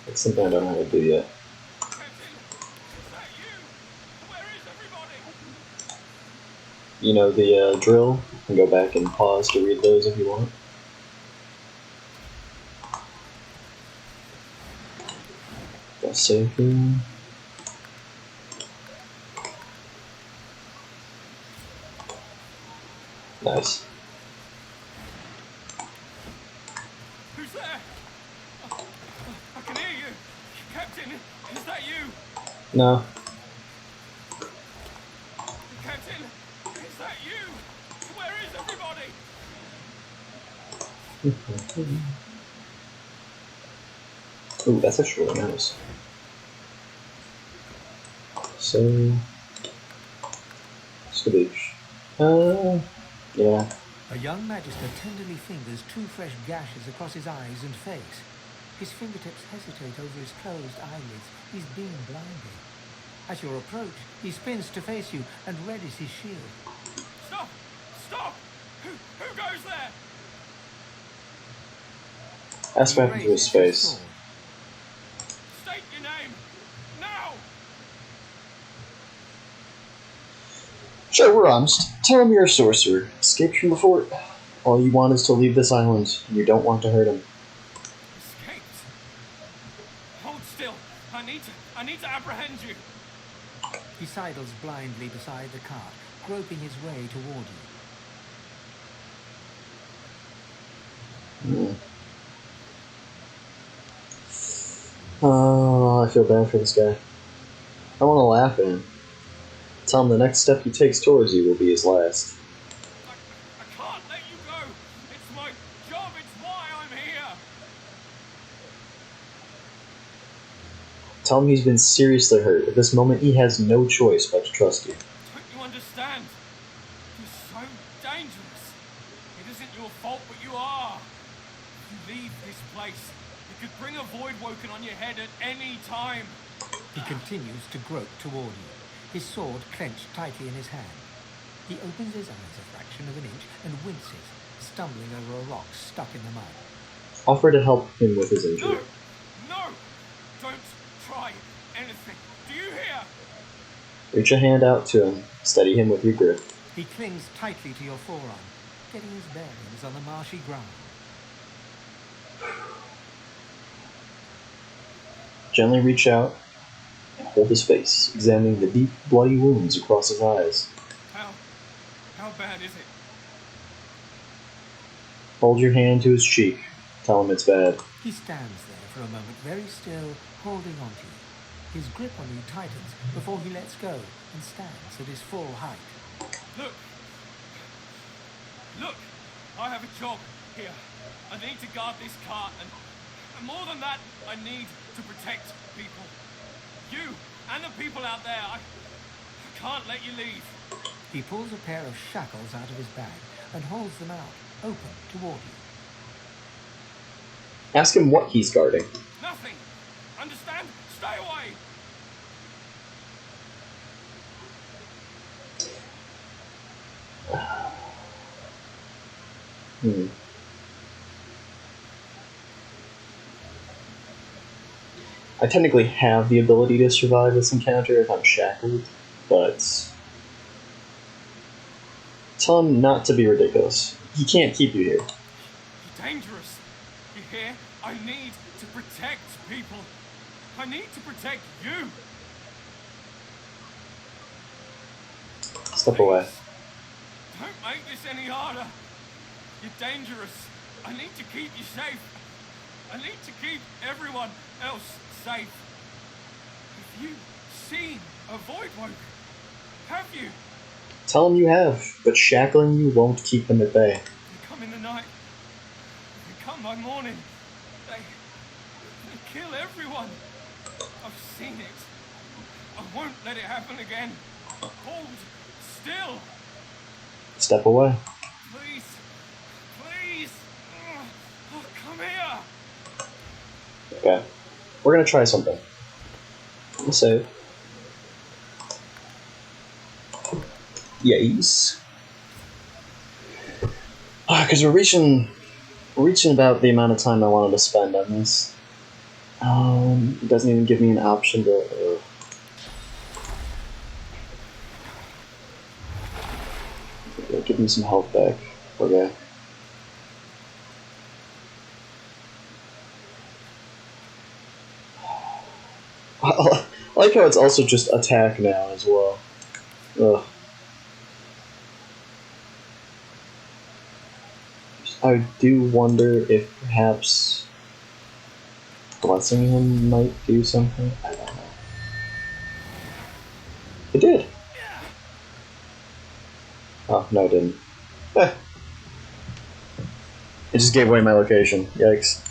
It's something I don't know how to do yet. You know the drill. You can go back and pause to read those if you want. Let's save here. Nice. Who's there? I can hear you. Captain, is that you? No. Captain, is that you? Where is everybody? Ooh, that's actually really nice. So, Scavenge. Yeah. A young magister tenderly fingers 2 fresh gashes across his eyes and face. His fingertips hesitate over his closed eyelids. He's being blinded. At your approach, he spins to face you and readies his shield. Stop! Stop! Who goes there? Ask back into his face. State your name! Now! Sure, we're honest. Tell him you're a sorcerer. Escaped from the fort. All you want is to leave this island, and you don't want to hurt him. Escaped? Hold still. I need to apprehend you. He sidles blindly beside the cart, groping his way toward you. Oh, I feel bad for this guy. I want to laugh at him. Tell him the next step he takes towards you will be his last. I can't let you go. It's my job. It's why I'm here. Tell him he's been seriously hurt. At this moment, he has no choice but to trust you. Don't you understand? You're so dangerous. It isn't your fault, but you are. If you leave this place, you could bring a void woken on your head at any time. He continues to grope toward you, his sword clenched tightly in his hand. He opens his eyes a fraction of an inch and winces, stumbling over a rock stuck in the mud. Offer to help him with his injury. No! Don't try anything. Do you hear? Reach a hand out to him. Steady him with your grip. He clings tightly to your forearm, getting his bearings on the marshy ground. Gently reach out and hold his face, examining the deep, bloody wounds across his eyes. How bad is it? Hold your hand to his cheek. Tell him it's bad. He stands there for a moment, very still, holding on to you. His grip on you tightens before he lets go and stands at his full height. Look! I have a job here. I need to guard this cart, and more than that, I need to protect people. You and the people out there. I can't let you leave. He pulls a pair of shackles out of his bag and holds them out, open toward you. Ask him what he's guarding. Nothing. Understand? Stay away. I technically have the ability to survive this encounter if I'm shackled, but tell him not to be ridiculous. He can't keep you here. You're dangerous. You hear? I need to protect people. I need to protect you. Step away. Don't make this any harder. You're dangerous. I need to keep you safe. I need to keep everyone else safe. Have you seen a void woke? Have you? Tell him you have, but shackling you won't keep them at bay. They come in the night. They come by morning. They kill everyone. I've seen it. I won't let it happen again. Hold still. Step away. Please. Please. Oh, come here. Okay. We're gonna try something. We'll save. Yes. Because we're reaching about the amount of time I wanted to spend on this. It doesn't even give me an option to... Yeah, give me some health back. Okay. I like how it's also just attack now as well. Ugh. I do wonder if perhaps blessing him might do something. I don't know. It did. Oh, no, it didn't. Eh. It just gave away my location. Yikes.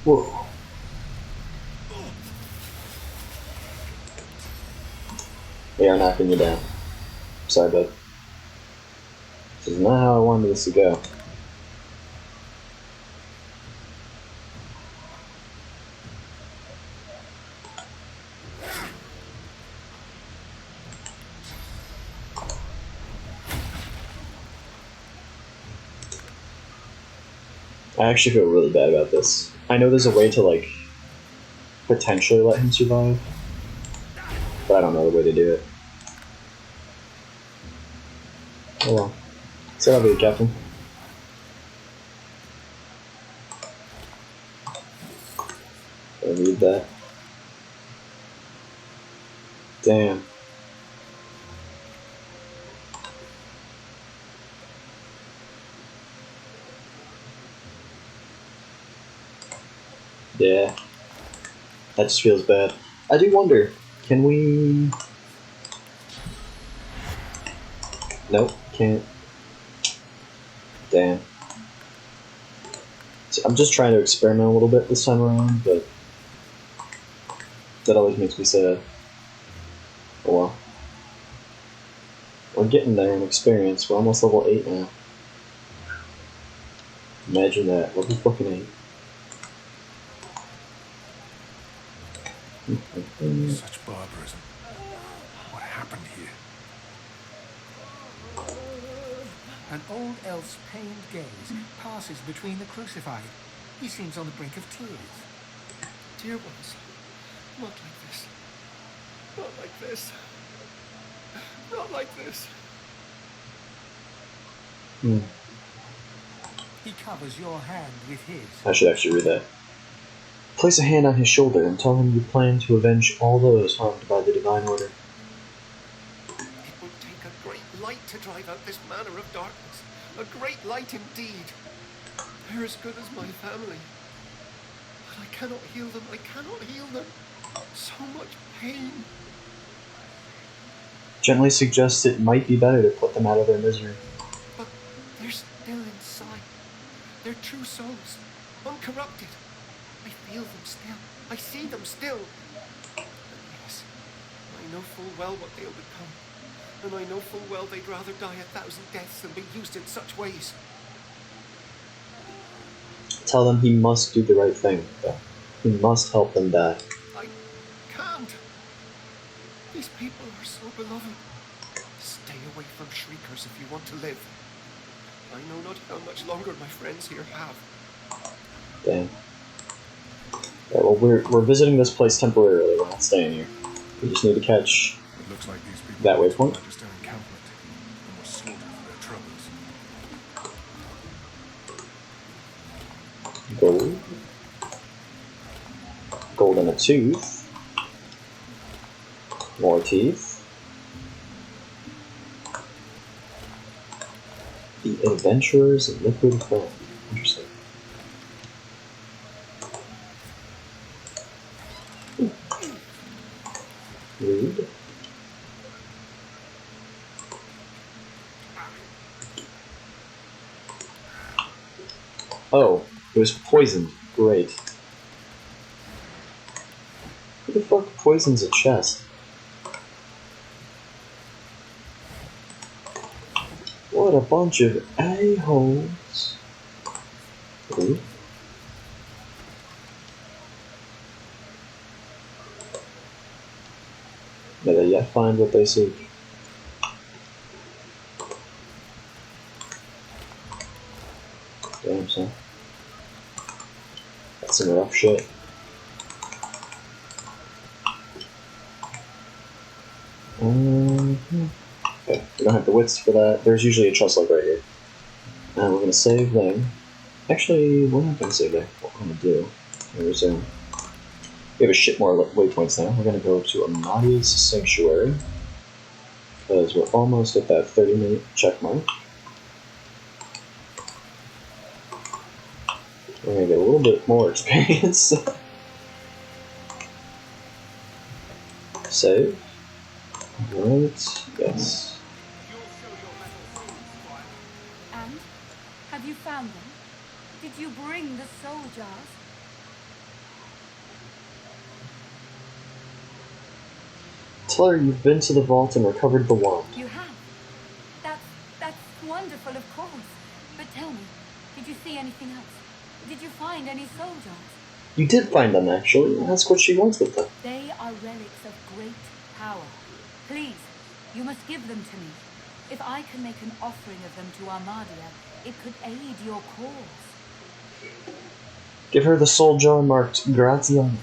Whoa. They are knocking you down. Sorry, bud. This is not how I wanted this to go. I actually feel really bad about this. I know there's a way to, like, potentially let him survive, but I don't know the way to do it. Oh well. Say that'll be the captain. I need that. Damn. Yeah. That just feels bad. I do wonder, can we... Nope, can't. Damn. So I'm just trying to experiment a little bit this time around, but that always makes me sad. Oh well. We're getting there in experience. We're almost level 8 now. Imagine that. Level fucking 8. Such barbarism. What happened here? An old elf's pained gaze passes between the crucified. He seems on the brink of tears. Dear ones, not like this. Not like this. Not like this. He covers your hand with his. I should actually read that. Place a hand on his shoulder and tell him you plan to avenge all those harmed by the Divine Order. It would take a great light to drive out this manner of darkness. A great light indeed. They're as good as my family. But I cannot heal them. I cannot heal them. So much pain. Gently suggest it might be better to put them out of their misery. But they're still inside. They're true souls. Uncorrupted. I feel them still. I see them still. And yes, I know full well what they'll become. And I know full well they'd rather die 1,000 deaths than be used in such ways. Tell them he must do the right thing, though. He must help them die. I can't. These people are so beloved. Stay away from shriekers if you want to live. I know not how much longer my friends here have. Damn. Yeah, well, we're visiting this place temporarily. We're not staying here. We just need to catch It looks like these people that waypoint. Magister encampment and were slaughtered for their troubles. Gold. Gold and a tooth. More teeth. The Adventurers in Liquid Film. Interesting. Read. Oh, it was poisoned. Great. Who the fuck poisons a chest? What a bunch of a-holes. Ooh. May they yet find what they seek. Damn, son. some rough shit. Okay, we don't have the wits for that. There's usually a chest like right here. And we're gonna save them. Actually, we're not gonna save that. What we're gonna do, resume. We have a shit more waypoints now. We're gonna go to Amadia's Sanctuary, because we're almost at that 30-minute check mark. We're gonna get a little bit more experience. Save. Right, yes. And? Have you found them? Did you bring the soul jars? Tell her you've been to the vault and recovered the wand. You have? That's wonderful, of course. But tell me, did you see anything else? Did you find any soul jars? You did find them, actually. Ask what she wants with them. They are relics of great power. Please, you must give them to me. If I can make an offering of them to Armadia, it could aid your cause. Give her the soul jar marked Gratiana.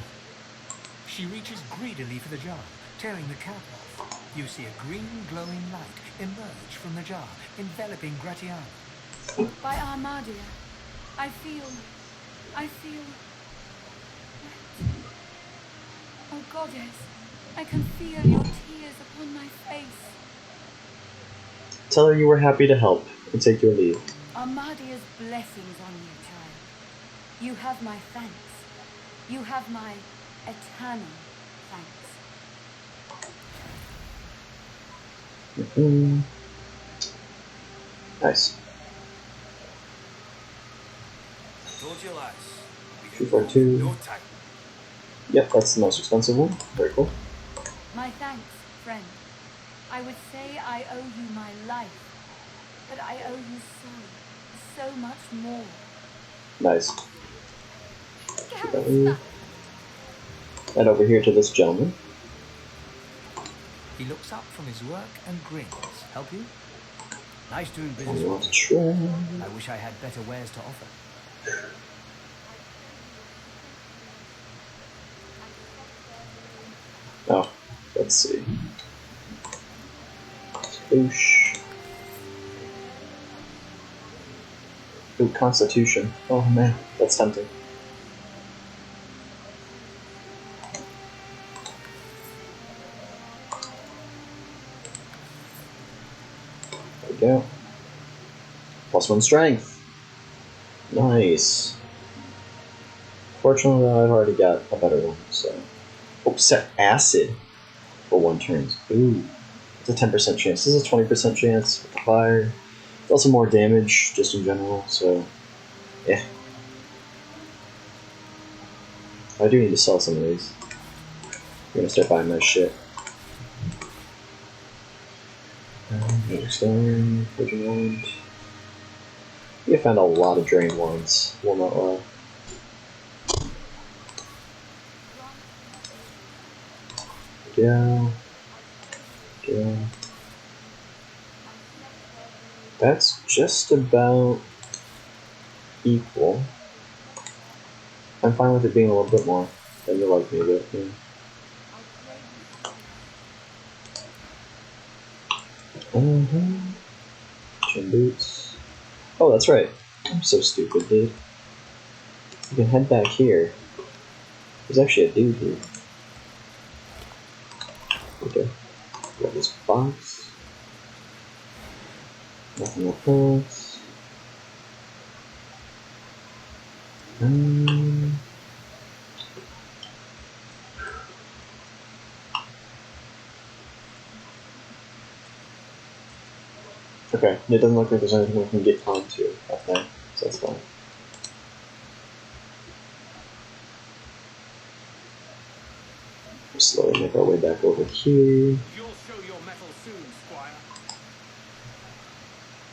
She reaches greedily for the jar, tearing the cap off. You see a green glowing light emerge from the jar, enveloping Gratiana. By Armadia, I feel... wet. Oh, goddess, I can feel your tears upon my face. Tell her you were happy to help, and take your leave. Armadia's blessings on you, child. You have my thanks. You have my eternal thanks. Nice. Told you lies. 242. No time. Yep, that's the most expensive one. Very cool. My thanks, friend. I would say I owe you my life, but I owe you so much more. Nice. And over here to this gentleman. He looks up from his work and grins. Help you? Nice doing business I with want you. to try. I wish I had better wares to offer. Oh, let's see. Boosh. Ooh, Constitution. Oh man, that's tempting. There we go. +1 strength. Nice. Fortunately, I've already got a better one, so. Oh, set acid for 1 turn. Ooh, it's a 10% chance. This is a 20% chance with the fire. It's also more damage, just in general, so. Yeah. I do need to sell some of these. I'm gonna start buying my shit. Stone, Virgin Wand. You found a lot of drained ones. Will not lie. Go. Go. That's just about equal. I'm fine with it being a little bit more. You like me a bit, yeah. Gym boots. Oh, that's right. I'm so stupid, dude. You can head back here. There's actually a dude here. Okay. Got this box. Nothing with this. Okay, it doesn't look like there's anything we can get onto up there, so that's fine. We'll slowly make our way back over here. You'll show your mettle soon, Squire.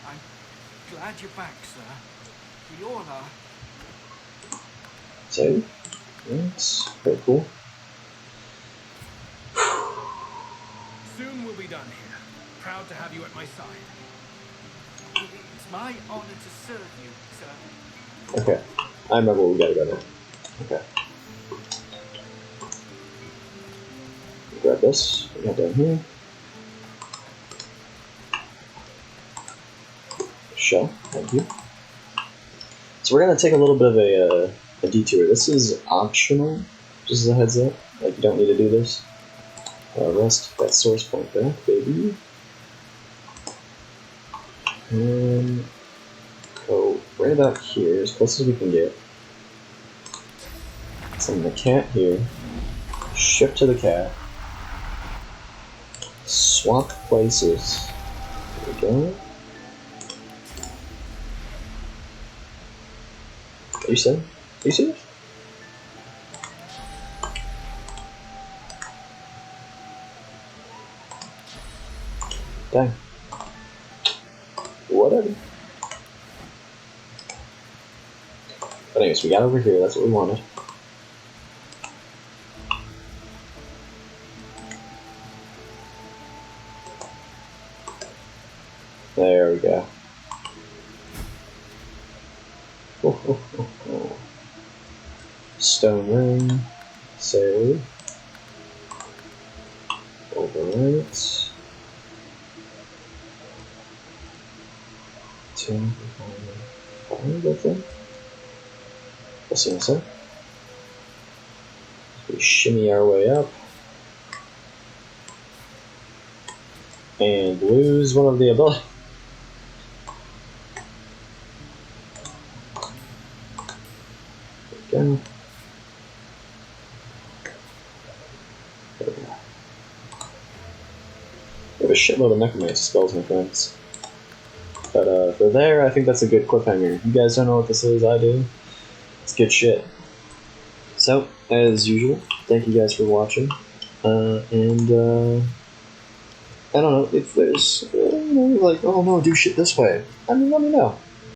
I'm glad you're back, sir. We all are. Save. That's very cool. Soon we'll be done here. Proud to have you at my side. It's my honor to serve you, sir. Okay, I remember where we gotta go now. Okay. Grab this. We got down here. Shell. Thank you. So we're gonna take a little bit of a detour. This is optional, just as a heads up. Like, you don't need to do this. Rest that source point back, baby. And go right about here, as close as we can get. Send the cat here. Shift to the cat. Swap places. There we go. Are you serious? Are you serious? Dang. Whatever. But anyways, we got over here, that's what we wanted. There we go. Stone ring. Save. Overwrite. 2, 5, I think. We'll see in a sec. We shimmy our way up. And lose one of the abilities. Again. There we go. We have a shitload of necromancy spells, my friends. But for there, I think that's a good cliffhanger. If you guys don't know what this is, I do. It's good shit. So, as usual, thank you guys for watching. I don't know, if there's, like, oh no, do shit this way. I mean, let me know.